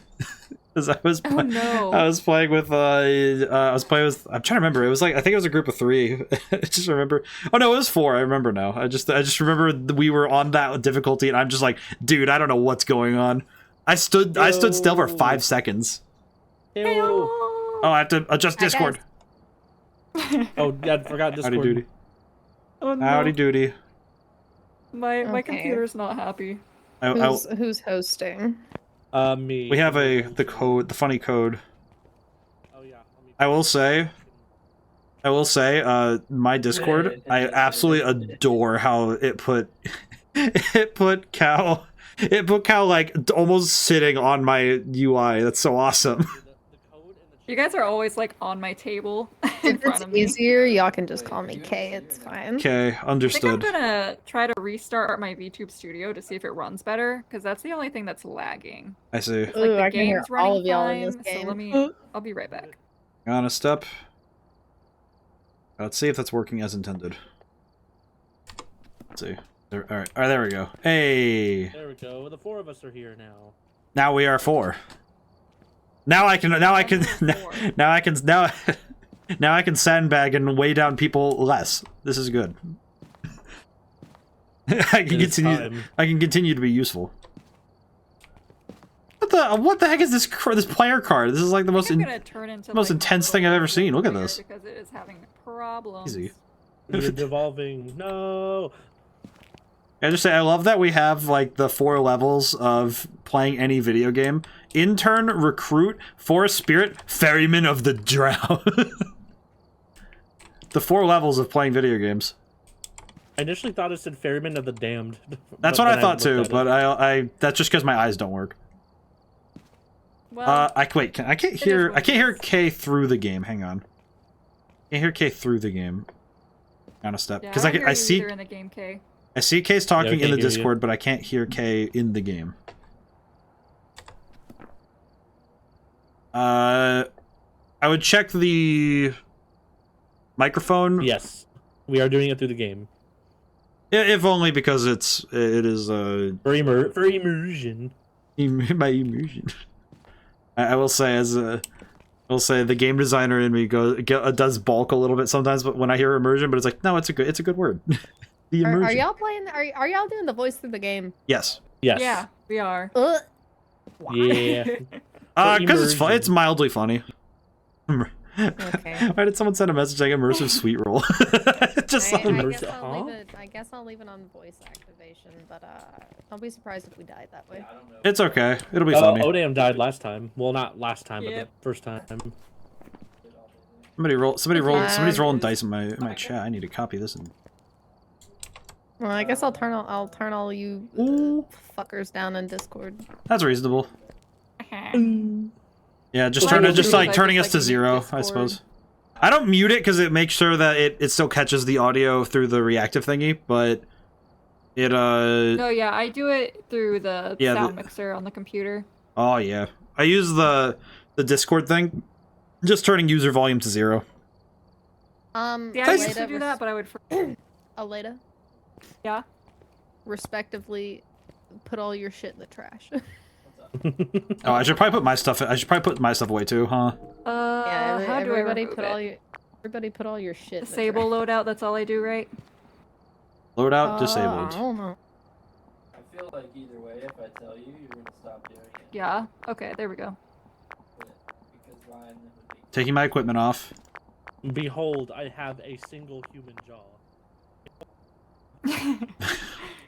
Because I was Oh no. I was playing with I'm trying to remember. It was like I think it was a group of 3. I just remember. Oh no, it was 4. I remember now. I just remember we were on that difficulty, and I'm just like, dude, I don't know what's going on. I stood still for 5 seconds. Ew. Oh, I have to adjust Discord. Oh, yeah, I forgot Discord. Howdy doody. Oh no. Howdy doody. My Okay. computer's not happy. Who's hosting? Me. We have the funny code. Oh yeah. I will say, my Discord, I absolutely adore how it put cow like almost sitting on my UI. That's so awesome. You guys are always like on my table in If front it's of me. easier, y'all can just call me Kay. It's fine. Okay, I think I'm understood. gonna try to restart my VTube studio to see if it runs better, because that's the only thing that's lagging. I see. Like Ooh, the I can hear game's running all of y'all in this fine, game. so let me. I'll be right back. On a step. Let's see if that's working as intended. Let's see. All right, there we go. Hey, There we go. The 4 of us are here now. now we are 4. Now I can sandbag and weigh down people less. This is good. I can continue to be useful. What the heck is this player card? This is like the most I'm gonna turn into most like, intense a thing I've ever little seen. Look at player this. because it is having problems. Easy. We're devolving. No. I just say I love that we have like the 4 levels of playing any video game. Intern, recruit, forest spirit, ferryman of the drow. The 4 levels of playing video games. I initially thought it said Ferryman of the Damned. That's but what I then thought looked too, at it. but I that's just because my eyes don't work. Well, I can't is hear what it hear is. K through the game. Hang on. Can't hear K through the game. On a step yeah, because I, don't hear I you see either in the game, K. I see K's talking in can't the hear you. Discord, but I can't hear K in the game. I would check the microphone. Yes, we are doing it through the game. If only because it is For immersion. my immersion. I will say I'll say the game designer in me does balk a little bit sometimes, but when I hear immersion, but it's like no, it's a good word. The immersion. Are y'all playing? Are y'all doing the voice through the game? Yes. Yes. Yeah, we are. Yeah. Because it's fun. It's mildly funny. Okay. Why did someone send a message like immersive sweet roll? Just I something. guess I'll leave it. I guess I'll leave it on voice activation, but don't be surprised if we die that way. It's okay. It'll be funny. ODaM died last time. Well, not last time, Yep. but the first time. Somebody's rolling dice in my chat. I need to copy this and. Well, I guess I'll turn all you fuckers down in Discord. That's reasonable. Yeah, just Well, turning us to mute 0, I Discord. suppose. I don't mute it because it makes sure that it still catches the audio through the reactive thingy, but it No, yeah, I do it through the Yeah, sound mixer on the computer. Oh yeah. I use the Discord thing, just turning user volume to 0. Yeah, I used to do that, but I would. Aleda, Yeah. respectively, put all your shit in the trash. Oh, I should probably put my stuff away too, huh? Yeah, How do I everybody remove put it? all your put all your shit. Disable in the trash. loadout. That's all I do, right? Loadout I disabled. don't know. I feel like either way, if I tell you, you're gonna stop doing it. Yeah. Okay, there we go. Because Ryan would be. Taking my equipment off. Behold, I have a single human jaw.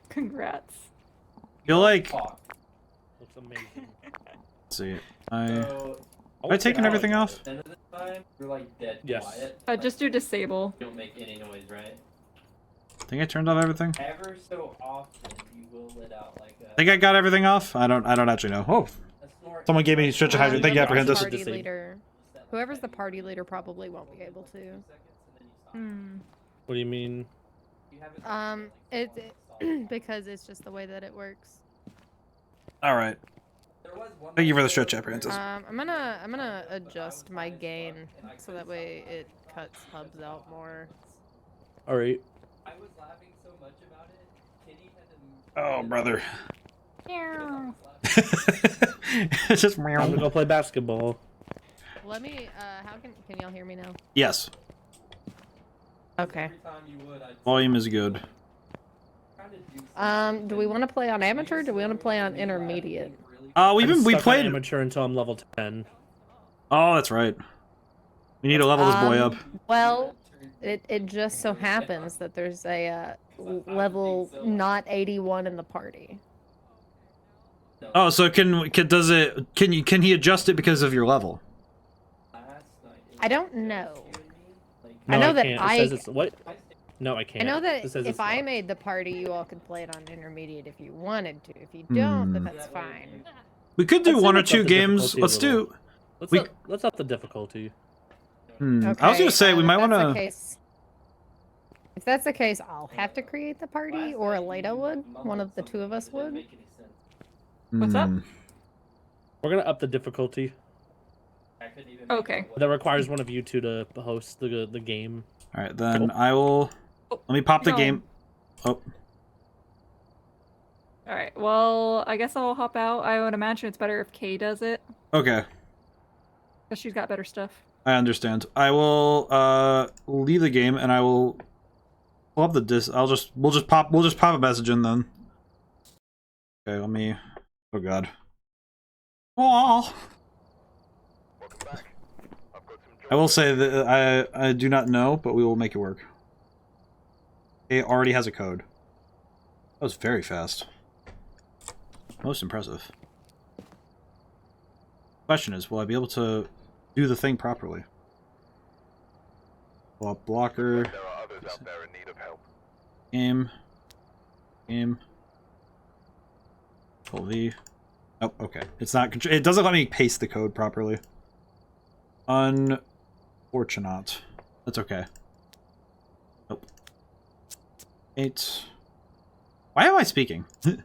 Congrats. Feel like Fuck. Looks amazing. let's see. I So, Have I taken everything off? at the end of the time, you're like dead Yes. quiet. Just do disable. You don't make any noise, right? think I turned off everything. Ever so often, you will let out like a. I think I got everything off. I don't actually know. Oh, a snort. someone gave me stretch of hydrant. Thank you, Whoever's the Apprehentus. party Disabled. leader. Whoever's the party leader probably won't be able to. Hmm. What do you mean? Because it's just the way that it works. All right. Thank you for the stretch, Apprehentus. I'm gonna adjust my gain so that way it cuts hubs out more. All right. I was laughing so much about it. Kenny had to. Oh, brother. Yeah. It's just I'm gonna go play basketball. Let me. How can y'all hear me now? yes. Okay. Every time you would, I'd Volume is good. try to do something Do we want to play on amateur? Or do we want to play on intermediate? really We I'm stuck on played. amateur until I'm level 10. Oh, that's right. We need to level this boy up. Well, it just so happens that there's a level not 81 in the party. Oh, so can he adjust it because of your level? last night. It I don't know. No, I know that can't. I- It says it's what? No, I I can't. know that It says if it's I locked. made the party, you all could play it on intermediate if you wanted to. If you don't, then Hmm. that's fine. We could do I'd say one or let's up two the games. difficulty a Let's little. do. Let's up the difficulty. I was Okay, gonna say we if might that's want the to. case- If that's the case, I'll have to create the party, or Aleda would. One of the two of us would. What's up? We're gonna up the difficulty. I couldn't even make Okay. out what That requires one of you two to host the game. All right, then I will. Let me pop the No. game. Oh, All right. Well, I guess I'll hop out. I would imagine it's better if Kay does it okay. because she's got better stuff. I understand. I will leave the game and I will pull up the disc. We'll just pop a message in then. Okay, let me. Oh God. Oh. Welcome back. I've got some I will say that I do not know, but we will make it work. It already has a code. That was very fast. Most impressive. Question is, will I be able to do the thing properly? Block blocker. There are others out there in need of help. Game. Control V. Oh, okay. It's not. It doesn't let me paste the code properly. Unfortunate. That's okay. Nope. 8. Why am I speaking? It's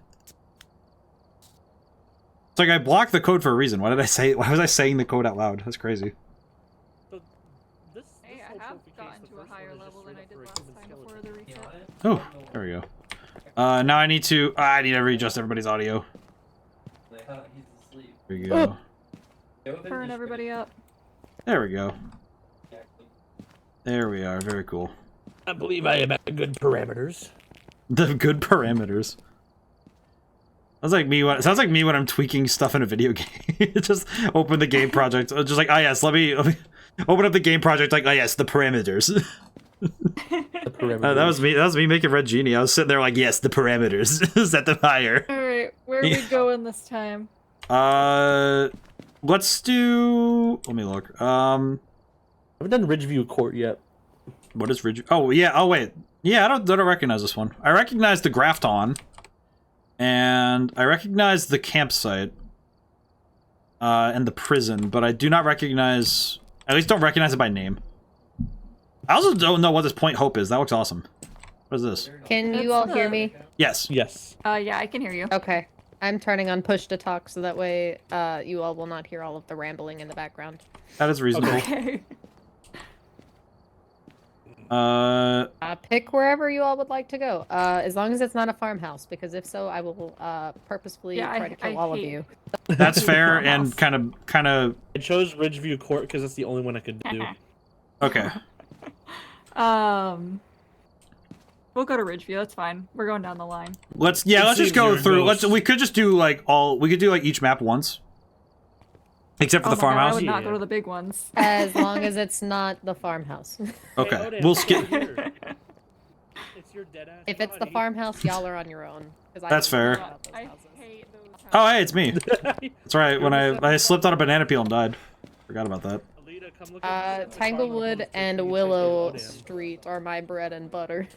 like I blocked the code for a reason. Why did I say? Why was I saying the code out loud? That's crazy. So this Hey, I whole have trophy case, gotten the to a first high higher level than I did last time before the reset. Oh, there we go. Now I need to readjust everybody's audio. He's asleep. There we go. Turn everybody up. There we go. There we are. Very cool. I believe I am at good parameters. The good parameters. Sounds like me when I'm tweaking stuff in a video game. Just open the game project. Just like, oh yes, let me open up the game project. Like, oh yes, the parameters. The parameters. That was me. That was me making Red Genie. I was sitting there like, yes, the parameters. Set them higher. All right, where are we going this time? Let's do. Let me look. I haven't done Ridgeview Court yet. What is Ridge? Oh yeah. Oh wait. Yeah, I don't recognize this one. I recognize the Grafton, and I recognize the campsite, and the prison, but I do not recognize. At least don't recognize it by name. I also don't know what this Point Hope is. That looks awesome. What is this? Can you all hear me? Yes. Yes. Yeah, I can hear you. Okay. I'm turning on push to talk so that way you all will not hear all of the rambling in the background. That is reasonable. Okay. Pick wherever you all would like to go, as long as it's not a farmhouse, because if so, I will purposefully try to kill all of you. That's fair and kind of. I chose Ridgeview Court because that's the only one I could do. Okay. We'll go to Ridgeview. That's fine. We're going down the line. Let's just go through. We could just do we could do like each map once. Except for the farmhouse. I would not go to the big ones. As long as it's not the farmhouse. Okay, Hey, we'll skip. It's your dead ass If it's the body. farmhouse, y'all are on your own. 'Cause I That's don't know fair. about those I houses. hate those houses. Oh, hey, it's me. That's right. When I slipped on a banana peel and died. Forgot about that. Alita, come look at this Tanglewood and Check Willow it out. Street are my bread and butter.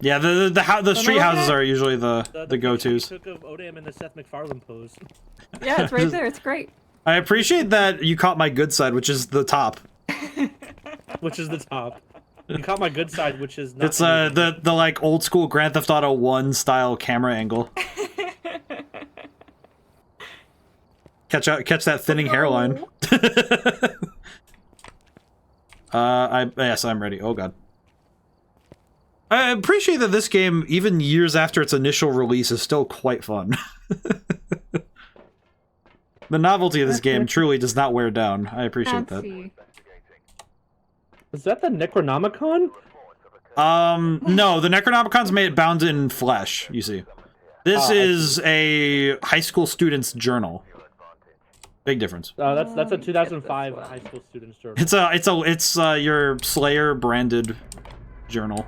Yeah, the street houses are usually the The go-tos. took of ODaM in the Seth MacFarlane pose. Yeah, it's right there. It's great. I appreciate that you caught my good side, which is the top. Which is the top. You caught my good side, which is not. It's the like old school Grand Theft Auto 1 style camera angle. Catch that thinning hairline. Yes, I'm ready. Oh god. I appreciate that this game, even years after its initial release, is still quite fun. The novelty of this game truly does not wear down. I appreciate that. Fancy. Is that the Necronomicon? No, the Necronomicon's made bound in flesh, you see. This is a high school student's journal. Big difference. That's a 2005 high school student's journal. It's your Slayer branded journal.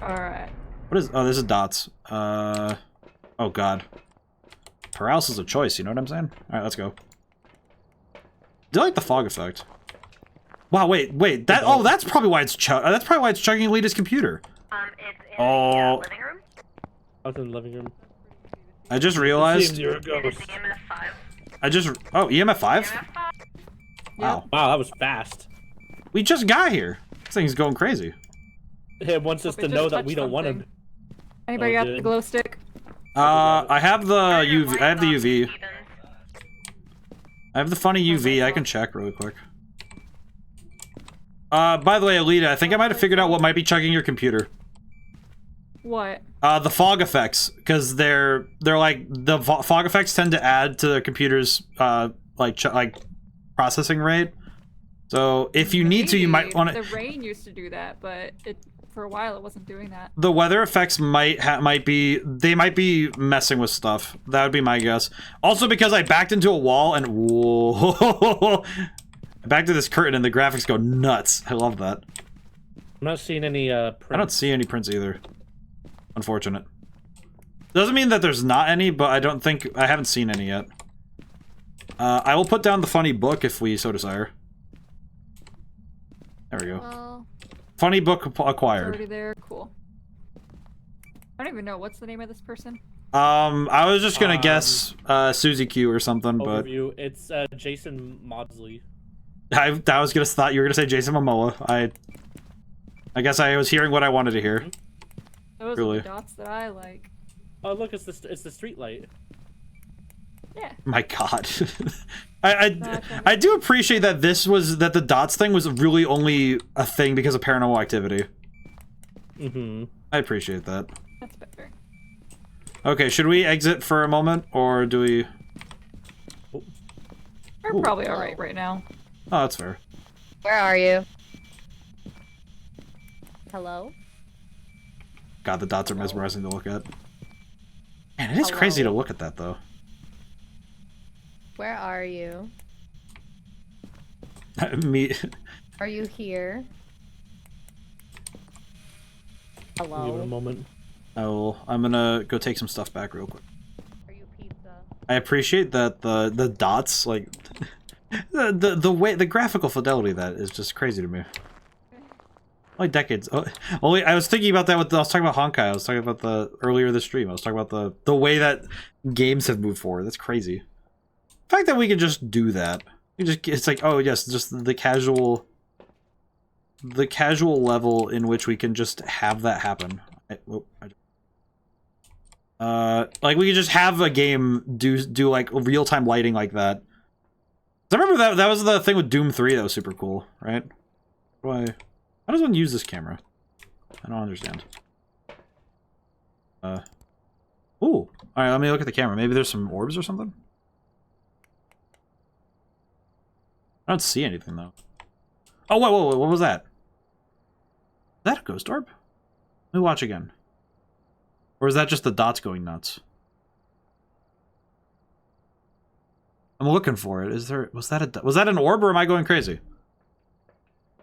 Alright. What is? Oh, this is dots. Oh god. Paralysis is a choice. You know what I'm saying? All right, let's go. Do you like the fog effect? Wow, wait. That's probably why it's chugging Alita's computer. It's in the living room. I was in the living room. I just realized. You're a It is ghost. EMF 5. Oh, EMF 5? EMF 5? Wow. Wow, that was fast. We just got here. This thing's going crazy. It wants us Hope to it know just that we touched don't want him. something. Anybody got the good. glow stick? I have the UV. I have the UV. Stevens. I have the funny UV. I can check really quick. By the way, Alita, I think I might have figured out what might be chugging your computer. What? The fog effects, because they're like the fog effects tend to add to the computer's like processing rate. So if you need to, you might want to. The rain used to do that, but for a while it wasn't doing that. The weather effects might be messing with stuff. That would be my guess. Also because I backed into a wall and whoa, I backed to this curtain and the graphics go nuts. I love that. I'm not seeing any prints. I don't see any prints either. Unfortunate. Doesn't mean that there's not any, but I haven't seen any yet. I will put down the funny book if we so desire. There we go. Well, Funny book it's acquired. already there. Cool. I don't even know what's the name of this person. I was just gonna guess Suzy Q or something, but Overview. It's Jason Maudsley. I thought you were gonna say Jason Momoa. I guess I was hearing what I wanted to hear. Those Really? are the dots that I like. Oh look, it's the street light. Yeah. My God. I do appreciate that that the dots thing was really only a thing because of paranormal activity. Mm-hmm. I appreciate that. That's better. Okay, should we exit for a moment, or do we... We're probably alright right now. Oh, that's fair. Where are you? Hello? God, the dots are mesmerizing to look at. Man, it is crazy to look at that, though. Where are you? Me. Are you here? Give it a Hello? moment. I'm gonna go take some stuff back real quick. Are you pizza? I appreciate that the dots, like... the way... the graphical fidelity of that is just crazy to me. Only decades. I was thinking about that with... I was talking about Honkai. I was talking about earlier this stream. I was talking about the way that games have moved forward. That's crazy. The fact that we can just do that. It's like, oh yes, just the casual level in which we can just have that happen. Like we could just have a game do like real-time lighting like that. I remember that was the thing with Doom 3 that was super cool, right? How does one use this camera? I don't understand. Ooh. Alright, let me look at the camera. Maybe there's some orbs or something? I don't see anything, though. Oh, whoa, what was that? Is that a ghost orb? Let me watch again. Or is that just the dots going nuts? I'm looking for it. Was that an orb, or am I going crazy?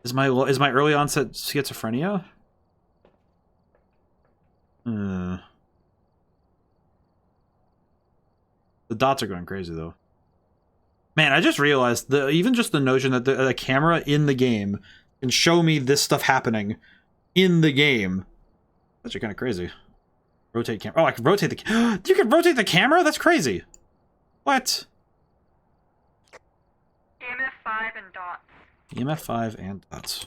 Is my early onset schizophrenia? The dots are going crazy, though. Man, I just realized even just the notion that the camera in the game can show me this stuff happening in the game. That's kind of crazy. Rotate camera. Oh, I can rotate the... You can rotate the camera? That's crazy. What? EMF 5 and dots. EMF 5 and dots.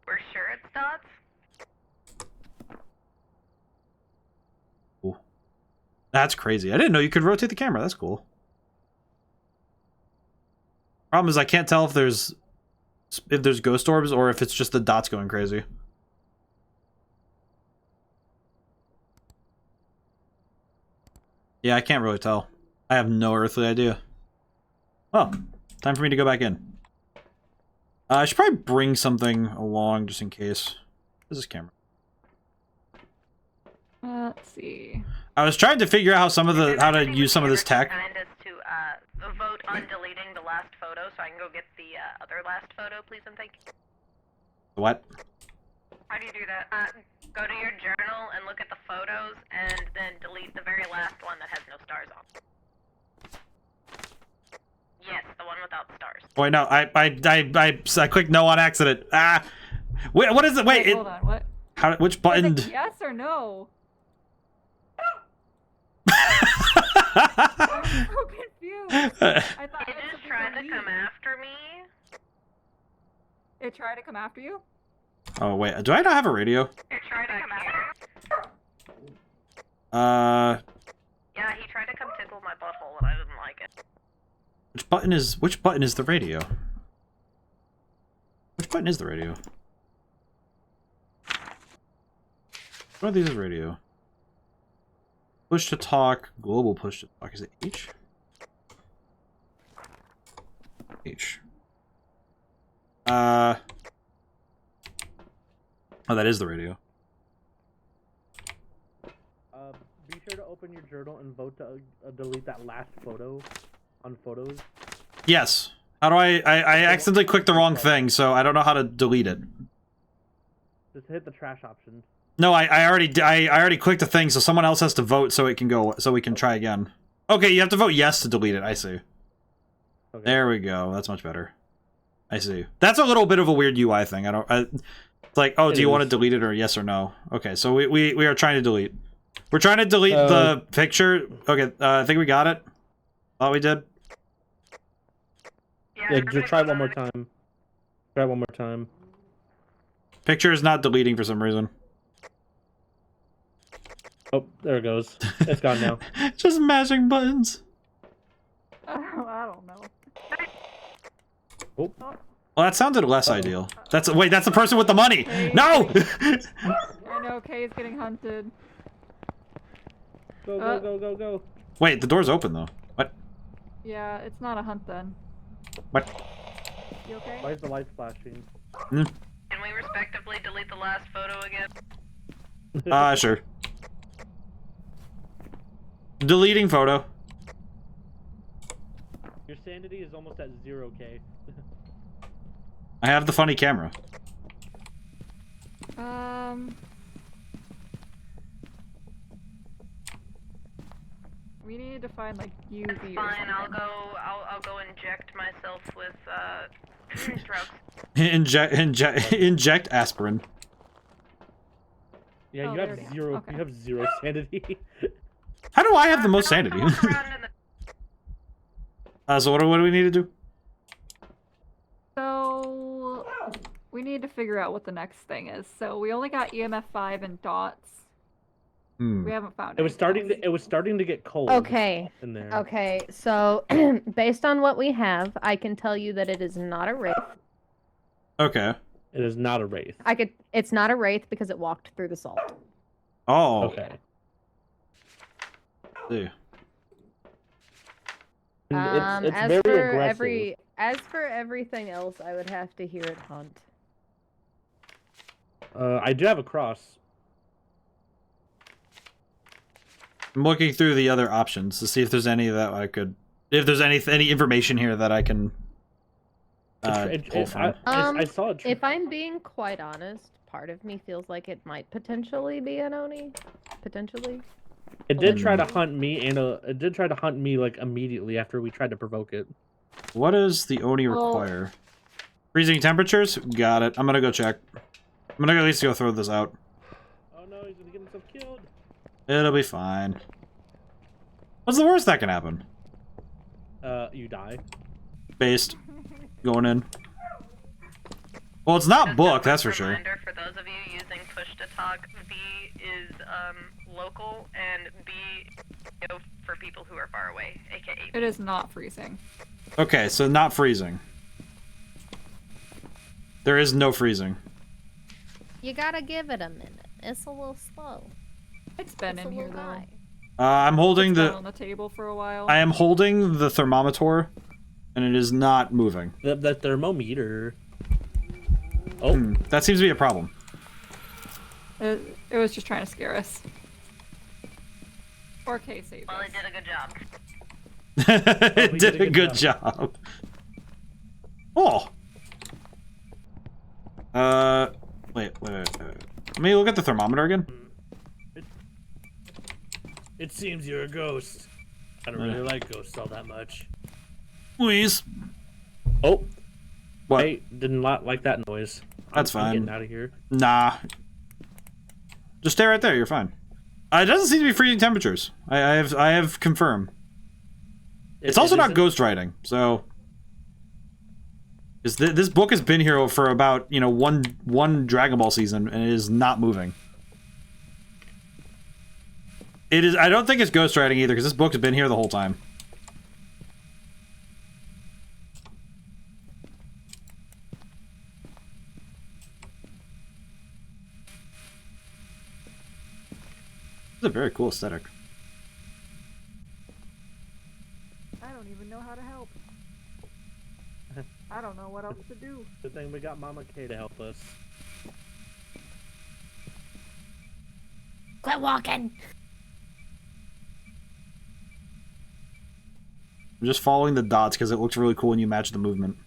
We're sure it's dots? Cool. That's crazy. I didn't know you could rotate the camera. That's cool. Problem is I can't tell if there's ghost orbs or if it's just the dots going crazy. Yeah, I can't really tell. I have no earthly idea. Well, time for me to go back in. I should probably bring something along just in case. Where's this camera? Let's see. I was trying to figure out how to use some of this tech. To vote on deleting the last photo, so I can go get the other last photo, please and thank you. What? How do you do that? Go to your journal and look at the photos, and then delete the very last one that has no stars on. Yes, the one without stars. Wait, no, I clicked no on accident. Ah, wait, what is it? Wait, hold on, what? Which button? Is it yes or no? I'm so confused. I thought it just tried to come after me. It tried to come after you? Oh wait, do I not have a radio? It tried to come after me. Yeah, he tried to come tickle my butthole and I didn't like it. Which button is the radio? Which button is the radio? What are these as radio? Push to talk, global push to talk. Is it H? H. Oh, that is the radio. Be sure to open your journal and vote to delete that last photo on photos. Yes. How do I accidentally clicked the wrong thing, so I don't know how to delete it. Just hit the trash option. No, I already clicked a thing, so someone else has to vote so it can go, so we can try again. Okay, you have to vote yes to delete it. I see. Okay. There we go. That's much better. I see. That's a little bit of a weird UI thing. It's like, oh, do you want to delete it or yes or no? Okay, so we are trying to delete. We're trying to delete the picture. Okay, I think we got it. Thought we did. Yeah, just try one more time. Try one more time. Picture is not deleting for some reason. Oh, there it goes. It's gone now. Just mashing buttons. I don't know. Oh. Well, that sounded less ideal. That's wait, that's the person with the money. No. I know Kay's getting hunted. Go. Wait, the door's open though. What? Yeah, it's not a hunt then. What? You okay? Why is the light flashing? Can we respectively delete the last photo again? Sure. Deleting photo. Your sanity is almost at 0K. I have the funny camera. We need to find like UV. Fine, I'll go inject myself with drugs. Inject aspirin. Yeah, Oh, you there have it is. zero. Okay. You have 0 sanity. How do I have the most sanity? So what do we need to do? So we need to figure out what the next thing is. So we only got EMF 5 and dots. We haven't found It was anything else. starting. It was starting to get cold. Okay. In there. Okay, so based on what we have, I can tell you that it is not a wraith. Okay. It is not a wraith. It's not a wraith because it walked through the salt. Oh. Okay. See. It's as very for aggressive. as for everything else, I would have to hear it hunt. I do have a cross. I'm looking through the other options to see if there's any that I could, if there's any information here that I can pull from. I saw it. If I'm being quite honest, part of me feels like it might potentially be an Oni. Potentially. It did try to hunt me, and it did try to hunt me like immediately after we tried to provoke it. What does the Oni require? Freezing temperatures? Got it. I'm gonna go check. I'm gonna at least go throw this out. Oh no, he's gonna get himself killed. It'll be fine. What's the worst that can happen? You die. Based. Going in. Well, it's not Just book, a that's for quick sure. reminder for those of you using push to talk, B is local and B for people who are far away, aka. It is not freezing. Okay, so not freezing. There is no freezing. You gotta give it a minute. It's a little slow. It's been in here though. high. I'm holding It's been the. on the table for a while. I am holding the thermometer, and it is not moving. The thermometer. Oh, That seems to be a problem. It was just trying to scare us. Or K saved Well, us. it did a good job. It did a good job. Oh. Wait. Let me look at the thermometer again. it seems you're a ghost. I don't really like ghosts all that much. Please. Oh. What? I didn't like that noise. That's I'm fine. getting out of here. Nah. Just stay right there. You're fine. It doesn't seem to be freezing temperatures. I have confirmed. It's also not ghost writing, so. This book has been here for about one Dragon Ball season, and it is not moving. It is. I don't think it's ghost writing either, because this book has been here the whole time. It's a very cool aesthetic. I don't even know how to help. I don't know what else to do. Good thing we got Mama K to help us. Quit walking. I'm just following the dots because it looks really cool when you match the movement.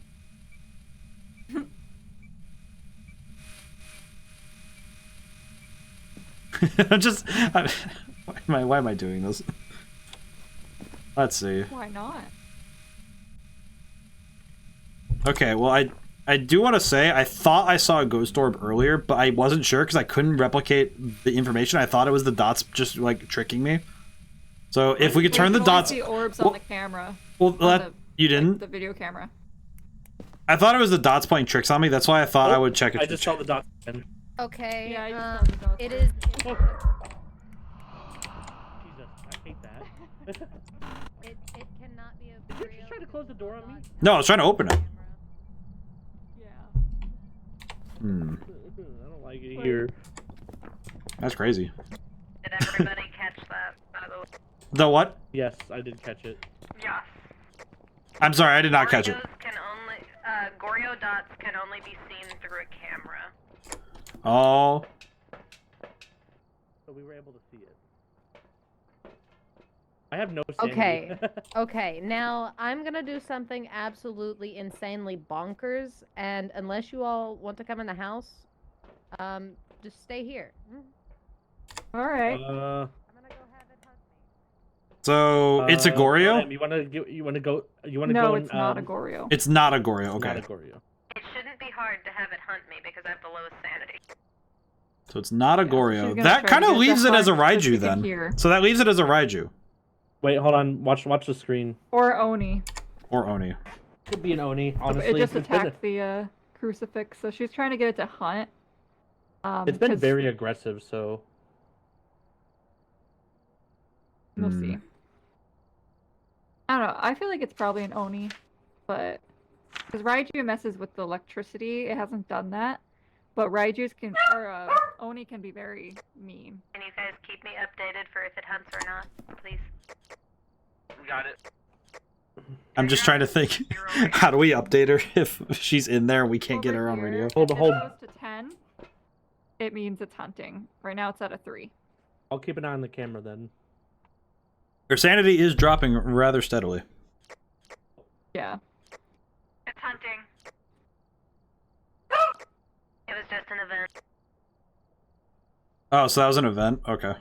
Why am I doing this? Let's see. Why not? Okay, well, I do want to say, I thought I saw a ghost orb earlier, but I wasn't sure because I couldn't replicate the information. I thought it was the dots just, like, tricking me. So, if we could turn the dots... See orbs on the camera. Well, you didn't? Like the video camera. I thought it was the dots playing tricks on me. That's why I thought I would check it. I just saw the dots again. Okay. Yeah, I just saw the dots. It is. Oh. Jesus, I hate that. It cannot be a very close the door on me? No, I was trying to open it. Yeah. Hmm. I don't like it here. That's crazy. Did everybody catch that, by the way? The what? Yes, I did catch it. Yes. I'm sorry, I did not catch it. Goryo dots can only be seen through a camera. Oh. So we were able to see it. I have no sanity. Okay. Okay, now I'm gonna do something absolutely insanely bonkers, and unless you all want to come in the house, just stay here. All right. I'm gonna go have it hunt me. So it's a Goryo? You wanna go? You wanna No, go? it's not a Goryo. It's not a Goryo. Okay. Not a Goryo. It shouldn't be hard to have it hunt me because I have the lowest sanity. So it's not a she's Goryo. gonna That try kind to of get leaves the it as a hunt so she Raiju can then. hear. So that leaves it as a Raiju. Wait, hold on. Watch the screen. Or Oni. Or Oni. Could be an Oni. Honestly, It just it's been, attacked the crucifix, so she's trying to get it to hunt. it's been 'cause very aggressive. So we'll see. I don't know. I feel like it's probably an Oni, but because Raiju messes with the electricity, it hasn't done that. But Raiju's can or Oni can be very mean. Can you guys keep me updated for if it hunts or not, please? Got it. I'm just trying to think. How do we update her if she's in there and we can't get Over her on here, radio? Hold- if hold. it goes to 10, it means it's hunting. Right now it's at a 3. I'll keep an eye on the camera then. Her sanity is dropping rather steadily. Yeah. It's hunting. It was just an event. Oh, so that was an event? Okay.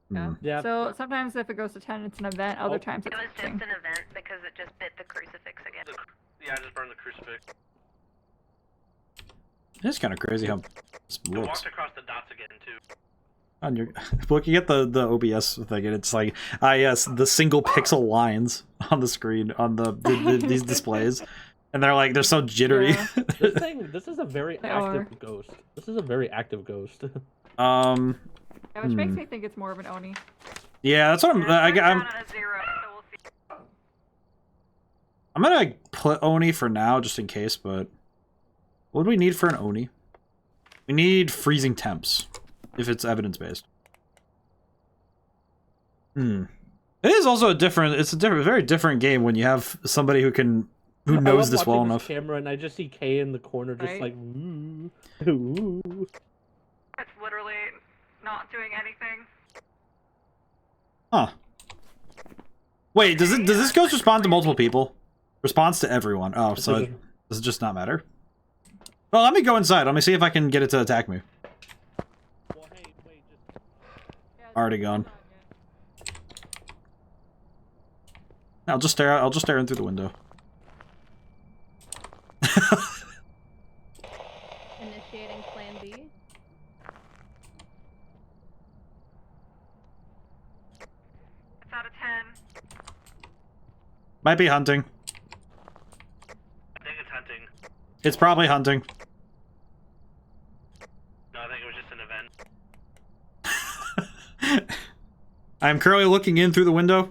Yeah. Hmm. Yeah. So sometimes if it goes to 10, it's an event. Other times It it's was just hunting. an event because it just bit the crucifix again. Yeah, I just burned the crucifix. It's kind of crazy how this I looks. walked across the dots again, too. On your looking at the OBS thing, and it's like, yes, the single pixel lines on the screen on these displays, and they're so jittery. Yeah. This is a very They are. active ghost. This is a very active ghost. Yeah, which makes Hmm. me think it's more of an Oni. Yeah, that's what I'm. It's down I'm at a 0, so we'll see. I'm gonna put Oni for now, just in case. But what do we need for an Oni? We need freezing temps, if it's evidence based. It is also a different. It's a very different game when you have somebody who I knows love this well watching enough. Camera, and I just see Kay in the corner, just Right. like. Ooh, ooh. It's literally not doing anything. Huh. Wait, does this ghost respond to multiple people? Responds to everyone. Oh, so does it just not matter? Well, let me go inside. Let me see if I can get it to attack me. Well, hey, wait, just. Already gone. I'll just stare in through the window. Initiating Plan B. It's out of 10. Might be hunting. I think it's hunting. It's probably hunting. No, I think it was just an event. I'm currently looking in through the window.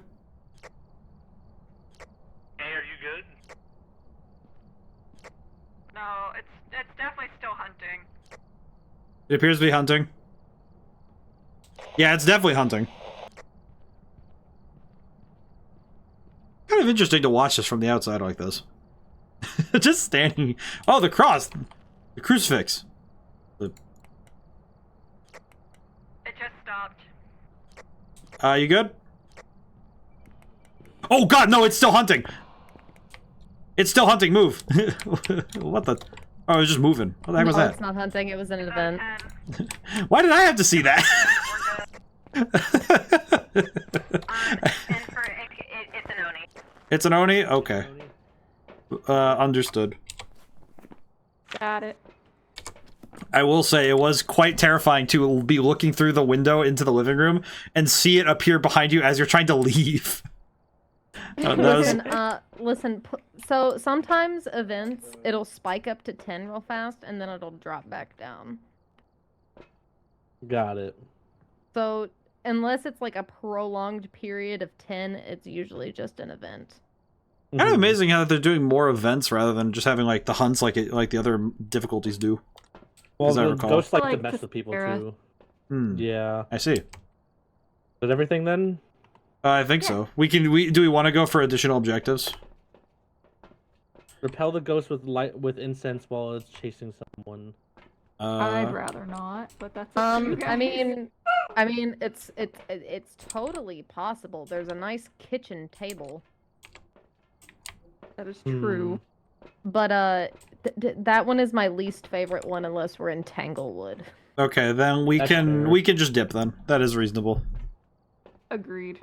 Hey, are you good? No, it's definitely still hunting. It appears to be hunting. Yeah, it's definitely hunting. Kind of interesting to watch this from the outside like this. Just standing. Oh, the cross. The crucifix. It just stopped. You good? Oh god, no, it's still hunting! It's still hunting, move! What the? Oh, it was just moving. What the heck was No, that? it's not hunting. It was an It's out of event. 10. Why did I have to see that? We're good. And for it's an Oni. It's an Oni? Okay. Understood. Got it. I will say it was quite terrifying to be looking through the window into the living room and see it appear behind you as you're trying to leave. That was- Listen. So sometimes events, it'll spike up to 10 real fast, and then it'll drop back down. Got it. So unless it's like a prolonged period of 10, it's usually just an event. Kind of amazing how they're doing more events rather than just having like the hunts like the other difficulties do. Well, as I the recall. ghosts like to Like mess with people Era. too. Hmm. Yeah. I see. Is that everything then? I think so. Do we want to go for additional objectives? Repel the ghost with incense while it's chasing someone. I'd rather not, but that's up to you guys. I mean, it's totally possible. There's a nice kitchen table, That is true. but that one is my least favorite one unless we're in Tanglewood. Okay, then we That's can fair. just dip then. That is reasonable. Agreed.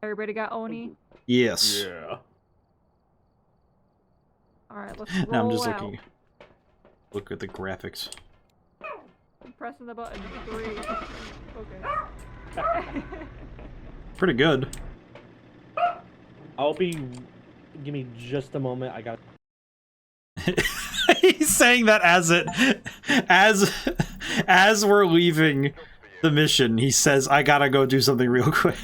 Everybody got Oni? Yes. Yeah. Alright, let's roll Now I'm just out. looking. Look at the graphics. I'm pressing the button. 3. Okay. Pretty good. Give me just a moment. I got. He's saying that as we're leaving the mission, he says, "I gotta go do something real quick."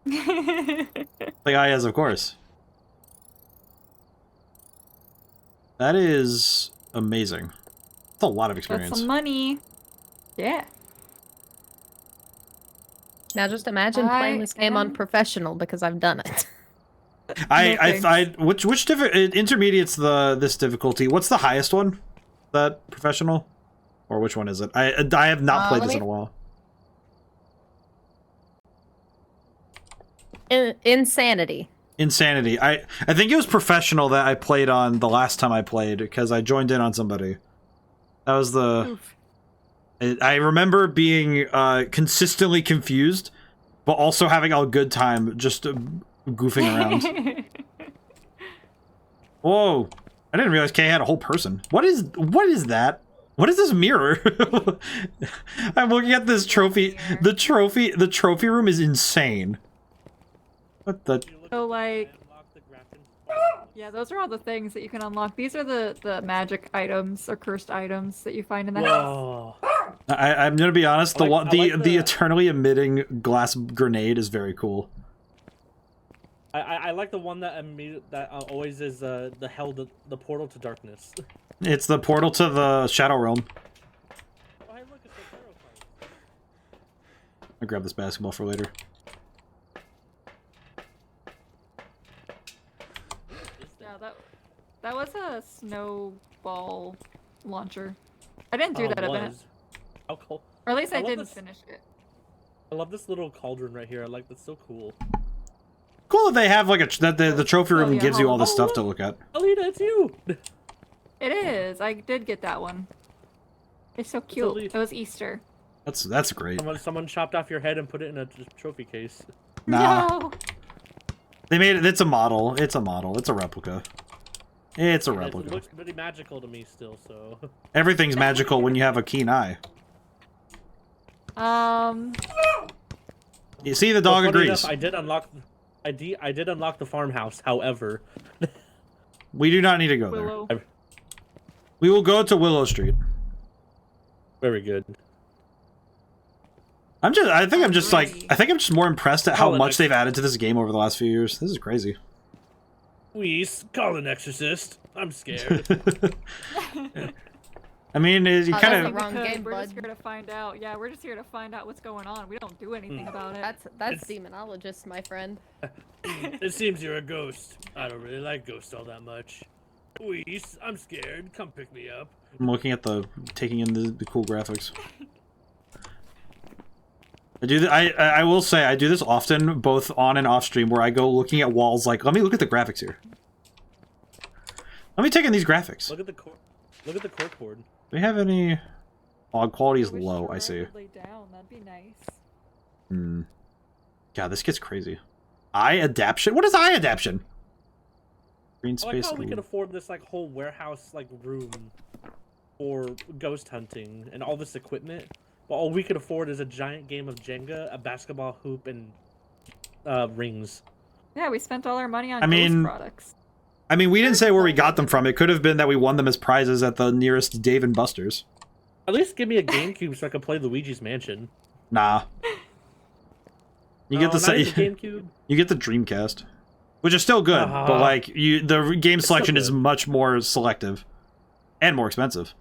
Like, ah, yes, of course. That is amazing. That's a lot of That's experience. some money. Yeah. Now just imagine playing this game on am- professional because I've done it. Which intermediate's this difficulty? What's the highest one? That professional, or which one is it? I have not played this in a while. Insanity. Insanity. I think it was professional that I played on the last time I played because I joined in on somebody. That was the. I remember being consistently confused, but also having a good time just goofing around. Whoa! I didn't realize Kay had a whole person. What is that? What is this mirror? I'm looking at this trophy. The trophy room is insane. What the? So, like, yeah, those are all the things that you can unlock. These are the magic items or cursed items that you find in the house. Whoa. I'm gonna be honest. I like The eternally emitting glass grenade is very cool. I like the one that always is the portal to darkness. It's the portal to the Shadow Realm. Oh, hey, look, it's the tarot card. I'll grab this basketball for later. Yeah, that was a snowball launcher. I didn't do Oh, that it event. was. How cool. Or at least I love didn't this- finish it. I love this little cauldron right here. I like that's so cool. Cool that they have like the trophy room Oh, yeah, gives you all hold this on. stuff to look at. Alita, it's you! It is. I did get that one. It's so cute. leaf. It was Easter. That's great. Someone chopped off your head and put it in a trophy case. Nah, No. they made it. It's a model. It's a model. It's a replica. It's a It replica. looks pretty magical to me still, so... Everything's magical when you have a keen eye. You see, the dog Well, funny agrees. enough, I did unlock the farmhouse, however. We do not need to go Willow. there. We will go to Willow Street. Very good. I think I'm just more impressed at how Call it much they've added to this game over the last few years. This is crazy. Please, call an exorcist. I'm scared. I mean, you Oh, kind that's of. the wrong Because game, we're just bud. here to find out. Yeah, we're just here to find out what's going on. We don't do anything about it. That's demonologist, my friend. It seems you're a ghost. I don't really like ghosts all that much. Please, I'm scared. Come pick me up. I'm looking at taking in the cool graphics. I will say I do this often, both on and off stream, where I go looking at walls like, let me look at the graphics here. Let me take in these graphics. Look at the corkboard. Do we have any? Oh, quality is wish low. I Gerard see. would lay down. That'd be nice. Hmm. God, this gets crazy. Eye adaption? What is eye adaption? Green I like space. how we can afford this like whole warehouse like room for ghost hunting and all this equipment, but all we can afford is a giant game of Jenga, a basketball hoop, and rings. Yeah, we spent all our money on I mean- ghost products. I mean, we didn't say where we got them from. It could have been that we won them as prizes at the nearest Dave and Buster's. At least give me a GameCube so I can play Luigi's Mansion. Nah. You get No, the not even GameCube. You get the Dreamcast. which is still good, but like the game selection is good. much more selective and more expensive.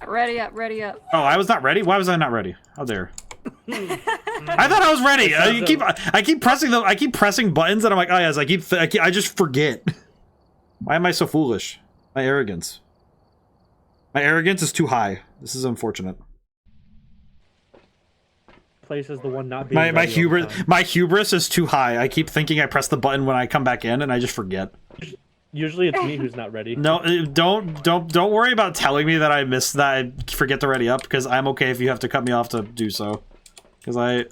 Ready up, ready up. Oh, I was not ready. Why was I not ready? How dare? I thought I was ready. I keep pressing buttons, and I'm like, oh yes, I just forget. Why am I so foolish? My arrogance. My arrogance is too high. This is unfortunate. Place is the one not being My hubris is too high. I keep thinking I press the button when I come back in, and I just forget. Usually it's me who's not ready. No, don't worry about telling me that I missed that. I forget to ready up, because I'm okay if you have to cut me off to do so. Because I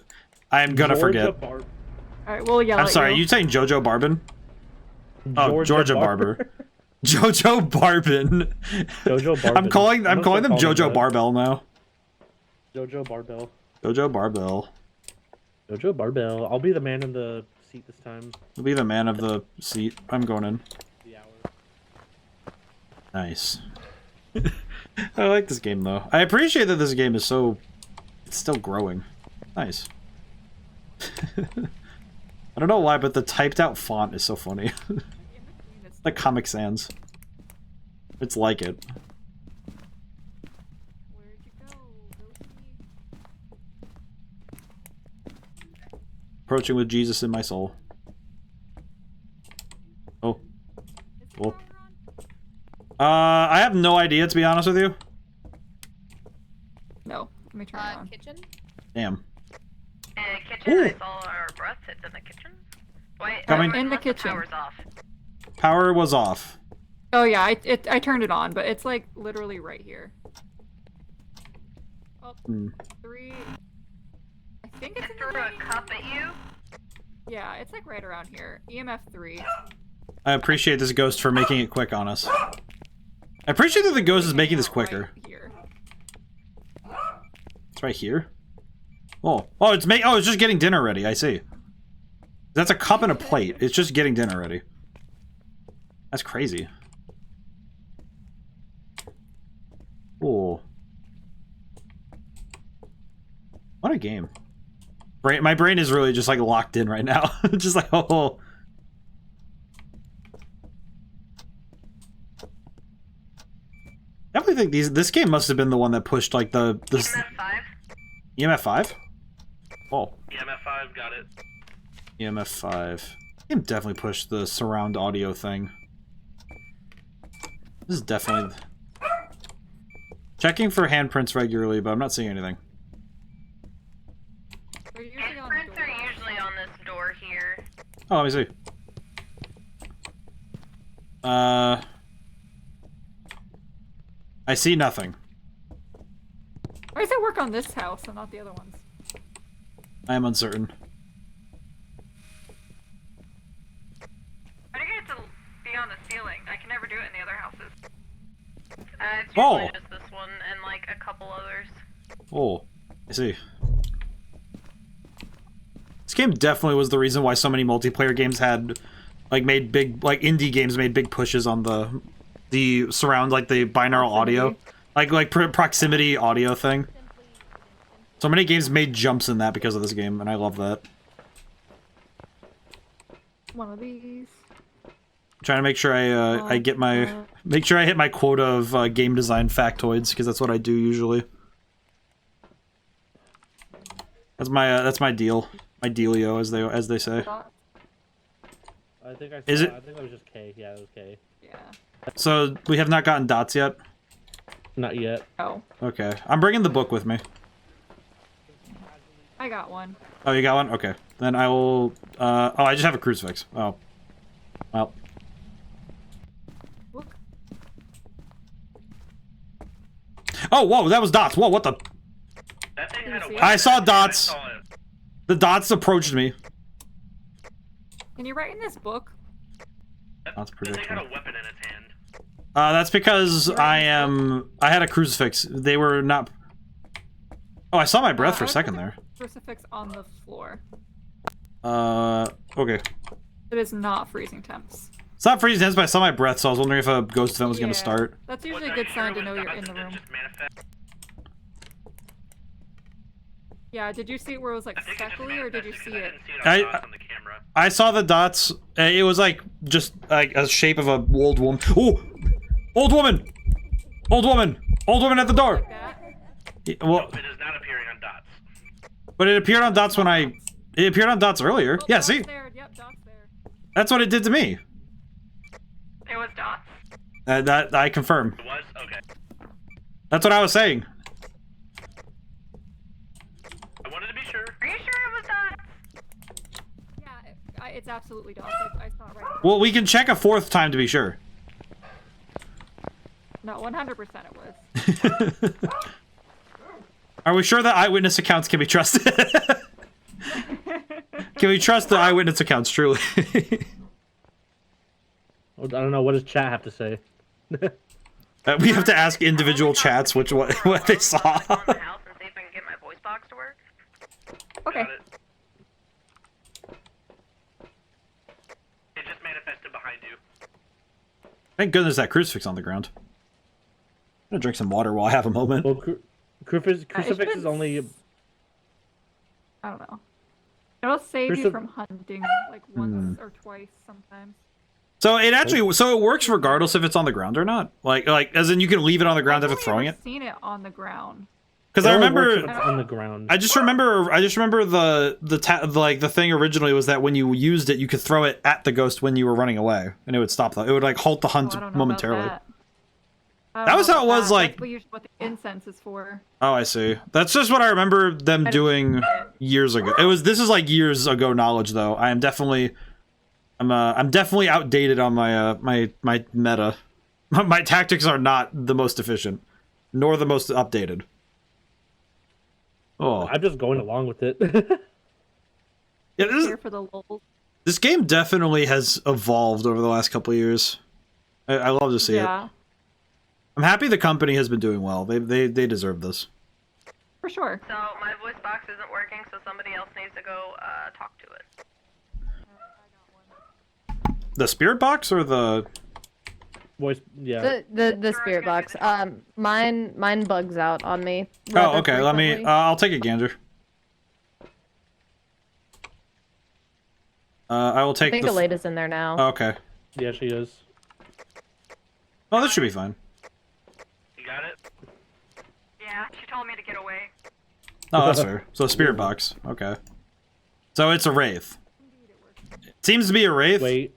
am gonna forget. All right, we'll yell. I'm sorry. at You saying Jojo Barbin? Oh, Georgia Barber. Jojo Barbin. Jojo Barbin. I'm calling them Jojo Barbell now. Jojo Barbell. Jojo Barbell. Jojo Barbell. I'll be the man in the seat this time. You'll be the man of the seat. I'm going in. The hour. Nice. I like this game though. I appreciate that this game is so... It's still growing. Nice. I don't know why, but the typed out font is so funny. Like Comic Sans. It's like it. Where'd you go? Approaching with Jesus in my soul. Oh. Cool. I have no idea, to be honest with you. No, let me turn it on. Kitchen? Damn. Kitchen, I saw our breath. It's in the kitchen. Wait, Coming. In the kitchen. Power's off. Power was off. Oh yeah, I turned it on, but it's like literally right here. Oh, 3. I think it's in Threw the a cup at you. Yeah, it's like right around here. EMF 3. I appreciate this ghost for making it quick on us. I appreciate that the ghost is making this quicker. Right here. It's right here. Oh, it's just getting dinner ready. I see. That's a cup and a plate. It's just getting dinner ready. That's crazy. Cool. What a game. My brain is really just like locked in right now. Just like, oh. I definitely think this game must have been the one that pushed like the EMF 5. EMF 5? Oh. EMF 5, got it. EMF 5. Game definitely pushed the surround audio thing. This is definitely... Checking for handprints regularly, but I'm not seeing anything. Handprints are usually on this door here. Oh, let me see. I see nothing. Why does it work on this house and not the other ones? I am uncertain. Why do you get to be on the ceiling? I can never do it in the other houses. It's Oh. usually just this one and like a couple others. Oh, I see. This game definitely was the reason why so many multiplayer games had, like, made big, like, indie games made big pushes on the surround, like, the binaural audio. Like proximity audio thing. So many games made jumps in that because of this game, and I love that. One of these. Trying to make sure I get my make sure I hit my quota of game design factoids, because that's what I do usually. That's my deal, my dealio, as they say. I think I saw, Is it? I think it was just K. Yeah, it was K. Yeah. So we have not gotten dots yet. Not yet. Oh. Okay, I'm bringing the book with me. I got one. Oh, you got one? Okay, then I will. Oh, I just have a crucifix. Oh, well. Look. Oh, whoa, that was dots. Whoa, what the? That thing had a weapon. I saw dots. I saw it. The dots approached me. Can you write in this book? That's The thing had a predictable. weapon in its hand. That's because I had a crucifix. They were not. Oh, I saw my breath for a second there. Crucifix on the floor. Okay. It is not freezing temps. It's not freezing temps, but I saw my breath, so I was wondering if a ghost event was gonna start. That's usually a good sign to know you're in the room. Just manifest. Yeah, did you see it where it was like I think it just speckly, or did you see manifested 'cause I it? didn't see it on I- dots on the camera. I saw the dots. It was like just like a shape of a old woman. Oh, old woman, old woman, old woman at the door. Like that? Well, Nope, it is not appearing on dots. but it appeared on dots when I. It appeared on dots earlier. Oh, Yeah, Dot's see, there. Yep, Dot's there. that's what it did to me. It was dots. That I confirm. It was? Okay. That's what I was saying. I wanted to be sure. Are you sure it was dots? Yeah, it's absolutely Dot's. I saw it right there. Well, we can check a fourth time to be sure. No, 100% it was. Are we sure that eyewitness accounts can be trusted? Can we trust the eyewitness accounts truly? I don't know. What does chat have to say? We have to ask individual chats what they saw. On the house and see if I can get my voice box to work. Okay. Got it. It just manifested behind you. Thank goodness that crucifix on the ground. I'm gonna drink some water while I have a moment. Well, crucifix should- is only. I don't know. It'll save you Crucif- from hunting like once or twice sometimes. So it works regardless if it's on the ground or not. Like as in you can leave it on the ground I've after throwing it. seen it on the ground. Because It I only remember. works if it's on the ground. I just remember the thing originally was that when you used it, you could throw it at the ghost when you were running away, and it would stop that. It would like halt the Oh, hunt I don't know momentarily. About that. I don't That know was how about it was, that. like- That's what the incense is for. Oh, I see. That's just what I remember them doing years ago. This is like years ago knowledge though. I'm definitely outdated on my meta. My tactics are not the most efficient, nor the most updated. Oh, I'm just going along with it. yeah, Here for the lulz. this game definitely has evolved over the last couple of years. I love to see it. Yeah, I'm happy the company has been doing well. They deserve this. for sure. So my voice box isn't working, so somebody else needs to go talk to it. The spirit box or the Voice, yeah. The spirit box. Mine bugs out on me. Oh, rather okay. Let me. frequently. I'll take a gander. I will I take think the. Aleda's in there now. Okay. Yeah, she is. Oh, this should be fine. You got it? Yeah, she told me to get away. Oh, that's fair. So spirit box. Okay. So it's a wraith. It seems to be a wraith. Wait.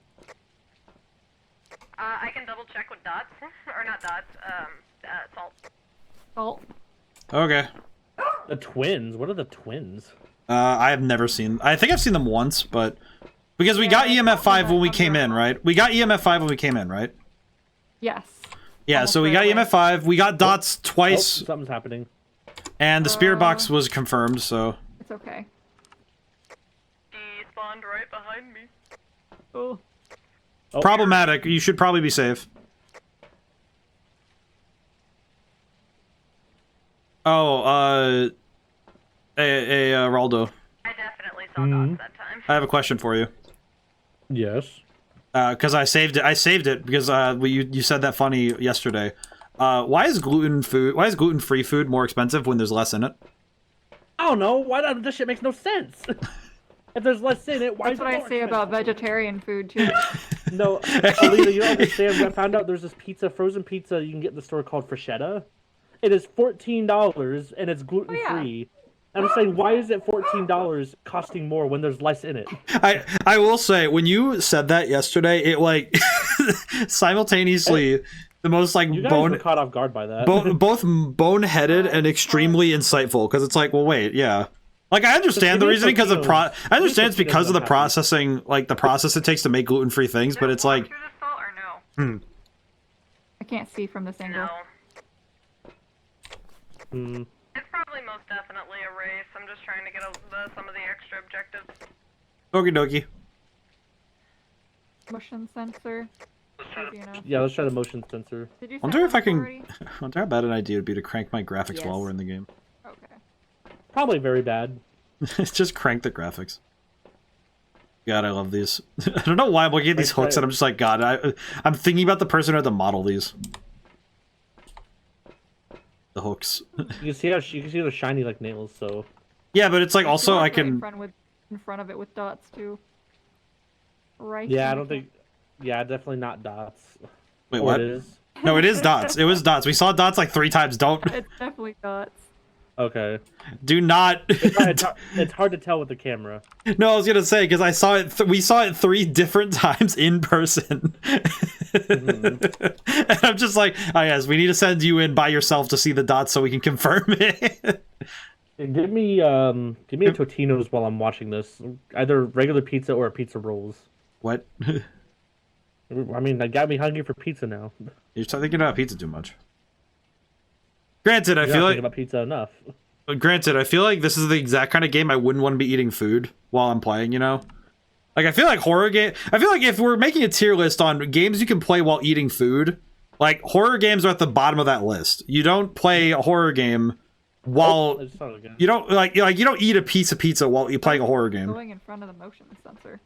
I can double check with dots, or not dots. Salt. Salt. Okay. The twins. What are the twins? I have never seen. I think I've seen them once, but because we got EMF 5 when we came in, right? We got EMF 5 when we came in, right? Yes. Yeah. Almost So we right got away. EMF 5. We got dots Oh, twice, something's happening. and the spirit box was confirmed. So It's okay. She spawned right behind me. Oh. Oh. problematic. You should probably be safe. Oh, Raldo. I definitely saw dots that time. I have a question for you. Yes. Because I saved it. I saved it because you said that funny yesterday. Why is gluten-free food more expensive when there's less in it? I don't know. Why not? This shit makes no sense. If there's less in it, why That's is what it I more say about expensive? vegetarian food too. No, Alita, you don't understand. I found out there's this frozen pizza you can get in the store called Freshetta. It is $14 and it's gluten free. And I'm saying, why is it $14 costing more when there's less in it? I will say, when you said that yesterday, it like simultaneously the most like You guys were caught off guard by that. both boneheaded and extremely insightful because it's like, well, wait, yeah. Like I understand the reasoning because of I understand it's because of the processing, like the process it takes to make gluten-free things, but it's like, Through the salt or no? I can't see from this angle. No. It's probably most definitely a race. I'm just trying to get some of the extra objectives. okie dokie. Motion sensor. Easy enough. Yeah, let's try the motion sensor. Did you set Wonder if I one can. already? Wonder how bad an idea it would be to crank my graphics Yes. while we're in the game. Okay. Probably very bad. Just crank the graphics. God, I love these. I don't know why I'm looking at these hooks and I'm just like, God, I'm thinking about the person who had to model these. The hooks. You can see how you can see they're shiny like nails. So Yeah, but it's like also I Right can. in front of it with dots too. Right. Yeah, I in don't front. think. Yeah, definitely not dots. Wait, Or what? It is. No, it is dots. It was dots. We saw dots like 3 times. Don't. It's definitely dots. Okay. Do not. It's hard to tell with the camera. No, I was gonna say because I saw it. We saw it 3 different times in person. And I'm just like, oh yes, we need to send you in by yourself to see the dots so we can confirm it. Give me a Totino's while I'm watching this. Either regular pizza or pizza rolls. What? I mean, that got me hungry for pizza now. You're thinking about pizza too much. Granted, I You're feel not like thinking about pizza enough. Granted, I feel like this is the exact kind of game I wouldn't want to be eating food while I'm playing, you know? Like, I feel like horror game... I feel like if we're making a tier list on games you can play while eating food, like, horror games are at the bottom of that list. You don't play a horror game while... you don't, like, you don't eat a piece of pizza while you're playing a horror game. Going in front of the motion sensor.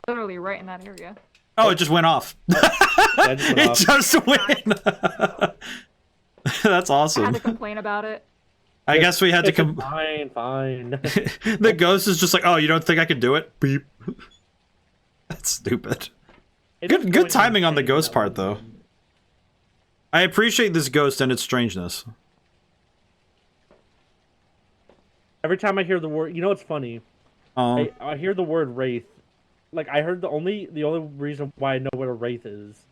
Literally right in that area. Oh, it just went off. It just went. That's I awesome. had to complain about it. I guess we had to Fine. The ghost is just like, oh, you don't think I could do it? Beep. That's stupid. Good timing on the ghost part, though. I appreciate this ghost and its strangeness. Every time I hear the word, you know what's funny? I hear the word wraith. Like, I heard the only reason why I know what a wraith is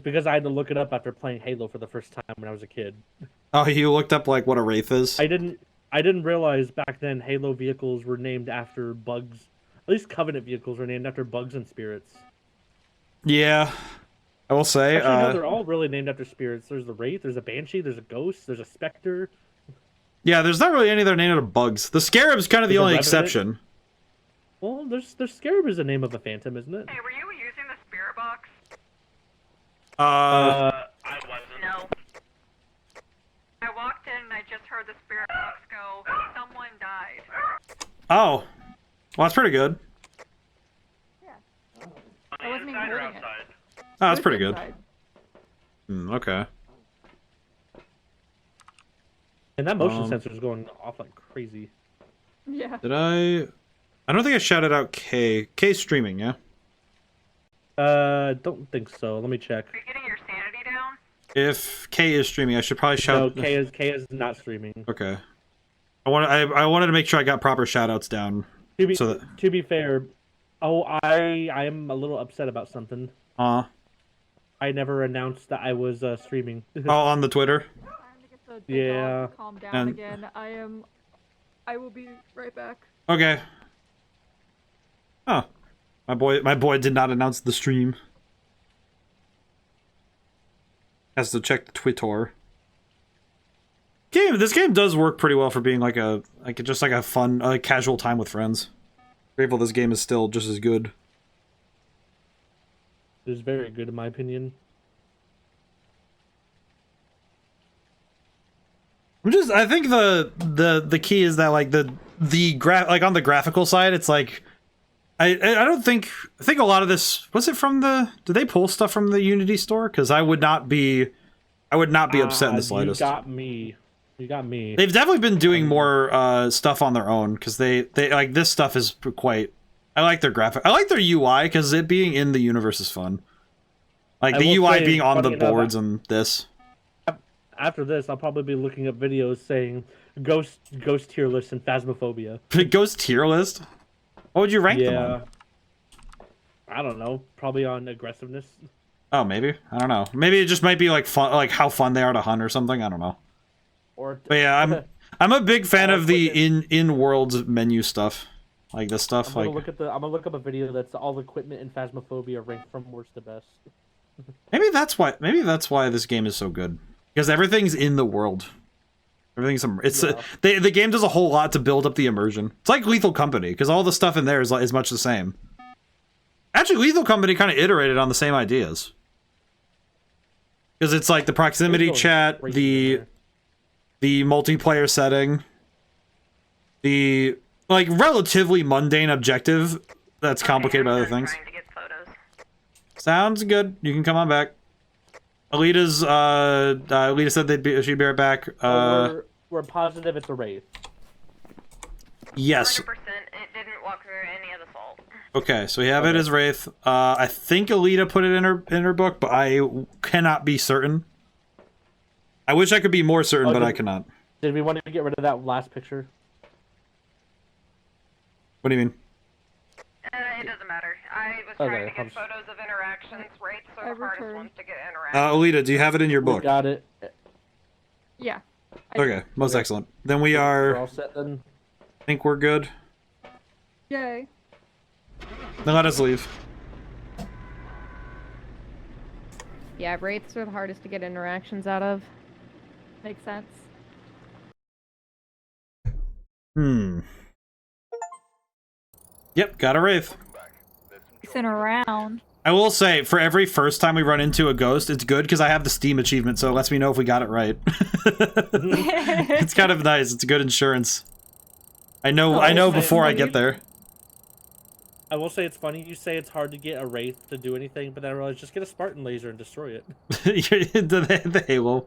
because I had to look it up after playing Halo for the first time when I was a kid. Oh, you looked up like what a wraith is? I didn't realize back then Halo vehicles were named after bugs. At least Covenant vehicles were named after bugs and spirits. Yeah, I will say. Actually, no, they're all really named after spirits. There's the wraith, there's a banshee, there's a ghost, there's a specter. Yeah, there's not really any that are named after bugs. The scarab's kind of the only exception. Well, there's Scarab is the name of a phantom, isn't it? Hey, were you using the spirit box? I wasn't. No. I walked in and I just heard the spirit box go, someone died. Oh. Well, that's pretty good. I wasn't even Inside or holding it. outside? Oh, that's pretty good. Inside. Okay. And that motion sensor is going off like crazy. Yeah. Did I don't think I shouted out K. K's streaming, yeah? Don't think so. Let me check. Are you getting your sanity down? If K is streaming, I should probably shout... No, K is not streaming. Okay. I wanted to make sure I got proper shoutouts down. To be fair, I am a little upset about something. I never announced that I was streaming. Oh, on the Twitter? Yeah. Calm down again. I will be right back. Okay. Oh. My boy did not announce the stream. Has to check the Twitter. This game does work pretty well for being like a fun, casual time with friends. Grateful this game is still just as good. It is very good in my opinion. I think the key is that like on the graphical side, it's like I think a lot of this was it from did they pull stuff from the Unity store? Because I would not be upset in the slightest. You got me. They've definitely been doing more stuff on their own because they like this stuff is quite. I like their graphic. I like their UI because it being in the universe is fun. Like the UI being on the boards and this. After this, I'll probably be looking up videos saying ghost tier list and Phasmophobia. Ghost tier list? What would you rank them on? I don't know. Probably on aggressiveness. Oh, maybe. I don't know. Maybe it just might be like fun, like how fun they are to hunt or something. I don't know. But yeah, I'm a big fan of the in-world menu stuff, like this stuff. I'm gonna look up a video that's all equipment in Phasmophobia ranked from worst to best. Maybe that's why this game is so good. Because everything's in the world. The game does a whole lot to build up the immersion. It's like Lethal Company, because all the stuff in there is much the same. Actually, Lethal Company kind of iterated on the same ideas. Because it's like the proximity chat, the multiplayer setting, the like relatively mundane objective that's complicated by other things. Sounds good. You can come on back. Alita said she'd be right back. We're positive it's a wraith. Yes. 100%. It didn't walk through any of the salt. Okay, so we have it as Wraith. I think Alita put it in her book, but I cannot be certain. I wish I could be more certain, but I cannot. Did we want to get rid of that last picture? What do you mean? It doesn't matter. I was trying to I'll get photos of interactions, right? So the hardest ones to get interactions. Alita, do you have it in your book? Got it. Yeah. Okay, most excellent. Then we We're are... all set then. I think we're good. Yay. Then let us leave. Yeah, wraiths are the hardest to get interactions out of. Makes sense. Yep, got a Wraith. Sitting around. I will say, for every first time we run into a ghost, it's good because I have the Steam achievement, so it lets me know if we got it right. It's kind of nice. It's good insurance. I know before I get there. I will say it's funny you say it's hard to get a Wraith to do anything, but then I realized just get a Spartan laser and destroy it. the Halo.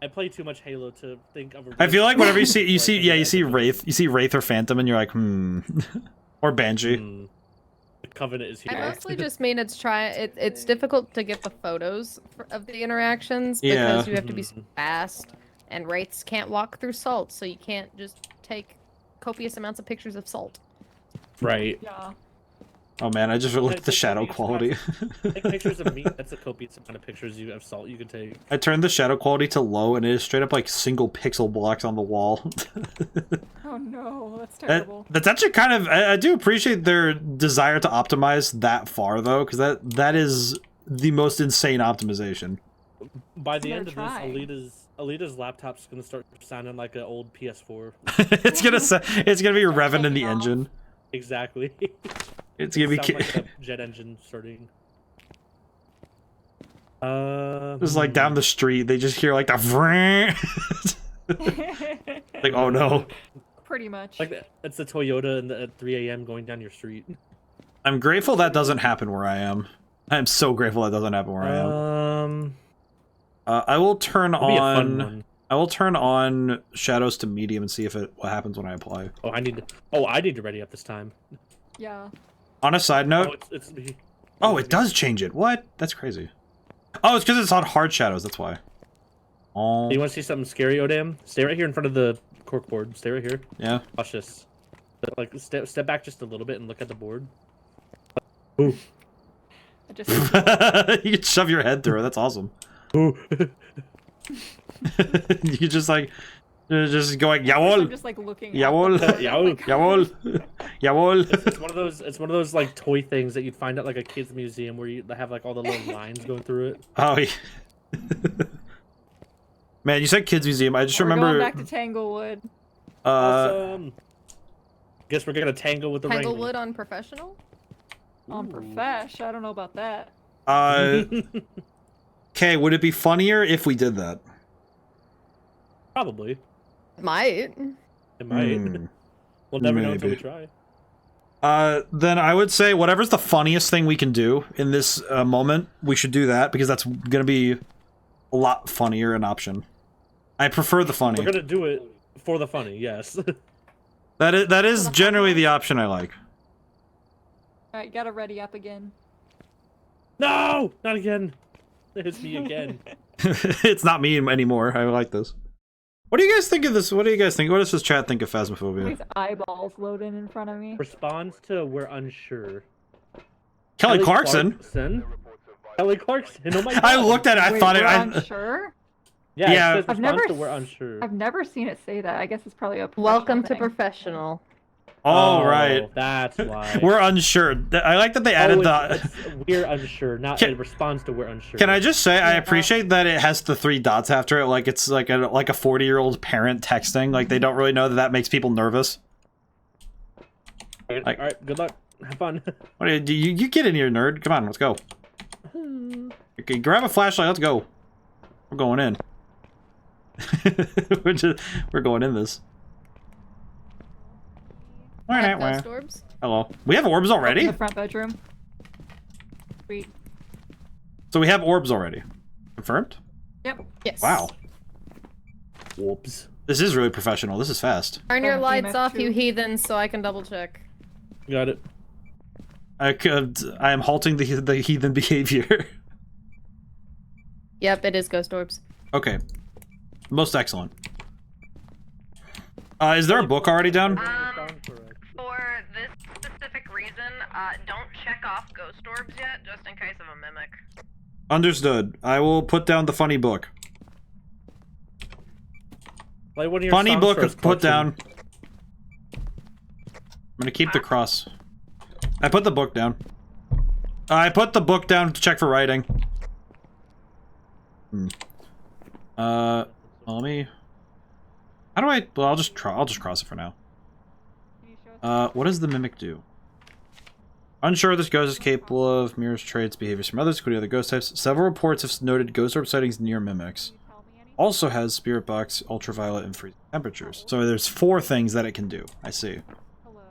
I play too much Halo to think of a Wraith. I feel like whenever you see Wraith or Phantom, and you're like, or Banshee. The Covenant is here. I mostly just mean it's difficult to get the photos of the interactions because you have to be so fast, and wraiths can't walk through salt, so you can't just take copious amounts of pictures of salt. Right. Yeah. Oh man, I just looked at the shadow quality. Take pictures of meat. That's a copious amount of pictures you have salt you can take. I turned the shadow quality to low, and it is straight up like single pixel blocks on the wall. Oh no, that's terrible. That's actually kind of... I do appreciate their desire to optimize that far, though, because that is the most insane optimization. By the end of this, Alita's laptop's gonna start sounding like an old PS4. It's gonna be revving in the engine. Exactly. It's gonna be like a jet engine starting. Just like down the street, they just hear like the like, oh no. Pretty much. Like it's the Toyota at 3 a.m. going down your street. I'm grateful that doesn't happen where I am. I'm so grateful that doesn't happen where I am. I will turn on. I will turn on shadows to medium and see what happens when I apply. Oh, I need to ready up this time. Yeah. On a side note, it does change it. What? That's crazy. Oh, it's because it's on hard shadows. That's why. Oh. You want to see something scary, ODaM? Stay right here in front of the corkboard. Stay right here. Yeah. Watch this. Like step back just a little bit and look at the board. Ooh. I just you can shove your head through it. That's awesome. Ooh. You can just like going yawol. I'm just like looking. Yawol. Yawol. Yawol. It's one of those like toy things that you'd find at like a kids museum where you have like all the little lines going through it. Oh yeah. Man, you said kids museum. I just remember. We're going back to Tanglewood. Awesome. Guess we're gonna tangle with the Tanglewood on professional. On profesh, I don't know about that. Okay, would it be funnier if we did that? Probably. Might. It might. We'll never know until we try. Then I would say whatever's the funniest thing we can do in this moment, we should do that, because that's gonna be a lot funnier an option. I prefer the funny. We're gonna do it for the funny, yes. That is generally the option I like. Alright, gotta ready up again. No! Not again! It's me again. It's not me anymore. I like this. What do you guys think of this? What do you guys think? What does this chat think of Phasmophobia? These eyeballs loading in front of me. Responds to we're unsure. Kelly Clarkson? Kelly Clarkson. Oh my god. I looked at it. I thought it. Unsure? Yeah. Yeah. I've never seen it say that. I guess it's probably a Welcome to thing. professional. Oh, right. That's why. We're unsure. I like that they added we're unsure, not it responds to we're unsure. Can I just say I appreciate that it has the 3 dots after it, like it's like a 40-year-old parent texting. Like they don't really know that makes people nervous. All right, good luck. Have fun. What do you get in here, nerd? Come on, let's go. Okay, grab a flashlight. Let's go. We're going in. We're going in this. Ghost orbs? Hello. We have orbs already? In the front bedroom. Sweet. So we have orbs already. Confirmed? Yep. Yes. Wow. Whoops. This is really professional. This is fast. Turn your lights EMF off, too. you heathens, so I can double check. Got it. I am halting the heathen behavior. Yep, it is ghost orbs. Okay. Most excellent. Is there a book already down? For this specific reason, don't check off ghost orbs yet, just in case of a mimic. Understood. I will put down the funny book. Like one of your Funny songs book for of us, put collection. down. I'm gonna keep the cross. I put the book down. I put the book down to check for writing. Let me... How do I... Well, I'll just cross it for now. What does the mimic do? Unsure this ghost is capable of mirrors traits, behaviors from others, including other ghost types. Several reports have noted ghost orb sightings near mimics. Also has spirit box, ultraviolet, and freezing temperatures. So there's 4 things that it can do. I see. Hello.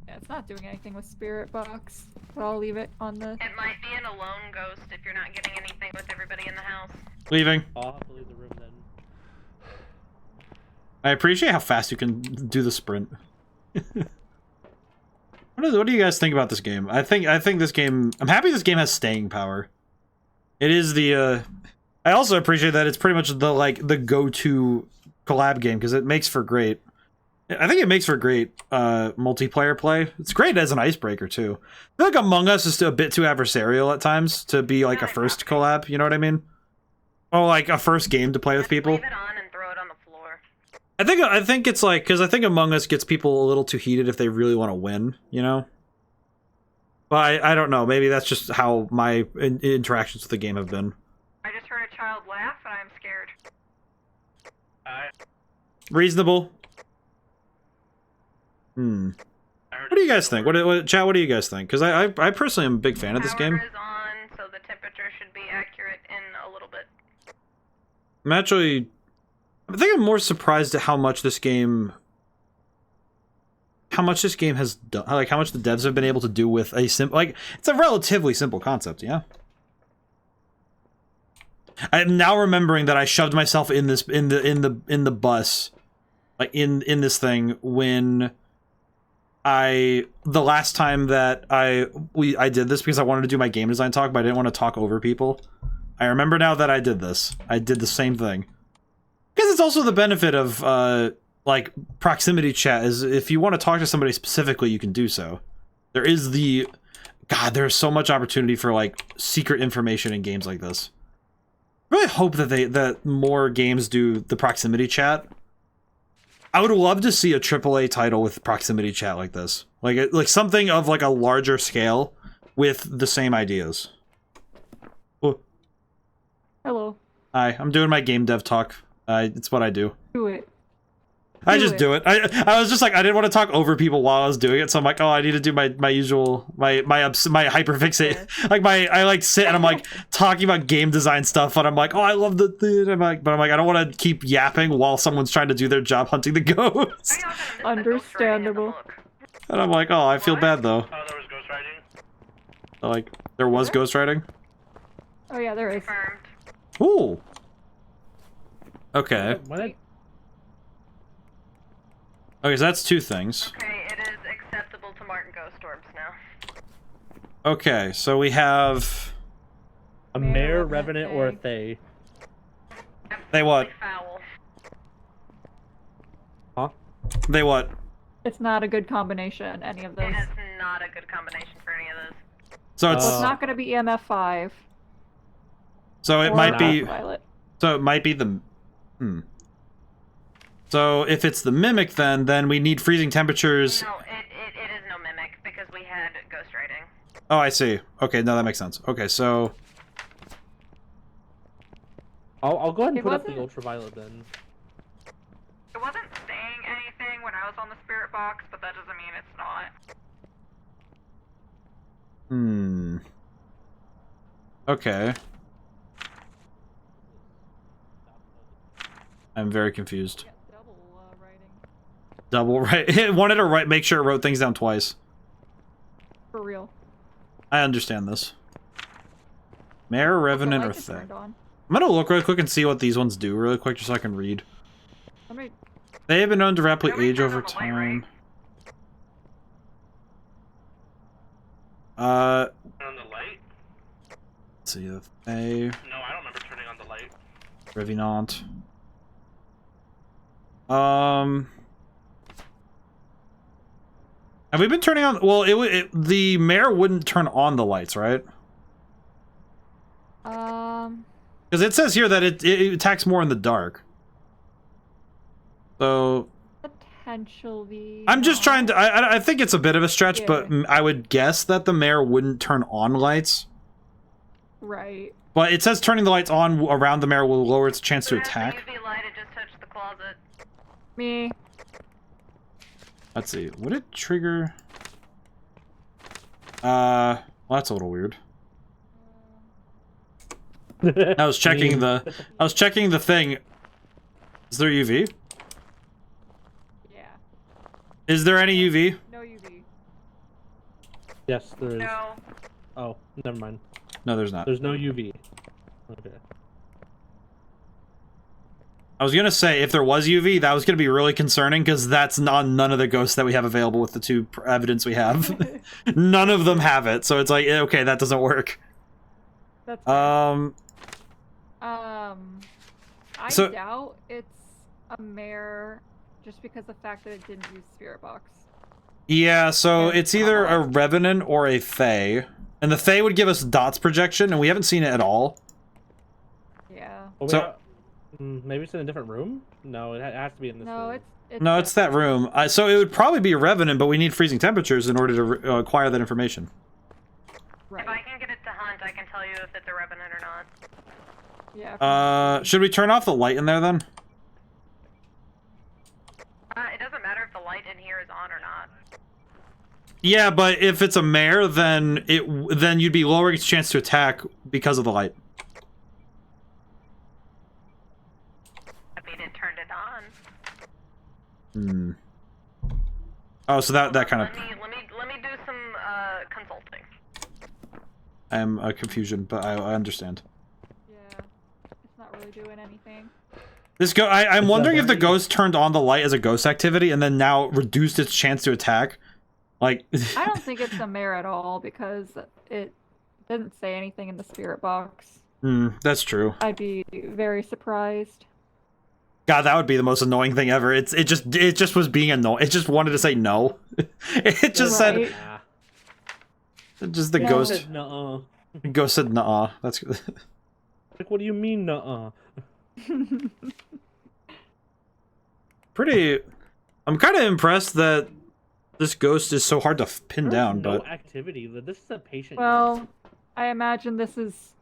Yeah, it's not doing anything with spirit box, but I'll leave it on the. It might be an alone ghost if you're not getting anything with everybody in the house. Leaving. I'll have to leave the room then. I appreciate how fast you can do the sprint. What do you guys think about this game? I think this game... I'm happy this game has staying power. It is the, I also appreciate that it's pretty much the go-to collab game, because it makes for great... I think it makes for great, multiplayer play. It's great as an icebreaker, too. I feel like Among Us is still a bit too adversarial at times to be, like, a first collab, you know what I mean? Or, like, a first game to play with people. Leave it on and throw it on the floor. I think it's like, because I think Among Us gets people a little too heated if they really want to win, you know? But I don't know, maybe that's just how my interactions with the game have been. I just heard a child laugh and I'm scared. Reasonable. What do you guys think? Chat, what do you guys think? Because I personally am a big fan of this game. Power is on, so the temperature should be accurate in a little bit. I think I'm more surprised at how much this game has done, like how much the devs have been able to do with a simple, like, it's a relatively simple concept, yeah. I'm now remembering that I shoved myself in this in the bus, like in this thing when the last time that I did this, because I wanted to do my game design talk, but I didn't want to talk over people. I remember now that I did this. I did the same thing. Because it's also the benefit of, like, proximity chat, is if you want to talk to somebody specifically, you can do so. There is God, there's so much opportunity for, like, secret information in games like this. I really hope that that more games do the proximity chat. I would love to see a AAA title with proximity chat like this. Like something of, like, a larger scale with the same ideas. Oh. Hello. Hi, I'm doing my game dev talk. It's what I do. Do it. I just do it. I was just like, I didn't want to talk over people while I was doing it, so I'm like, oh, I need to do my usual, my hyperfixate. Like I like sit and I'm like talking about game design stuff, and I'm like, oh, I love the thing. But I'm like, I don't want to keep yapping while someone's trying to do their job hunting the ghosts. Understandable. And I'm like, oh, I feel bad though. Oh, there was ghostwriting? Like, there was ghostwriting? Oh yeah, there is. Ooh. Okay. Okay, so that's 2 things. Okay, it is acceptable to mark ghost orbs now. Okay, so we have... A mare, revenant, or a thay. They what? Foul. Huh? They what? It's not a good combination, any of those. It is not a good combination for any of those. So it's... Well, it's not going to be EMF 5. So it might be... Violet. So it might be the... So if it's the mimic, then we need freezing temperatures. No, it is no mimic because we had ghostwriting. Oh, I see. Okay, no, that makes sense. Okay, so I'll go ahead and It put up the wasn't- ultraviolet then. It wasn't saying anything when I was on the spirit box, but that doesn't mean it's not. Okay. I'm very confused. Double write. It wanted to write. Make sure it wrote things down twice. For real. I understand this. Mare, Revenant, or The light is Thay? turned on. I'm gonna look real quick and see what these ones do really quick, just so I can read. They have been known to rapidly age over time. On the light? Let's see, the Fae, No, I don't remember turning on the light. Revenant. Have we been turning on? Well, the mayor wouldn't turn on the lights, right? Because it says here that it attacks more in the dark. So potentially. I'm just trying to. I think it's a bit of a stretch, but I would guess that the mayor wouldn't turn on lights. Right. But it says turning the lights on around the mayor will lower its chance to attack. UV light, it just touched the closet. Me. Let's see. Would it trigger? Well, that's a little weird. I was checking the thing. Is there UV? Yeah. Is there any UV? No UV. Yes, there is. No. Oh, never mind. No, there's not. There's no UV. Okay. I was gonna say, if there was UV, that was gonna be really concerning, because that's on none of the ghosts that we have available with the 2 evidence we have. None of them have it, so it's like, okay, that doesn't work. That's I So- doubt it's a mare just because the fact that it didn't use Spirit Box. Yeah, so it's either a Revenant or a Fae. And the Fae would give us dots projection, and we haven't seen it at all. Yeah. Well, So- maybe it's in a different room? No, it has to be in this room. It's that room. So it would probably be a Revenant, but we need freezing temperatures in order to acquire that information. If I can get it to hunt, I can tell you if it's a Revenant or not. Yeah. Should we turn off the light in there, then? It doesn't matter if the light in here is on or not. Yeah, but if it's a mare, then you'd be lowering its chance to attack because of the light. I mean, it turned it on. Hmm. Oh, so that kind of. Let me do some consulting. I'm confusion, but I understand. Yeah. It's not really doing anything. I'm wondering if the ghost turned on the light as a ghost activity and then now reduced its chance to attack. Like. I don't think it's a mare at all because it didn't say anything in the Spirit Box. That's true. I'd be very surprised. God, that would be the most annoying thing ever. It just was being annoying. It just wanted to say no. It just said. Just the ghost. Nuh-uh. The ghost said nuh-uh. That's good. Like, what do you mean nuh-uh? Pretty. I'm kind of impressed that this ghost is so hard to pin down, no but. activity. This is a patient. Well, I imagine this is.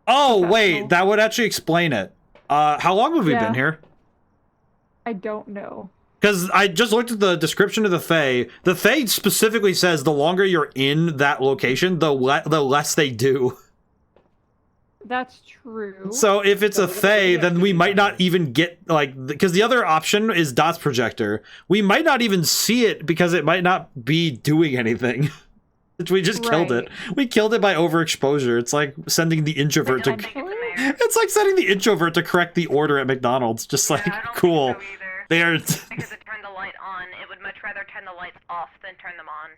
Oh wait, that would actually explain it. How long have we been here? I don't know. Because I just looked at the description of the Fae. The Fae specifically says the longer you're in that location, the less they do. That's true. So if it's a Fae, then we might not even get, like, because the other option is Dots Projector. We might not even see it because it might not be doing anything. We just killed it. We killed it by overexposure. It's like sending the introvert to... It's like sending the introvert to correct the order at McDonald's. Just like, cool. They are... Because it turned the light on, it would much rather turn the lights off than turn them on.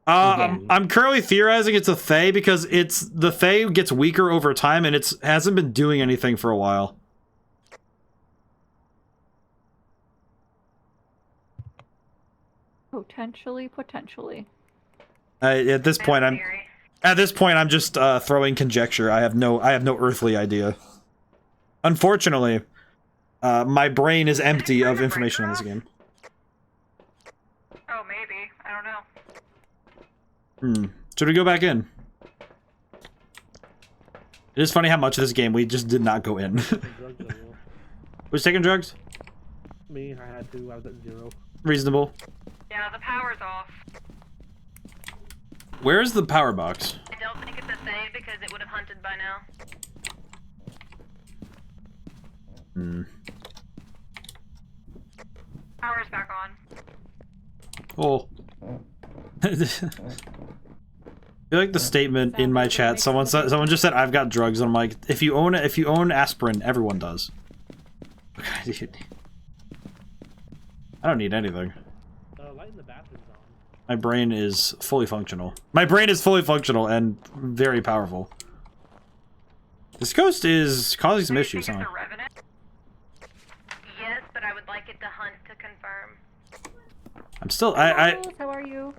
I'm currently theorizing it's a Fae because the Fae gets weaker over time and it hasn't been doing anything for a while. Potentially. At this point, I'm just throwing conjecture. I have no earthly idea. Unfortunately, my brain is empty of information on this game. Oh, maybe. I don't know. Should we go back in? It is funny how much of this game we just did not go in. Who's taking drugs? Me, I had to. I was at 0. Reasonable. Yeah, the power's off. Where's the power box? I don't think it's a thing because it would have hunted by now. Power's back on. Oh. feel like the statement in my chat, someone just said I've got drugs, and I'm like, if you own aspirin, everyone does. I don't need anything. Light in the bathroom's on. My brain is fully functional. My brain is fully functional and very powerful. This ghost is causing some issues, huh? Yes, but I would like it to hunt to confirm. I'm still How are you?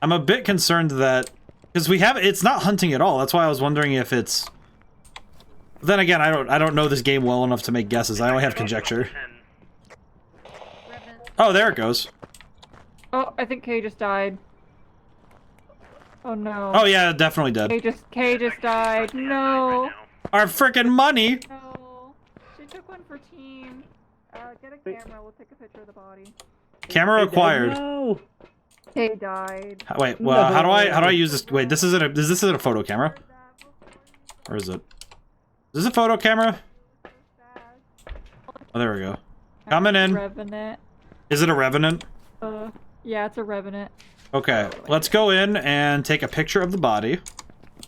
I'm a bit concerned that because it's not hunting at all. That's why I was wondering if it's. Then again, I don't know this game well enough to make guesses. I only have conjecture. Oh, there it goes. Oh, I think Kay just died. Oh no. Oh yeah, definitely dead. Kay just died. No. Our frickin' money. No. She took one for team. Get a camera. We'll take a picture of the body. Camera acquired. No. Kay died. Wait, well, how do I use this? Wait, this isn't a photo camera, or is it? Is this a photo camera? Oh, there we go. Coming in. Revenant. Is it a revenant? Yeah, it's a revenant. Okay, let's go in and take a picture of the body.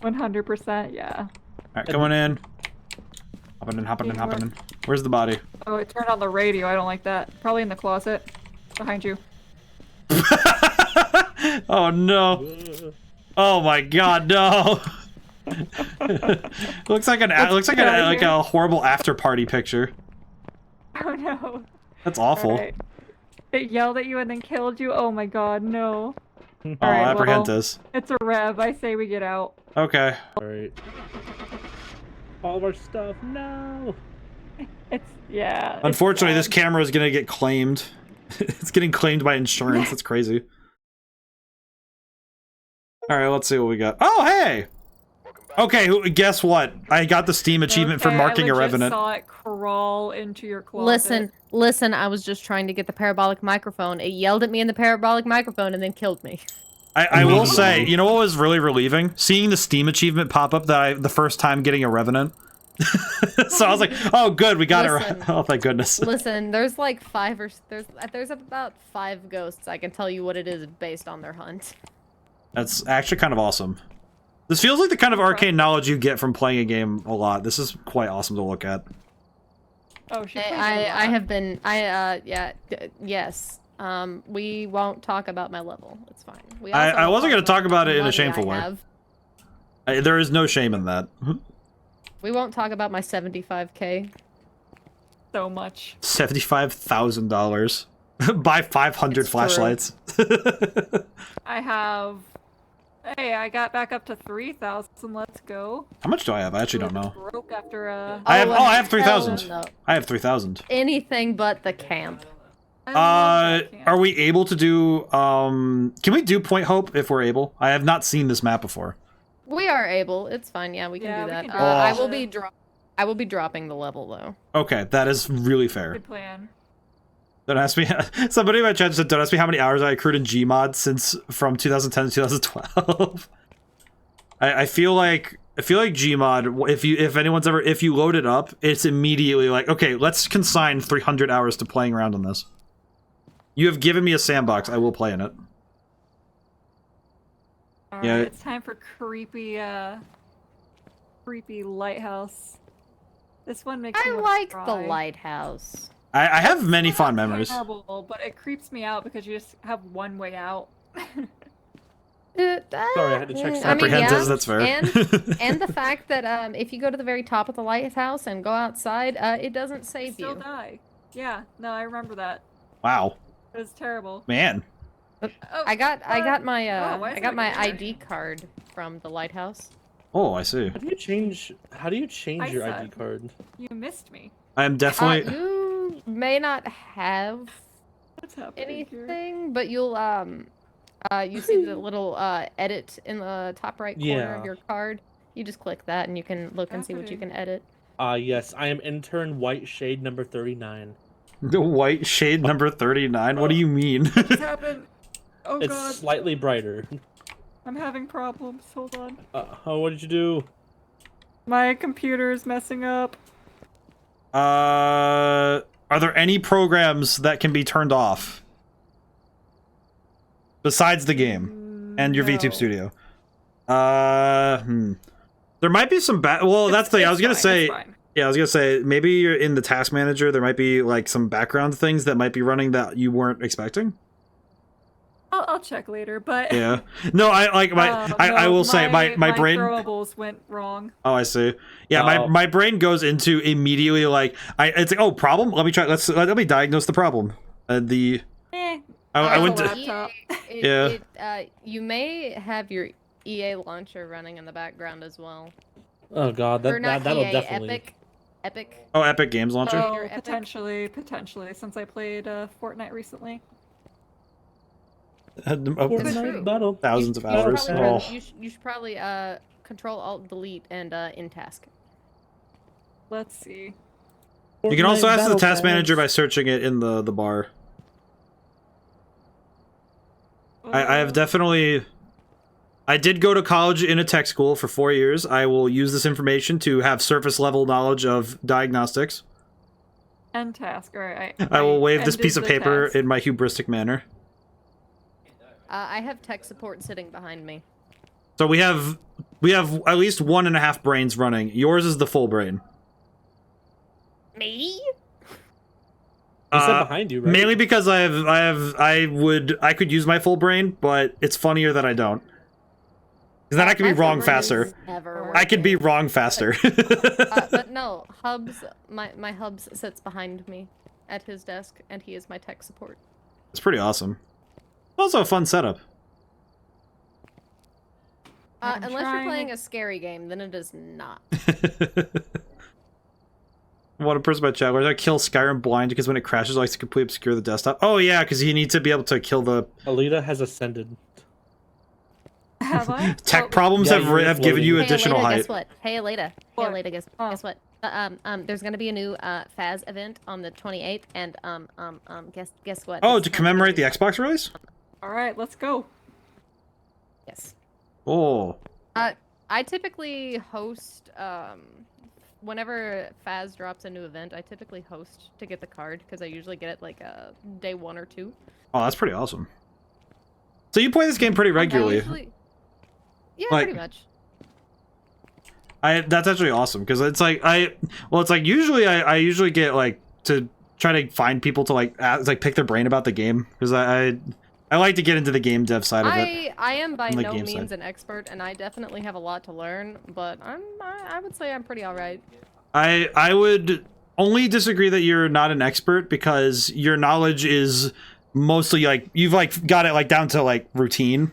100%, yeah. Alright, going in. Hopping in. Where's the body? Oh, it turned on the radio. I don't like that. Probably in the closet. Behind you. Oh no. Oh my god, no. looks like a horrible after party picture. Oh no. That's awful. Right. It yelled at you and then killed you? Oh my god, no. Oh, Apprehentus. Well, it's a rev. I say we get out. Okay. Alright. All of our stuff, no! Yeah. Unfortunately, this camera is gonna get claimed. It's getting claimed by insurance. That's crazy. Alright, let's see what we got. Oh, hey! Okay, guess what? I got the Steam achievement for marking a revenant. I saw it crawl into your closet. Listen, I was just trying to get the parabolic microphone. It yelled at me in the parabolic microphone and then killed me. I will say, you know what was really relieving? Seeing the Steam achievement pop up the first time getting a revenant. So I was like, oh good, we got it. Oh thank goodness. Listen, there's like there's about 5 ghosts. I can tell you what it is based on their hunt. That's actually kind of awesome. This feels like the kind of arcane knowledge you get from playing a game a lot. This is quite awesome to look at. Oh, yes. We won't talk about my level. It's fine. I wasn't going to talk about it in a shameful way. There is no shame in that. We won't talk about my 75k. So much. $75,000. Buy 500 flashlights. I have... Hey, I got back up to 3,000. Let's go. How much do I have? I actually don't know. Broke after I have 3,000. No. I have 3,000. Anything but the camp. Are we able to do can we do Point Hope if we're able? I have not seen this map before. We are able. It's fine. Yeah, we can do that. I will be dropping the level though. Okay, that is really fair. Good plan. Don't ask me. Somebody in my chat said, "Don't ask me how many hours I accrued in Gmod from 2010 to 2012." I feel like Gmod. If you load it up, it's immediately like, okay, let's consign 300 hours to playing around on this. You have given me a sandbox. I will play in it. All right, it's time for creepy lighthouse. This one makes me like the lighthouse. I have many fond memories. Terrible, but it creeps me out because you just have one way out. Sorry, I had to check something. That's fair. And the fact that if you go to the very top of the lighthouse and go outside, it doesn't save you. Still die. Yeah, no, I remember that. Wow. It was terrible. Man. I got my ID card from the lighthouse. Oh, I see. How do you change your ID card? You missed me. I am definitely. You may not have anything, but you'll you see the little edit in the top right corner of your card. You just click that and you can look and see what you can edit. Yes, I am intern white shade number 39. The white shade number 39? What do you mean? What's happened? Oh it's god. Slightly brighter. I'm having problems. Hold on. What did you do? My computer is messing up. Are there any programs that can be turned off? Besides the game and your VTube Studio? There might be some well, that's the thing. I was gonna It's say. fine. Yeah, I was gonna say maybe you're in the task manager. There might be like some background things that might be running that you weren't expecting. I'll check later, but Yeah. No, I like my. I will say my brain. throwables went wrong. Oh, I see. Yeah, my brain goes into immediately like it's like, oh, problem. Let me try. Let me diagnose the problem. I went to. Laptop. You may have your EA launcher running in the background as well. Oh god, Or not that'll EA, definitely. Epic. Oh, Epic Games Launcher. Oh, Epic. potentially, since I played Fortnite recently. Fortnite battle. Thousands of You should hours. probably Oh. you should probably Control Alt Delete and in task. Let's see. You can also Fortnite ask the battle task manager by pass. searching it in the bar. I have definitely. I did go to college in a tech school for 4 years. I will use this information to have surface level knowledge of diagnostics. End task. All right. I will wave this ended piece of the paper task. in my hubristic manner. I have tech support sitting behind me. So we have at least 1.5 brains running. Yours is the full brain. Me? He said behind you, right? Mainly because I could use my full brain, but it's funnier that I don't. Because then I could be My wrong brain is faster. never I could be working. wrong faster. But no, Hubs. My Hubs sits behind me at his desk, and he is my tech support. It's pretty awesome. Also a fun setup. Unless you're playing a scary game, then it is not. One person by chat. Where did I kill Skyrim blind because when it crashes, it likes to completely obscure the desktop? Oh yeah, because you need to be able to kill the. Alita has ascended. Have I? Tech problems Yeah, have you're have given you Hey, additional Alita, height. guess what? Hey, Alita. What? Hey, Alita, guess what? There's gonna be a new Phaz event on the 28th, and guess what? Oh, It's to gonna commemorate be- the Xbox release? All right, let's go. Yes. Oh. I typically host whenever Phaz drops a new event. I typically host to get the card because I usually get it like day 1 or 2. Oh, that's pretty awesome. So you play this game pretty regularly. Yeah, Like- pretty much. That's actually awesome because it's like usually I usually get like to try to find people to like pick their brain about the game because I like to get into the game dev side of it. I am by on the no game means side. an expert, and I definitely have a lot to learn. But I would say I'm pretty alright. I would only disagree that you're not an expert because your knowledge is mostly like you've like got it like down to like routine,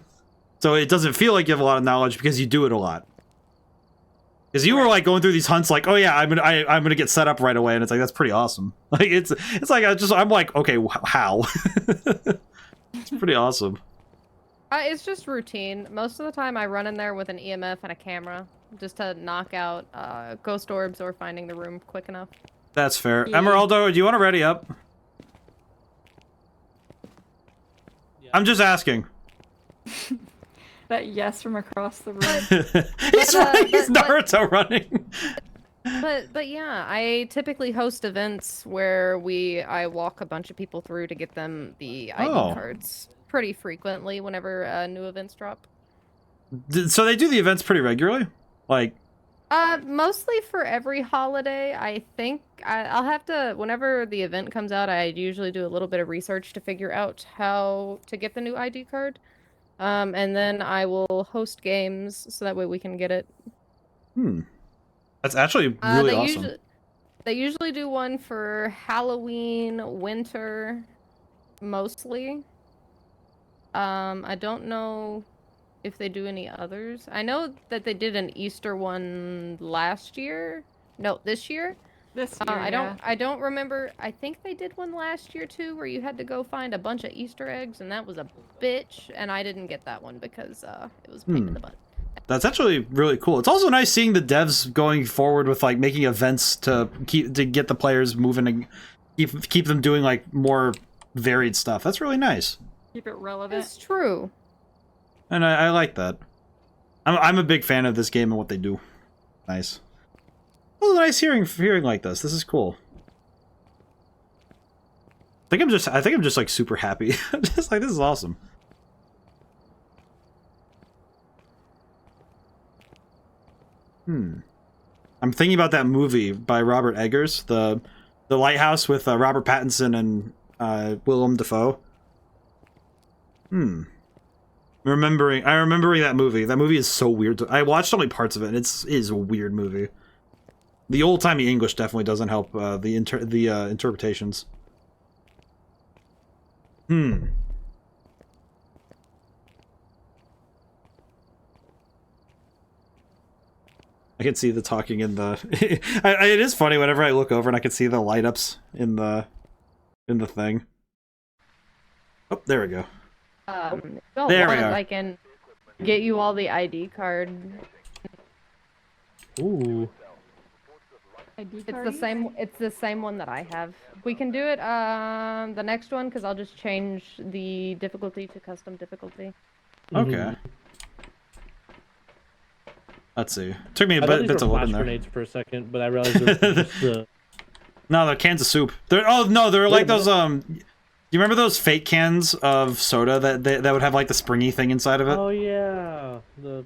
so it doesn't feel like you have a lot of knowledge because you do it a lot. Because you were like going through these hunts, like, oh yeah, I'm gonna get set up right away, and it's like that's pretty awesome. Like it's like I'm like, okay, how? It's pretty awesome. It's just routine. Most of the time, I run in there with an EMF and a camera, just to knock out ghost orbs or finding the room quick enough. That's fair. Emeraldo, do you want to ready up? Yeah. I'm just asking. That yes from across the room. He's running. He's Naruto running. But yeah, I typically host events where I walk a bunch of people through to get them the ID Oh. cards pretty frequently whenever new events drop. So they do the events pretty regularly, like. Mostly for every holiday. I think I'll have to, whenever the event comes out, I usually do a little bit of research to figure out how to get the new ID card. And then I will host games so that way we can get it. That's actually really they awesome. They usually do one for Halloween, winter, mostly. I don't know if they do any others. I know that they did an Easter one last year. No, this year. This year, I don't remember. I think they did one last year too, where you had to go find a bunch of Easter eggs, and that was a bitch. And I didn't get that one because it was a pain in the butt. That's actually really cool. It's also nice seeing the devs going forward with like making events to get the players moving and keep them doing like more varied stuff. That's really nice. Keep it relevant. It's true. And I like that. I'm a big fan of this game and what they do. Nice. Oh, nice hearing like this. This is cool. I think I'm just like super happy. I'm just like, this is awesome. I'm thinking about that movie by Robert Eggers, the Lighthouse with Robert Pattinson and Willem Dafoe. I'm remembering that movie. That movie is so weird. I watched only parts of it, and it is a weird movie. The old-timey English definitely doesn't help the interpretations. I can see the talking in the... it is funny whenever I look over and I can see the light-ups in the thing. Oh, there we go. There we are. I can get you all the ID card. Ooh. ID It's card? the same one that I have. We can do it the next one because I'll just change the difficulty to custom difficulty. Okay. Let's see. Took me a I thought bit these to were look flash in there. grenades for a second, but I realized they're just the... No, they're cans of soup. They're they're like those you remember those fake cans of soda that would have like the springy thing inside of it? Oh yeah, the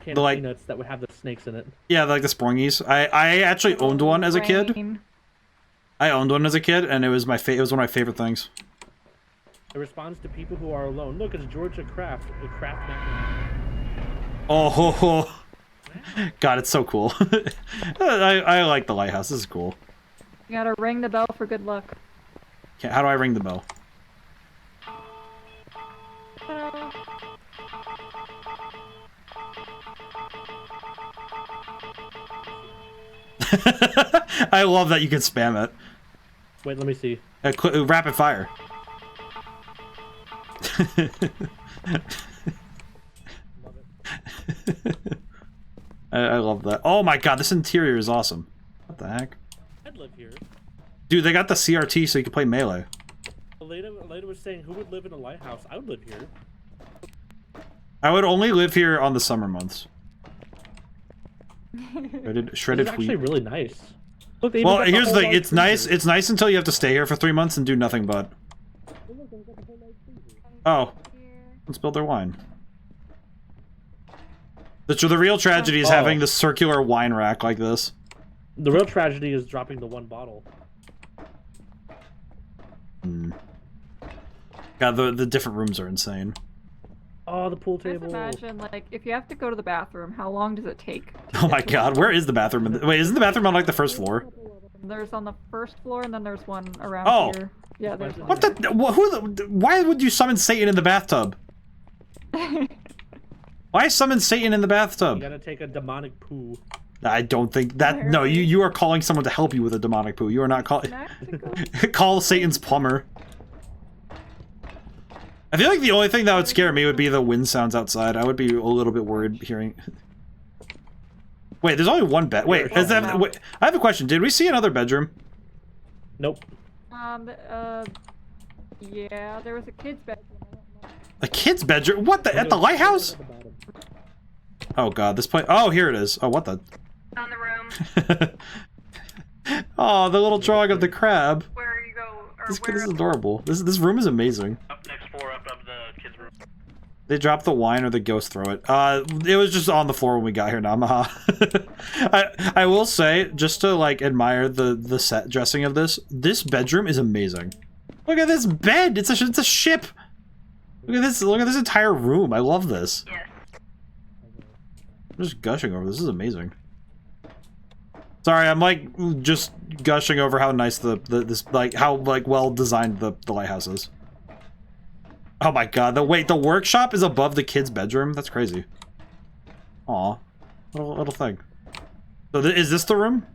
can of peanuts that would have the snakes in it. Yeah, like the springies. I actually owned one as a kid. I owned one as a kid, and it was one of my favorite things. It responds to people who are alone. Look, it's Georgia Craft. Oh, ho, ho. God, it's so cool. I like the lighthouse. This is cool. You gotta ring the bell for good luck. Okay, how do I ring the bell? I love that you can spam it. Wait, let me see. Rapid fire. I love that. Oh my god, this interior is awesome. What the heck? I'd live here. Dude, they got the CRT so you can play Melee. Elena was saying, who would live in a lighthouse? I would live here. I would only live here on the summer months. Shredded It's actually wheat. really nice. Look, Well, here's the thing. It's nice. It's nice until you have to stay here for 3 months and do nothing but. Oh, let's build their wine. The real tragedy is having the circular wine rack like this. The real tragedy is dropping the one bottle. God, the different rooms are insane. Oh, the pool Just table. imagine, like, if you have to go to the bathroom, how long does it take? Oh my god, where is the bathroom? Wait, isn't the bathroom on like the first floor? There's on the first floor, and then there's one around here. Yeah, there's one. What the? Why would you summon Satan in the bathtub? Why summon Satan in the bathtub? You gotta take a demonic poo. I don't think that. No, you are calling someone to help you with a demonic poo. You are not calling. Call Satan's plumber. I feel like the only thing that would scare me would be the wind sounds outside. I would be a little bit worried hearing. Wait, there's only one bed. Wait, wait, I have a question. Did we see another bedroom? Nope. Yeah, there was a kid's bedroom. A kid's bedroom? What the? At the lighthouse? Oh god, this place. Oh, here it is. Oh, what the? On the room. Oh, the little drawing of the crab. Where you go? Or This where is adorable. This room is amazing. Up next floor, up the kids' room. They dropped the wine or the ghost throw it. It was just on the floor when we got here, Namaha. I will say, just to like admire the set dressing of this bedroom is amazing. Look at this bed. It's a ship. Look at this entire room. I love this. Yes. I'm just gushing over this. This is amazing. Sorry, I'm like just gushing over how nice how well designed the lighthouse is. Oh my god, the workshop is above the kid's bedroom? That's crazy. Aw. Little thing. So is this the room?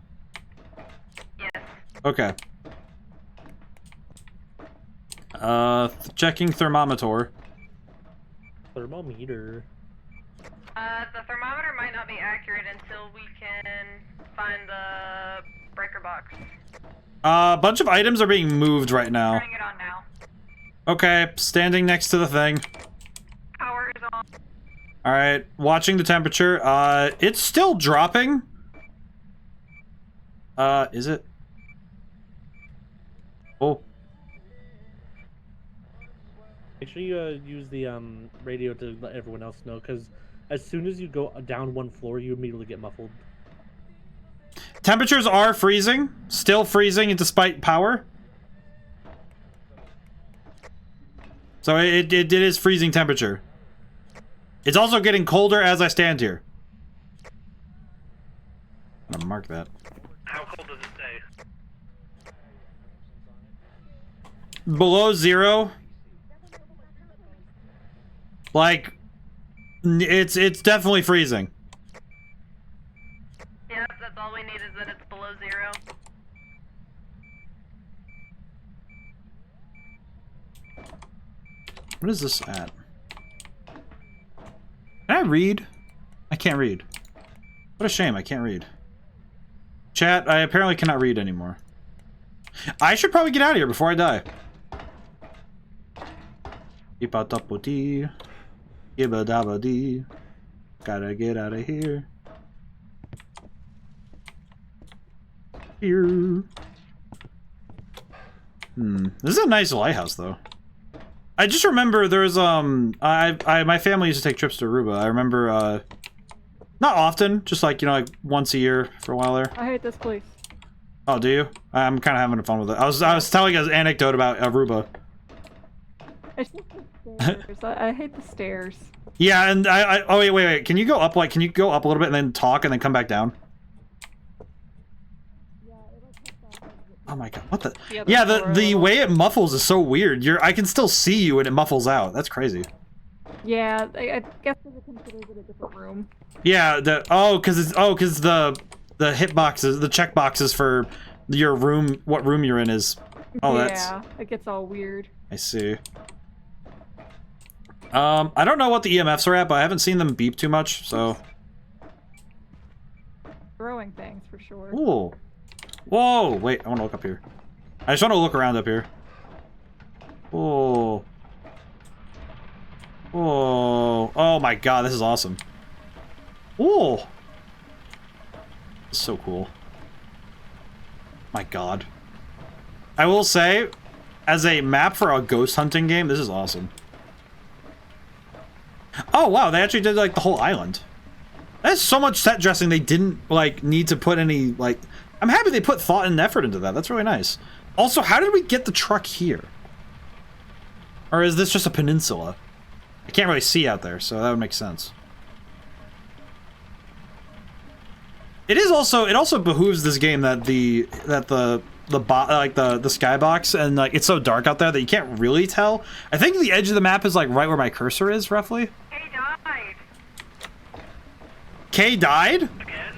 Yes. Okay. Checking thermometer. Thermometer. The thermometer might not be accurate until we can find the breaker box. A bunch of items are being moved right now. Turning it on now. Okay, standing next to the thing. Power is on. Alright, watching the temperature. It's still dropping. Is it? Oh. Make sure you use the radio to let everyone else know, because as soon as you go down one floor, you immediately get muffled. Temperatures are freezing. Still freezing despite power. So it is freezing temperature. It's also getting colder as I stand here. I'm gonna mark that. How cold does it stay? Below 0. Like, it's definitely freezing. Yep, that's all we need is that it's below 0. What is this at? Can I read? I can't read. What a shame, I can't read. Chat, I apparently cannot read anymore. I should probably get out of here before I die. Ipa-tapoti. Ibba-dabba-dee. Gotta get out of here. Here. This is a nice lighthouse, though. I just remember there's my family used to take trips to Aruba. I remember not often, just like, you know, like once a year for a while there. I hate this place. Oh, do you? I'm kind of having fun with it. I was telling an anecdote about Aruba. It's just the stairs. I hate the stairs. Yeah, and oh wait. Can you go up a little bit and then talk and then come back down? Oh my god, what the? Yeah, the way it muffles is so weird. I can still see you and it muffles out. That's crazy. Yeah, I guess it considers it a different room. Yeah, because the hitboxes, the check boxes for your room, what room you're in is. Oh, yeah, it gets all weird. I see. I don't know what the EMFs are at, but I haven't seen them beep too much, so. Throwing things for sure. Ooh. Whoa! Wait, I want to look up here. I just want to look around up here. Whoa. Whoa. Oh my god, this is awesome. Whoa. This is so cool. My god. I will say, as a map for a ghost hunting game, this is awesome. Oh wow, they actually did like the whole island. That's so much set dressing they didn't like need to put any like. I'm happy they put thought and effort into that. That's really nice. Also, how did we get the truck here? Or is this just a peninsula? I can't really see out there, so that would make sense. It also behooves this game that the skybox and like it's so dark out there that you can't really tell. I think the edge of the map is like right where my cursor is, roughly. Kay died. Kay died? Again?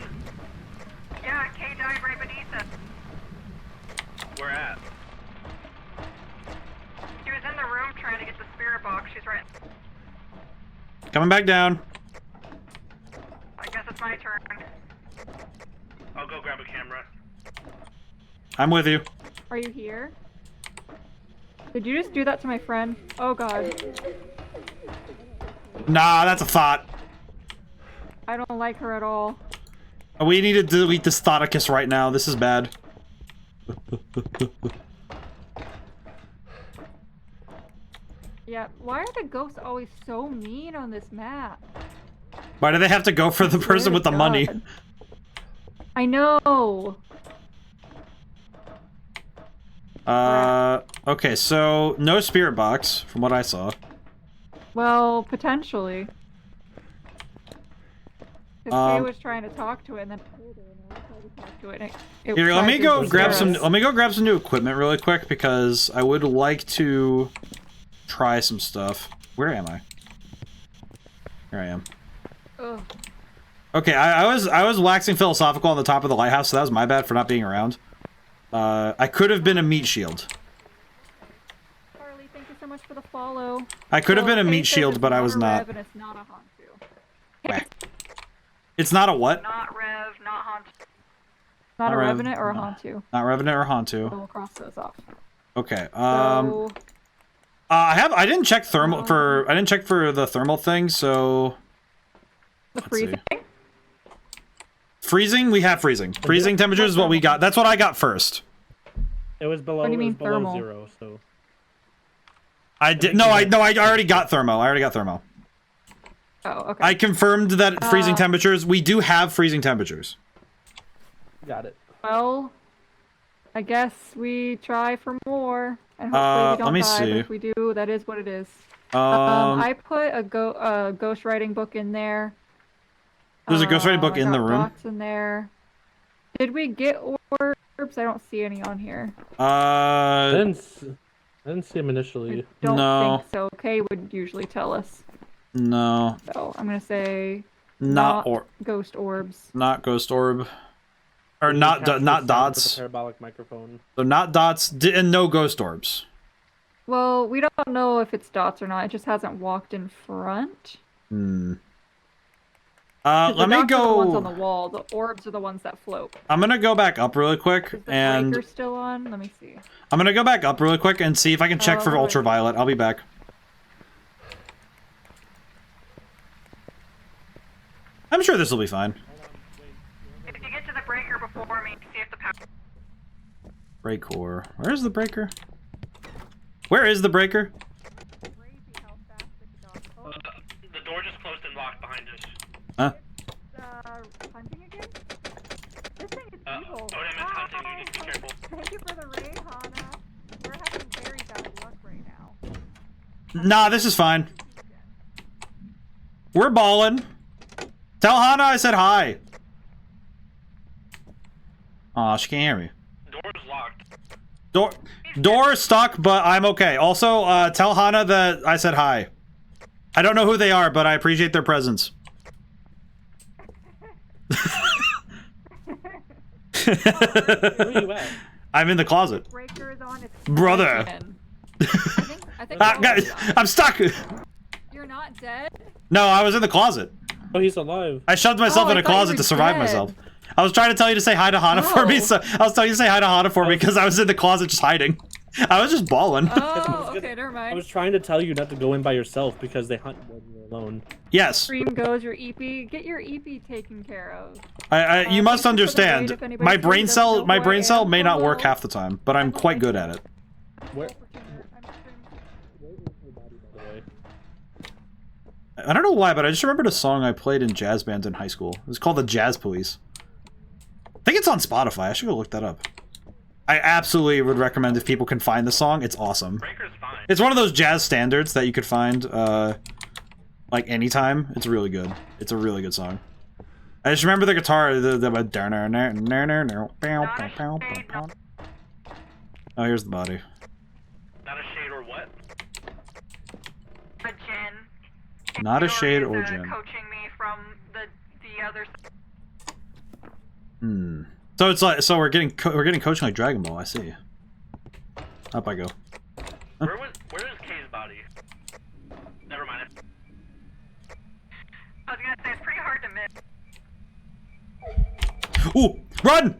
Yeah, Kay died right beneath us. Where at? She was in the room trying to get the spirit box. She's right. Coming back down. I guess it's my turn. I'll go grab a camera. I'm with you. Are you here? Did you just do that to my friend? Oh god. Nah, that's a thought. I don't like her at all. We need to delete this Thoticus right now. This is bad. Yeah, why are the ghosts always so mean on this map? Why do they have to go for the person with the money? I know. Okay, so no spirit box from what I saw. Well, potentially. Because Kay was trying to talk to it, and then I told her, and I tried to talk to it. And it Here, let me go grab some. us. Let me go grab some new equipment really quick because I would like to try some stuff. Where am I? Here I am. Ugh. Okay, I was waxing philosophical on the top of the lighthouse, so that was my bad for not being around. I could have been a meat shield. Carly, thank you so much for the follow. I could have been a Kay meat says shield, it's but I was a not. Rev and it's not a Hantu. Whack. It's not a what? Not Rev, not Haunt. Not a Rev, Revenant or a no. Hantu. Not Revenant or Hantu. We'll cross those off. Okay. So, I didn't check thermal for. I didn't check for the thermal thing, so. the Let's freezing. see. Freezing? We have freezing. Freezing temperatures is what we got. That's what I got first. It was below. What do you mean below thermal? 0, so. I did. No, I already got thermo. I already got thermo. Oh, okay. I confirmed that freezing temperatures. We do have freezing temperatures. Got it. Well, I guess we try for more, and hopefully we don't let me die. see. But if we do, that is what it is. I put a ghostwriting book in there. There's a ghostwriting book I in the got room. dots in there. Did we get orbs? I don't see any on here. I didn't see them initially. Don't think so. Kay would usually tell us. No. So I'm gonna say Not ghost orbs. Not ghost orb. Or not dots. With a parabolic microphone. So not dots and no ghost orbs. Well, we don't know if it's dots or not. It just hasn't walked in front. Hmm. The Let me dots are the ones on go. the wall. The orbs are the ones that float. I'm gonna go back up really quick Is the and breaker still on? Let me see. I'm gonna go back up really quick and see if I can check for wait. ultraviolet. I'll be back. I'm sure this will be fine. If you get to the breaker before me, see if the power. Breaker. Where's the breaker? Where is the breaker? The door just closed and locked behind us. Huh? Hunting again? This thing is evil. ODaM is hunting, you need to be careful. Thank you for the raid, Hana. We're having very bad luck right now. Nah, this is fine. We're balling. Tell Hana I said hi. Aw, she can't hear me. Door's locked. Door stuck, but I'm okay. Also, tell Hana that I said hi. I don't know who they are, but I appreciate their presence. Where are you at? I'm in the closet. Breaker is on its Brother. I think Guys, I'm stuck. You're not dead? No, I was in the closet. Oh, he's alive. I shoved myself Oh, in I a thought you closet were to survive dead. myself. I was trying to tell you to say hi to Hana for me, so I was telling you to say hi to Hana for me because I was in the closet just hiding. I was just balling. Oh, okay, never mind. I was trying to tell you not to go in by yourself because they hunt when you're alone. Yes. Stream goes your EP. Get your EP taken care of. You must thank you for the raid. understand. If anybody My doesn't brain know cell, who my I brain cell am, may not work hello. half the time, but I'm quite good at it. Where? I don't know why, but I just remembered a song I played in jazz bands in high school. It was called The Jazz Police. I think it's on Spotify. I should go look that up. I absolutely would recommend if people can find the song. It's awesome. Breaker's fine. It's one of those jazz standards that you could find, like, anytime. It's really good. It's a really good song. I just remember the guitar, Oh, here's the body. Not a shade or what? A Jin. Not a shade or Jin. Coaching me from the other. Hmm. So it's like, so we're getting coaching like Dragon Ball. I see. Up I go. Where is Kay's body? Never mind. I was gonna say it's pretty hard to miss. Ooh, run!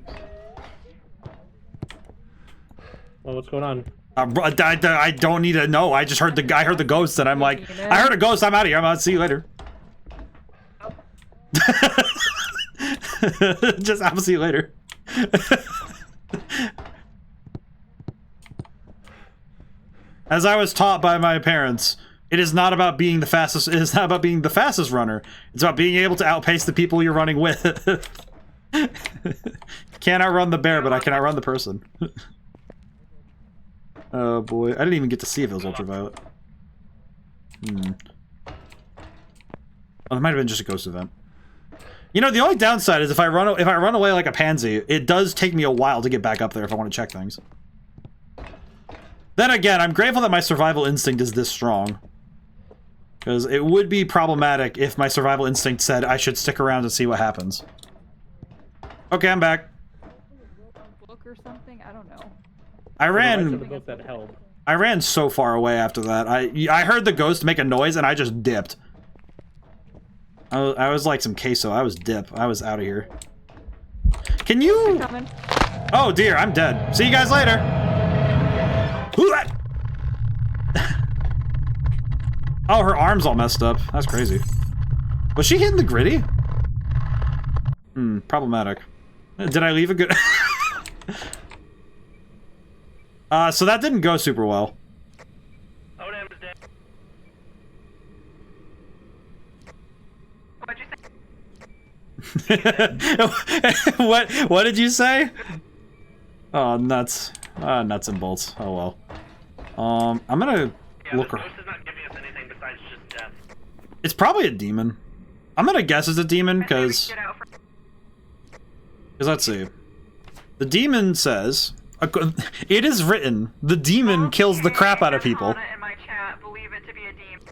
Well, what's going on? I don't need to know. I just heard the ghost, and I'm like, I heard a ghost. I'm out of here. I'm out. See you later. Just I'll see you later. As I was taught by my parents, it is not about being the fastest. It is not about being the fastest runner. It's about being able to outpace the people you're running with. Can't outrun the bear, but I can outrun the person. Oh boy, I didn't even get to see if it was ultraviolet. Hmm. Oh, it might have been just a ghost event. You know, the only downside is if I run away like a pansy, it does take me a while to get back up there if I want to check things. Then again, I'm grateful that my survival instinct is this strong. Because it would be problematic if my survival instinct said I should stick around and see what happens. Okay, I'm back. Book or something? I don't know. I ran so far away after that. I heard the ghost make a noise and I just dipped. I was like some queso. I was dip. I was out of here. Can you? Oh dear, I'm dead. See you guys later. Oh, her arm's all messed up. That's crazy. Was she hitting the gritty? Hmm, problematic. Did I leave a good... So that didn't go super well. ODaM is dead. What did you say? Oh, nuts. Nuts and bolts. Oh well. I'm gonna look. The ghost is not giving us anything besides just death. It's probably a demon. I'm gonna guess it's a demon because let's see. The demon says it is written. The demon kills the crap out of people. In my chat, believe it to be a demon.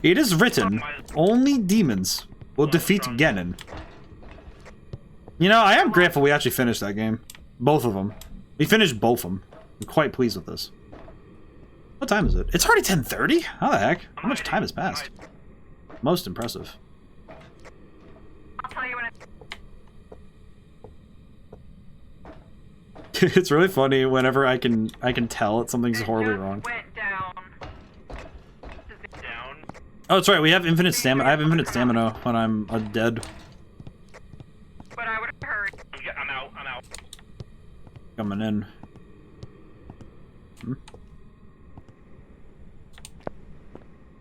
It is written. Only demons will defeat Genin. You know, I am grateful we actually finished that game. Both of them. We finished both of them. I'm quite pleased with this. What time is it? It's already 10:30? How the heck? How much time has passed? Most impressive. I'll tell you when It's really funny whenever I can tell that something's horribly wrong. went down. Oh, that's right. We have infinite stamina. I have infinite stamina when I'm dead. But I would have heard. I'm out. Coming in.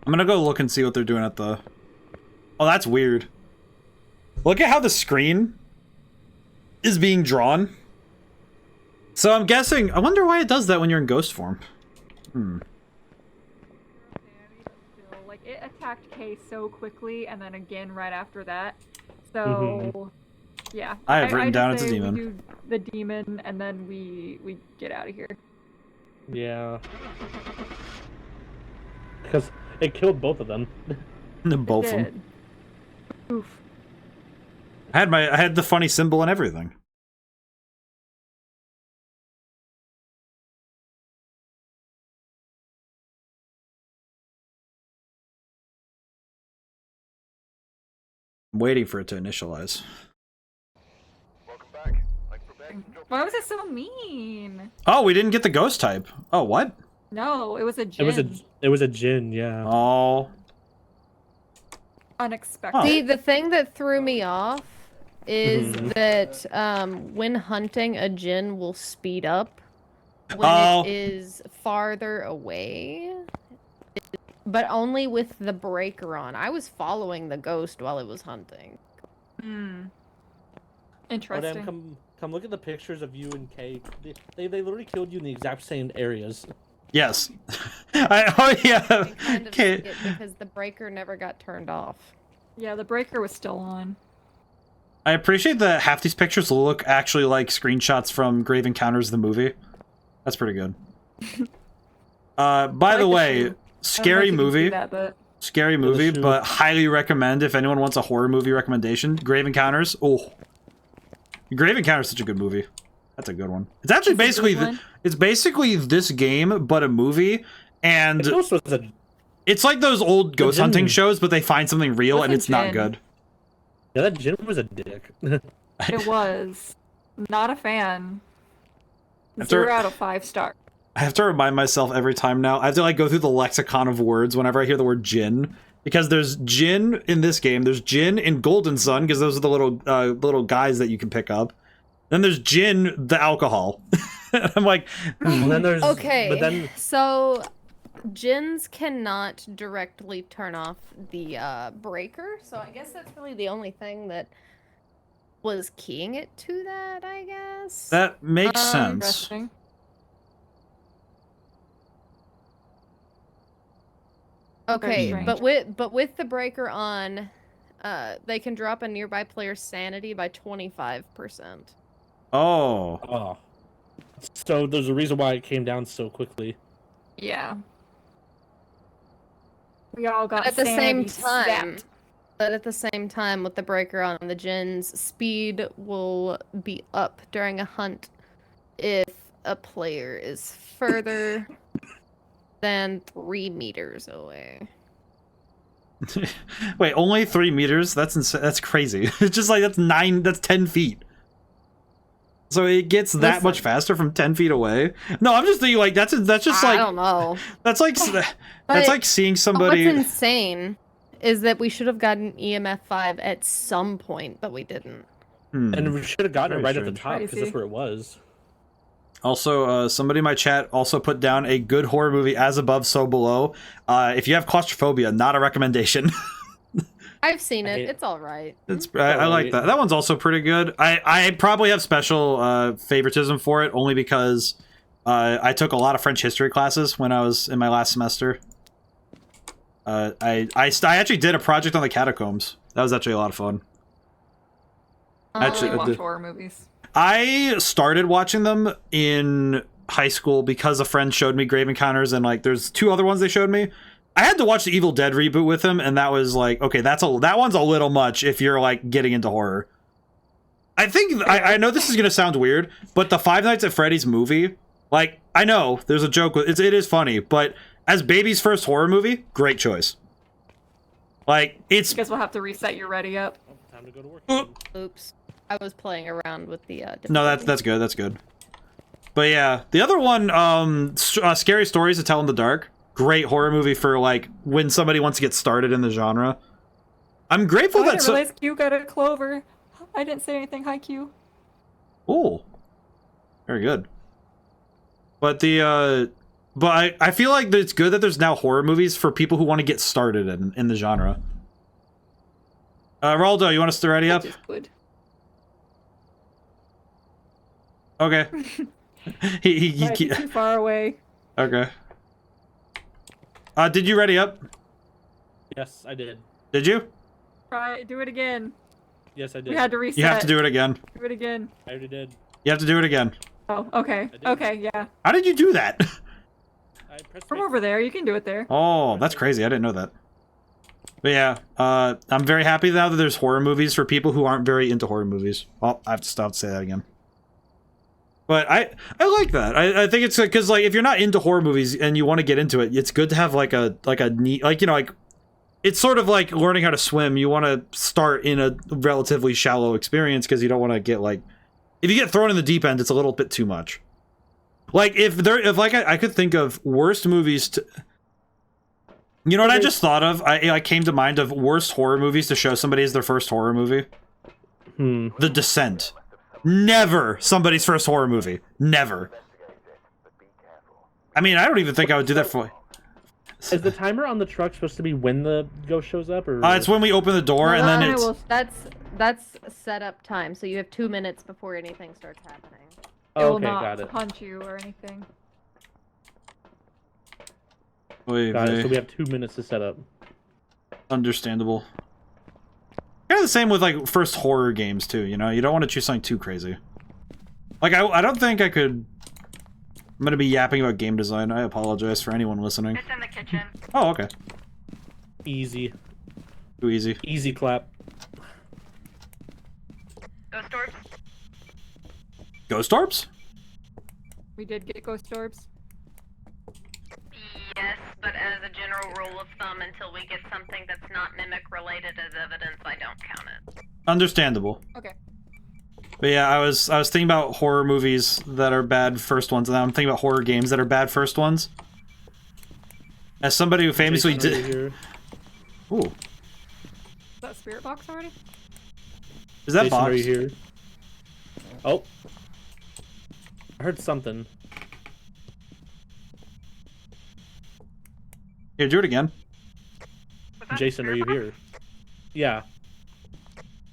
I'm gonna go look and see what they're doing at the... Oh, that's weird. Look at how the screen is being drawn. So I'm guessing... I wonder why it does that when you're in ghost form. Like, it attacked Kay so quickly, and then again right after that. So, yeah. I have written just down it's a say demon. We do the demon, and then we get out of here. Yeah. Because it killed both of them. Both of them. Did. Oof. I had the funny symbol and everything. I'm waiting for it to initialize. Welcome back. Like for back. Why was it so mean? Oh, we didn't get the ghost type. Oh, what? No, it was a djinn. It was a djinn, yeah. Oh. Unexpected. See, the thing that threw me off is that when hunting, a djinn will speed up when it is farther away. But only with the breaker on. I was following the ghost while it was hunting. Interesting. ODaM, come look at the pictures of you and Kay. They literally killed you in the exact same areas. Yes. Oh yeah. I kind of Okay. skip because the breaker never got turned off. Yeah, the breaker was still on. I appreciate that half these pictures look actually like screenshots from Grave Encounters the movie. That's pretty good. By the way, scary movie. Scary movie, but highly recommend if anyone wants a horror movie recommendation. Grave Encounters. Oh. Grave Encounters is such a good movie. That's a good one. It's actually basically it's basically this game but a movie, and it's like those old ghost hunting shows, but they find something real and it's not good. Yeah, that djinn was a dick. It was. Not a fan. After- 0 out of 5 stars. I have to remind myself every time now. I have to like go through the lexicon of words whenever I hear the word djinn, because there's djinn in this game. There's djinn in Golden Sun because those are the little guys that you can pick up. Then there's gin, the alcohol. I'm like, then there's okay. So djinns cannot directly turn off the breaker, so I guess that's really the only thing that was keying it to that, I guess. That makes sense. Interesting. Okay, but with the breaker on, they can drop a nearby player's sanity by 25%. Oh. So there's a reason why it came down so quickly. Yeah. We all got At the same sanity time, zapped. but at the same time, with the breaker on, the djinn's speed will be up during a hunt if a player is further than 3 meters away. Wait, only 3 meters? That's crazy. It's just like that's 10 feet. So it gets that much faster from 10 feet away? No, I'm just thinking like that's just like I don't know. That's like seeing somebody. What's insane is that we should have gotten EMF 5 at some point, but we didn't. And we should have gotten it right at the top because Crazy. that's where it was. Also, somebody in my chat also put down a good horror movie, As Above, So Below. If you have claustrophobia, not a recommendation. I've seen it. hate- It's all right. I like that. That one's also pretty good. I probably have special favoritism for it only because I took a lot of French history classes when I was in my last semester. I actually did a project on the catacombs. That was actually a lot of fun. Actually, watch horror movies. I started watching them in high school because a friend showed me Grave Encounters, and like there's 2 other ones they showed me. I had to watch the Evil Dead reboot with him, and that was like, okay, that one's a little much if you're like getting into horror. I think I know this is gonna sound weird, but the Five Nights at Freddy's movie, like I know there's a joke with it is funny, but as baby's first horror movie, great choice. Like it's. I guess we'll have to reset your ready up. Time to go to work. Oops. I was playing around with the. No, that's good. That's good. But yeah, the other one, Scary Stories to Tell in the Dark. Great horror movie for like when somebody wants to get started in the genre. I'm grateful I that. didn't realize Q got a clover. I didn't say anything. Hi, Q. Oh, very good. But I feel like it's good that there's now horror movies for people who want to get started in the genre. Raldo, you want us to ready up? Good. Okay. he Might be too far away. Okay. Did you ready up? Yes, I did. Did you? Try do it again. Yes, I did. We had to reset. You have to do it again. Do it again. I already did. You have to do it again. Oh, okay. Okay, yeah. How did you do that? From over there, you can do it there. Oh, that's crazy. I didn't know that. But yeah, I'm very happy now that there's horror movies for people who aren't very into horror movies. Well, I have to stop to say that again. But I like that. I think it's because like if you're not into horror movies and you want to get into it, it's good to have like a neat like it's sort of like learning how to swim. You want to start in a relatively shallow experience because you don't want to get like if you get thrown in the deep end, it's a little bit too much. Like if I could think of worst movies to. You know what I just thought of? I came to mind of worst horror movies to show somebody as their first horror movie. The Descent. Never somebody's first horror movie. Never. I mean, I don't even think I would do that for. Is the timer on the truck supposed to be when the ghost shows up, or? It's when we open the door and then it's. That's setup time, so you have 2 minutes before anything starts happening. It will Okay, not got it. punch you or anything. Got it. So we have 2 minutes to set up. Understandable. Kind of the same with like first horror games too. You know, you don't want to choose something too crazy. Like I don't think I could. I'm gonna be yapping about game design. I apologize for anyone listening. It's in the kitchen. Oh, okay. Easy. Too easy. Easy clap. Ghost orbs. Ghost orbs? We did get ghost orbs. Yes, but as a general rule of thumb, until we get something that's not mimic related as evidence, I don't count it. Understandable. Okay. But yeah, I was thinking about horror movies that are bad first ones, and now I'm thinking about horror games that are bad first ones. As somebody who famously did. Ooh. Is that spirit box already? Is that Jason, box? are you here? Oh. I heard something. Here, do it again. Jason, are you here? Yeah.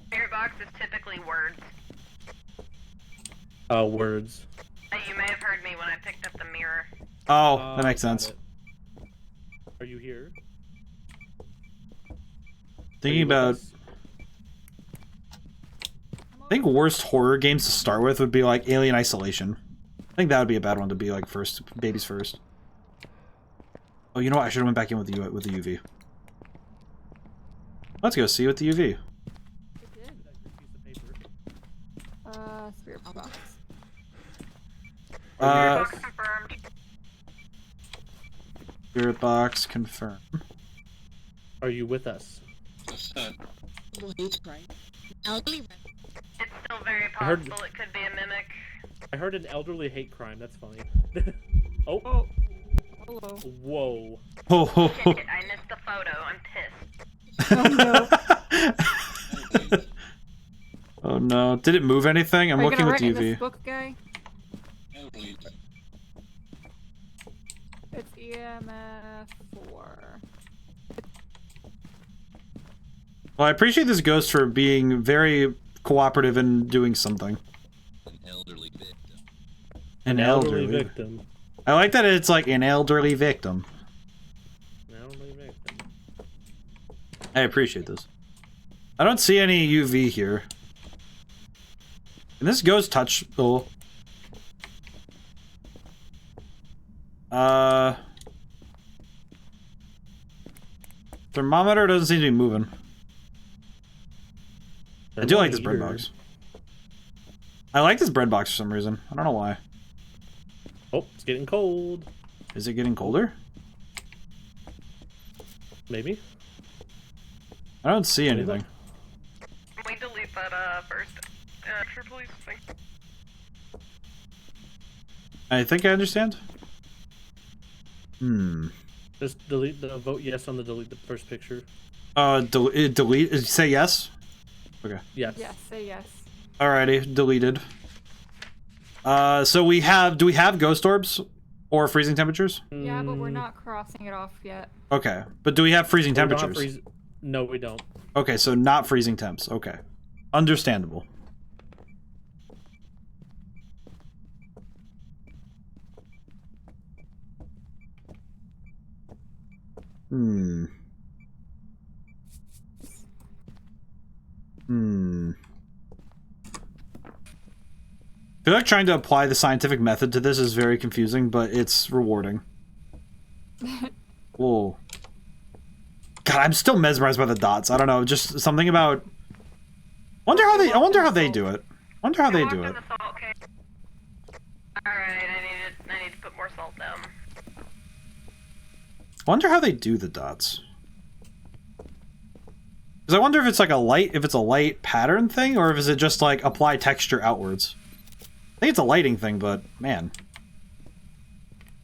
Spirit box is typically words. Words. You may have heard me when I picked up the mirror. Oh, that makes sense. Are you here? Thinking about. I think worst horror games to start with would be like Alien Isolation. I think that would be a bad one to be like first, babies first. Oh, you know what? I should have went back in with the UV. Let's go see with the UV. Spirit box. Confirmed. Spirit box confirm. Are you with us? It's still very I heard- possible it could be a mimic. I heard an elderly hate crime. That's funny. Oh. Oh. Hello. Whoa. Oh. Shit, I missed the photo. I'm pissed. Oh no. Oh no! Did it move anything? I'm Are you looking gonna with write in UV. this book, guy? It's EMF 4. Well, I appreciate this ghost for being very cooperative and doing something. An elderly victim. I like that it's like an elderly victim. I appreciate this. I don't see any UV here. Can this ghost touch? Oh. Thermometer doesn't seem to be moving. I do like this bread box. I like this bread box for some reason. I don't know why. Oh, it's getting cold. Is it getting colder? Maybe. I don't see anything. We delete that first. True police thing. I think I understand. Just delete the vote yes on the delete the first picture. Delete. Say yes. Okay. Yes. Yes, say yes. Alrighty, deleted. So we have. Do we have ghost orbs or freezing temperatures? Yeah, but we're not crossing it off yet. Okay, but do we have freezing We don't have temperatures? No, we don't. Okay, so not freezing temps. Okay, understandable. I feel like trying to apply the scientific method to this is very confusing, but it's rewarding. Whoa. God, I'm still mesmerized by the dots. I don't know, just something about... I wonder how they do it. Wonder how they do it. Alright, I need to put more salt down. Wonder how they do the dots. Because I wonder if it's like a light pattern thing, or if is it just like apply texture outwards. I think it's a lighting thing, but man.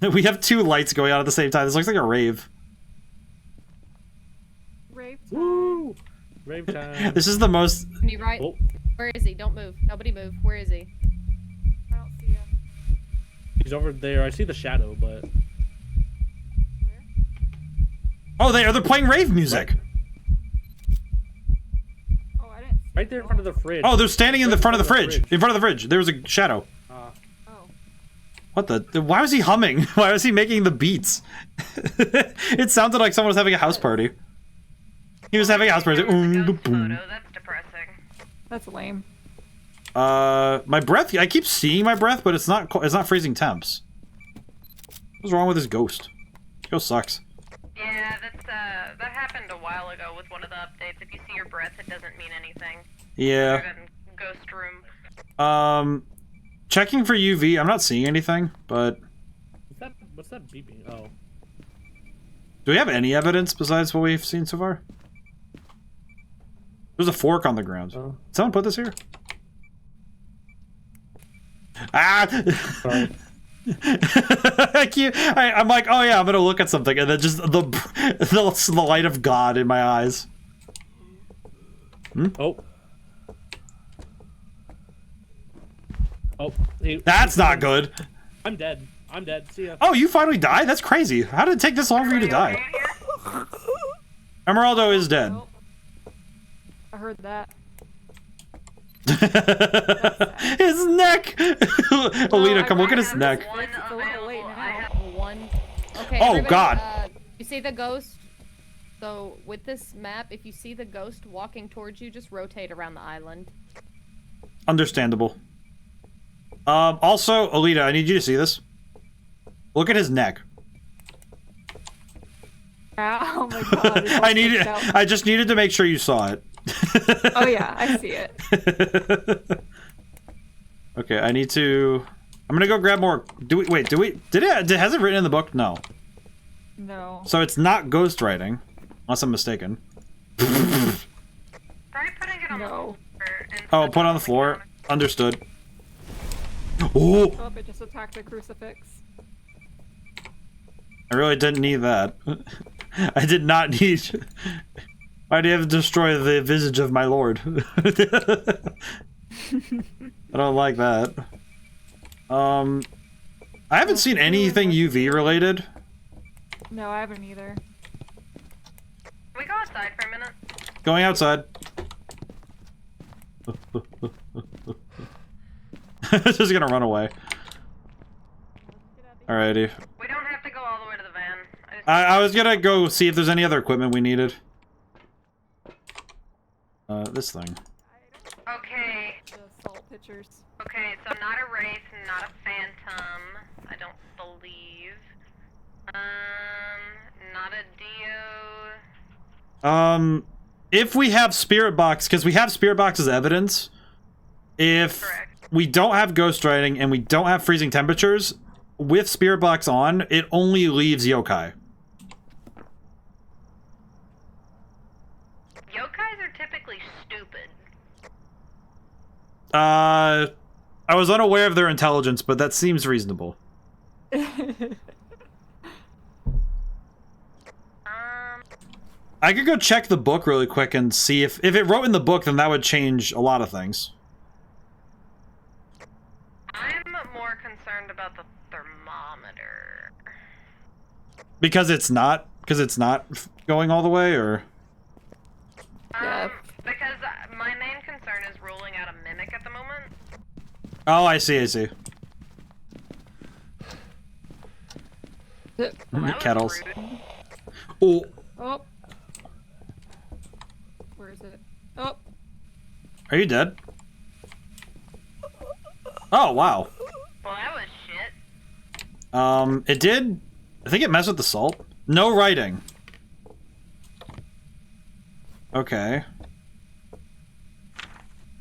We have two lights going on at the same time. This looks like a rave. Rave time. Woo! Rave time. This is the most... Can you right? Oh. Where is he? Don't move. Nobody move. Where is he? I don't see him. He's over there. I see the shadow, but... Oh, they're playing rave music. Oh, I didn't see Right there in front of the fridge. Oh, they're standing in the front of the fridge. In front of the fridge. There was a shadow. Oh. What the? Why was he humming? Why was he making the beats? It sounded like someone was having a house party. He was having a house party. That's depressing. That's lame. My breath. I keep seeing my breath, but it's not. It's not freezing temps. What's wrong with this ghost? This ghost sucks. Yeah, that happened a while ago with one of the updates. If you see your breath, it doesn't mean anything. Yeah. Other than ghost room. Checking for UV. I'm not seeing anything, but. What's that beeping? Oh. Do we have any evidence besides what we've seen so far? There's a fork on the ground. Did someone put this here? Ah! I'm like, oh yeah, I'm gonna look at something, and then just the light of God in my eyes. Oh. Oh. That's not good. I'm dead. I'm dead. See ya. Oh, you finally died? That's crazy. How did it take this long for you to die? Emeraldo is dead. Oh. I heard that. His neck! Alita, come look at his neck. It's a little late now. Okay. Oh, everybody, God. You see the ghost? So with this map, if you see the ghost walking towards you, just rotate around the island. Understandable. Also, Alita, I need you to see this. Look at his neck. Oh my God. I just needed to make sure you saw it. Oh yeah, I see it. Okay, I need to... I'm gonna go grab more... Has it written in the book? No. No. So it's not ghostwriting, unless I'm mistaken. Try putting it on the floor. Oh, put it on the floor. Understood. Oh! Oh, it just attacked the crucifix. I really didn't need that. I did not need... Why'd you have to destroy the visage of my lord? I don't like that. I haven't seen anything UV related. No, I haven't either. Can we go outside for a minute? Going outside. Just gonna run away. Alrighty. We don't have to go all the way to the van. I was gonna go see if there's any other equipment we needed. This thing. Okay. The salt pitchers. Okay, so not a race, not a phantom. I don't believe. Not a Dio. If we have spirit box, because we have spirit box as evidence, if Correct. we don't have ghost writing and we don't have freezing temperatures, with spirit box on, it only leaves yokai. Yokais are typically stupid. I was unaware of their intelligence, but that seems reasonable. I could go check the book really quick and see if it wrote in the book, then that would change a lot of things. I'm more concerned about the thermometer. Because it's not going all the way, or? Yeah. Because my main concern is ruling out a mimic at the moment. Oh, I see, I see. Well, that was Kettles. rude. Oh. Oh. Where is it? Oh. Are you dead? Oh, wow. Well, that was shit. It did... I think it messed with the salt. No writing. Okay.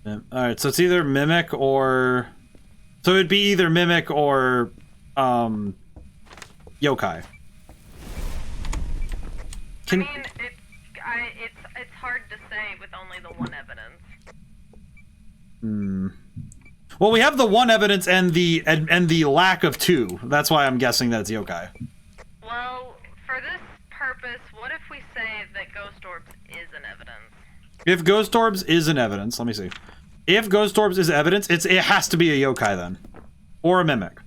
Alright, so it's either Mimic or... So it'd be either Mimic or... Yokai. I mean, it's hard to say with only the one evidence. Well, we have the one evidence and the lack of two. That's why I'm guessing that it's yokai. Well, for this purpose, what if we say that ghost orbs is an evidence? If ghost orbs is an evidence, let me see. If ghost orbs is evidence, it has to be a yokai then, or a mimic.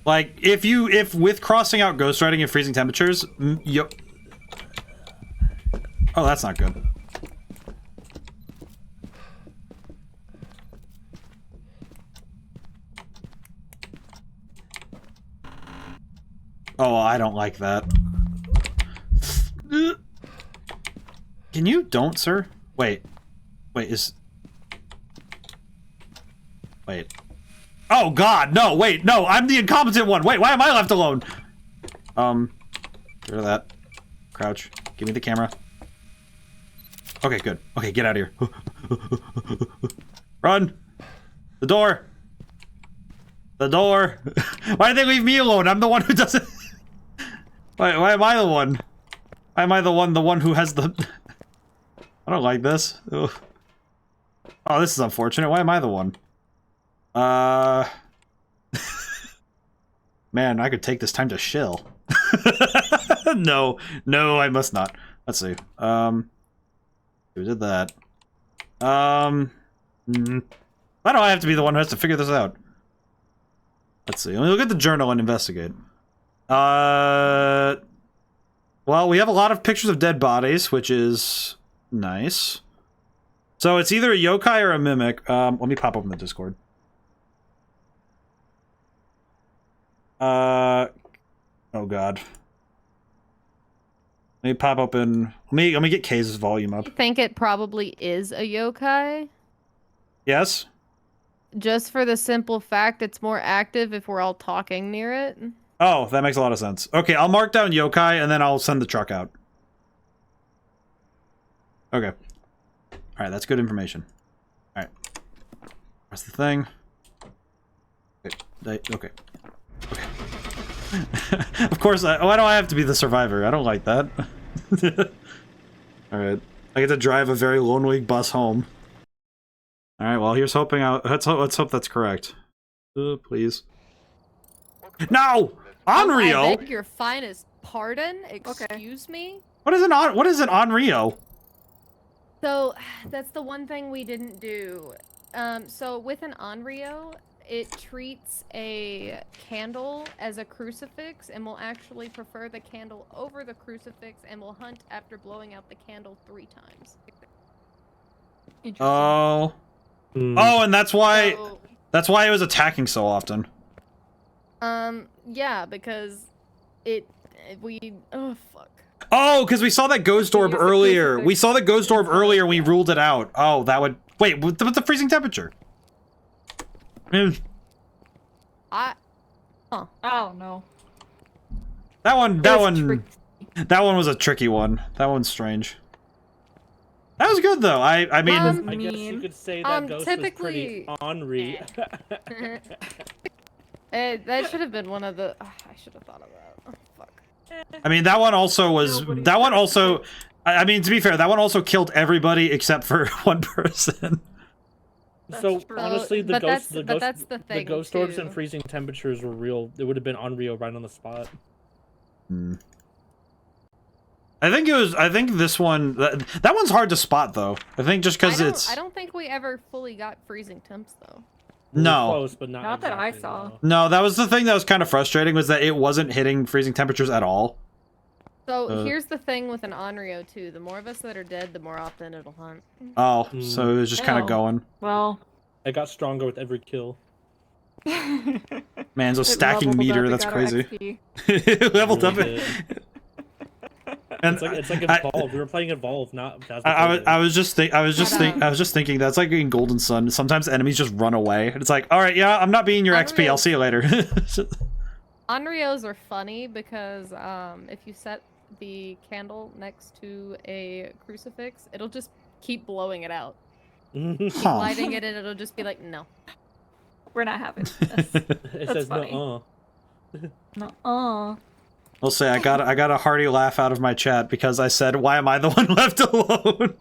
Like if with crossing out ghost writing and freezing temperatures, oh, that's not good. Oh, I don't like that. Can you don't, sir? Wait. Wait. Oh god, no, wait, no, I'm the incompetent one. Wait, why am I left alone? Get rid of that. Crouch. Give me the camera. Okay, good. Okay, get out of here. Run! The door! The door! Why did they leave me alone? I'm the one who doesn't... Why am I the one? Why am I the one who has the... I don't like this. Ugh. Oh, this is unfortunate. Why am I the one? Man, I could take this time to shill. No, I must not. Let's see. We did that. Why do I have to be the one who has to figure this out? Let's see. Let me look at the journal and investigate. Well, we have a lot of pictures of dead bodies, which is nice. So it's either a yokai or a mimic. Let me pop open the Discord. Oh god. Let me pop open. Let me get Kay's volume up. I think it probably is a yokai. Yes? Just for the simple fact it's more active if we're all talking near it. Oh, that makes a lot of sense. Okay, I'll mark down yokai and then I'll send the truck out. Okay. Alright, that's good information. Alright. That's the thing. Okay. Okay. Of course, why do I have to be the survivor? I don't like that. Alright. I get to drive a very lonely bus home. Alright, well, here's hoping let's hope that's correct. Please. No! Onryo! I beg your finest pardon? Excuse me? What is an Onryo? So, that's the one thing we didn't do. So with an Onryo, it treats a candle as a crucifix and will actually prefer the candle over the crucifix and will hunt after blowing out the candle 3 times. Interesting. Oh. Oh, and that's why So, it was attacking so often. yeah, because oh fuck. Oh, because we saw that ghost orb earlier. We saw the ghost orb earlier and we ruled it out. Oh, that would... Wait, what's the freezing temperature? I don't know. That one was a tricky one. That one's strange. That was good though. I mean, I guess you could say that ghost was pretty ornery. That should have been one of the. I should have thought of that. Oh, fuck. I mean, that one also was. That one also. I mean, to be fair, that one also killed everybody except for one person. So honestly, the that's the thing, the ghost orbs too. and freezing temperatures were real. It would have been unreal right on the spot. I think it was. I think this one. That one's hard to spot though. I think just because it's. I don't think we ever fully got freezing temps though. No. Close, but not that I exactly, saw. no. No, that was the thing that was kind of frustrating, was that it wasn't hitting freezing temperatures at all. So here's the thing with an Onryo too. The more of us that are dead, the more often it'll hunt. Oh, so it was just kind of going. Well, it got stronger with every kill. Man, so stacking meter, that's crazy. Leveled up it. And it's like Evolve. We were playing Evolve, not Phasmophobia. I was just thinking that's like in Golden Sun. Sometimes enemies just run away. It's like, all right, yeah, I'm not being your XP. I'll see you later. Onryos are funny because if you set the candle next to a crucifix, it'll just keep blowing it out. Keep lighting it, and it'll just be like, no, we're not having this. It says funny. No. I'll say I got a hearty laugh out of my chat because I said, "Why am I the one left alone?"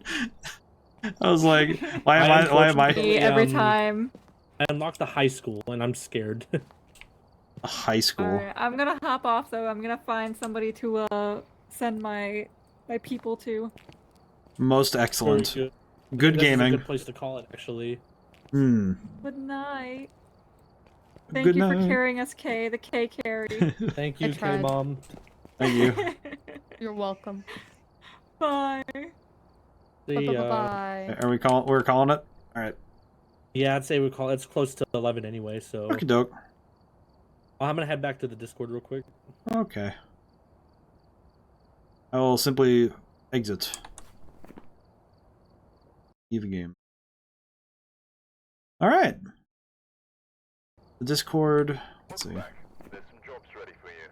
I was like, "Why am I?" Every time. I unlocked the high school, and I'm scared. High school. Alright, I'm gonna hop off though. I'm gonna find somebody to send my people to. Most excellent. Good This gaming. is a good place to call it, actually. Good night. Thank you for carrying us, Kay. The K carry. Thank you, K-Mom. Thank you. You're welcome. Bye. Bye. Are we calling? We're calling it. All right. Yeah, I'd say we call it. It's close to 11 anyway, so. Okie doke. Well, I'm gonna head back to the Discord real quick. Okay. I will simply exit. Leave a game. All right. The Discord. Let's see. There's some jobs ready for you.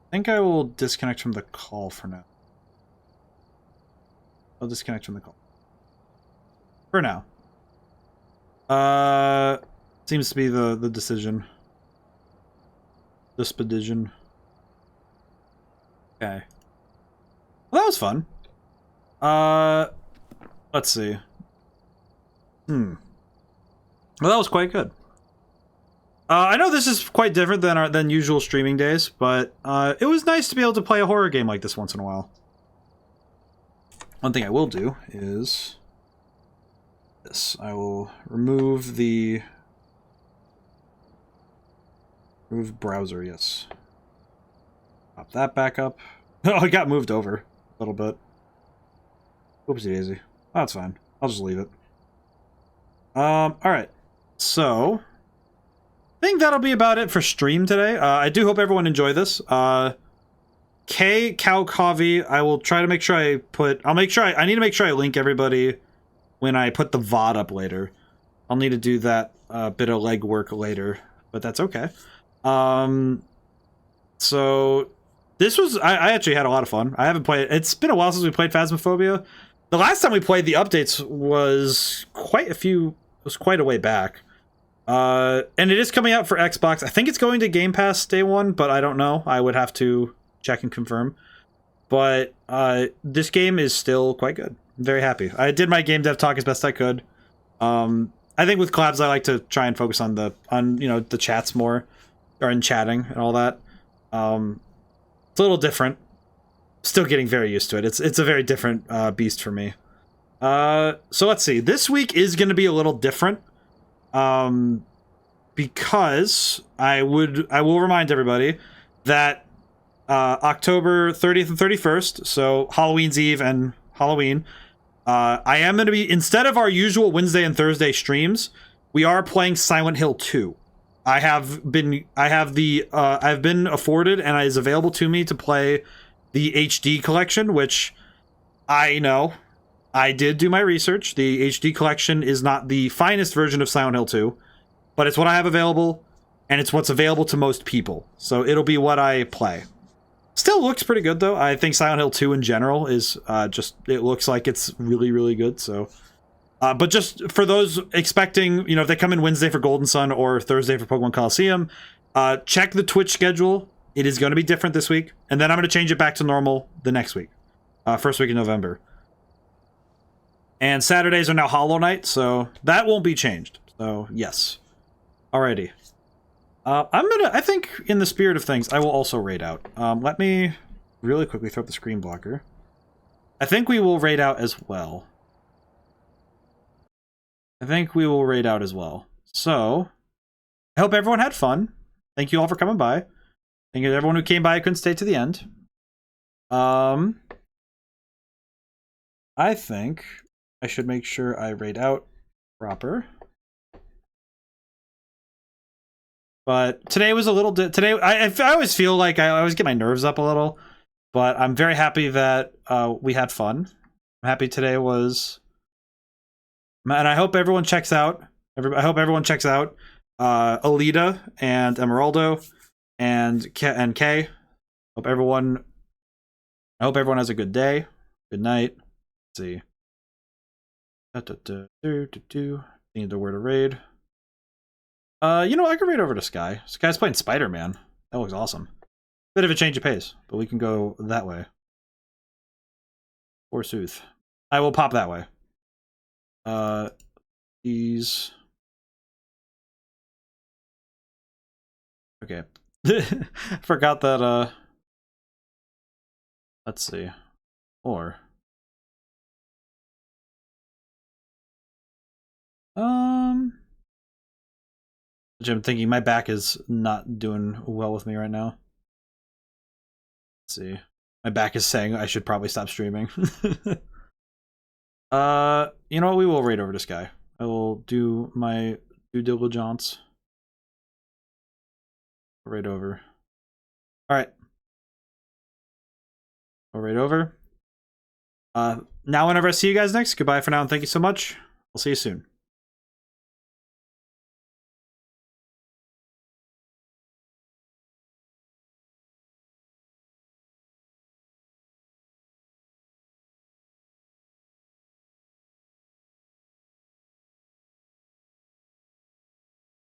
I think I will disconnect from the call for now. I'll disconnect from the call. For now. Seems to be the decision. Dispedition. Okay. Well, that was fun. Let's see. Well, that was quite good. I know this is quite different than usual streaming days, but it was nice to be able to play a horror game like this once in a while. One thing I will do is this. I will remove browser, yes. Pop that back up. Oh, it got moved over a little bit. Oopsie daisy. Oh, that's fine. I'll just leave it. Alright. So, I think that'll be about it for stream today. I do hope everyone enjoyed this. K Cow Coffee, I will try to make sure I need to make sure I link everybody when I put the VOD up later. I'll need to do that bit of legwork later, but that's okay. So this was I actually had a lot of fun. I haven't played. It's been a while since we played Phasmophobia. The last time we played the updates was quite a way back. And it is coming out for Xbox. I think it's going to Game Pass day one, but I don't know. I would have to check and confirm. But this game is still quite good. I'm very happy. I did my game dev talk as best I could. I think with collabs I like to try and focus on the chats more, or in chatting and all that. It's a little different. Still getting very used to it. It's a very different beast for me. So let's see. This week is going to be a little different. Because I will remind everybody that October 30th and 31st, so Halloween's Eve and Halloween, I am going to be, instead of our usual Wednesday and Thursday streams, we are playing Silent Hill 2. I've been afforded and it is available to me to play the HD collection, which I know I did do my research. The HD collection is not the finest version of Silent Hill 2, but it's what I have available, and it's what's available to most people. So it'll be what I play. Still looks pretty good, though. I think Silent Hill 2 in general is it looks like it's really, really good. So, but just for those expecting, if they come in Wednesday for Golden Sun or Thursday for Pokemon Coliseum, check the Twitch schedule. It is going to be different this week, and then I'm going to change it back to normal the next week, first week in November. And Saturdays are now Hollow Knight, so that won't be changed. So, yes. Alrighty. I think, in the spirit of things, I will also raid out. Let me really quickly throw up the screen blocker. I think we will raid out as well. So, I hope everyone had fun. Thank you all for coming by. Thank you to everyone who came by and couldn't stay to the end. I think I should make sure I raid out proper. But today was a little... Today, I always feel like I always get my nerves up a little. But I'm very happy that we had fun. I'm happy today was... And I hope everyone checks out... I hope everyone checks out Alita and Emeraldo and Kay. I hope everyone has a good day. Good night. Let's see. Need the word to raid. I can raid over to Sky. Sky's playing Spider-Man. That looks awesome. Bit of a change of pace, but we can go that way. Forsooth. I will pop that way. These... Okay. Forgot that, let's see. Or... Which I'm thinking my back is not doing well with me right now. Let's see. My back is saying I should probably stop streaming. You know what? We will raid over to Sky. I will do my due diligence. Raid over. Alright. We'll raid over. Now whenever I see you guys next, goodbye for now and thank you so much. I'll see you soon.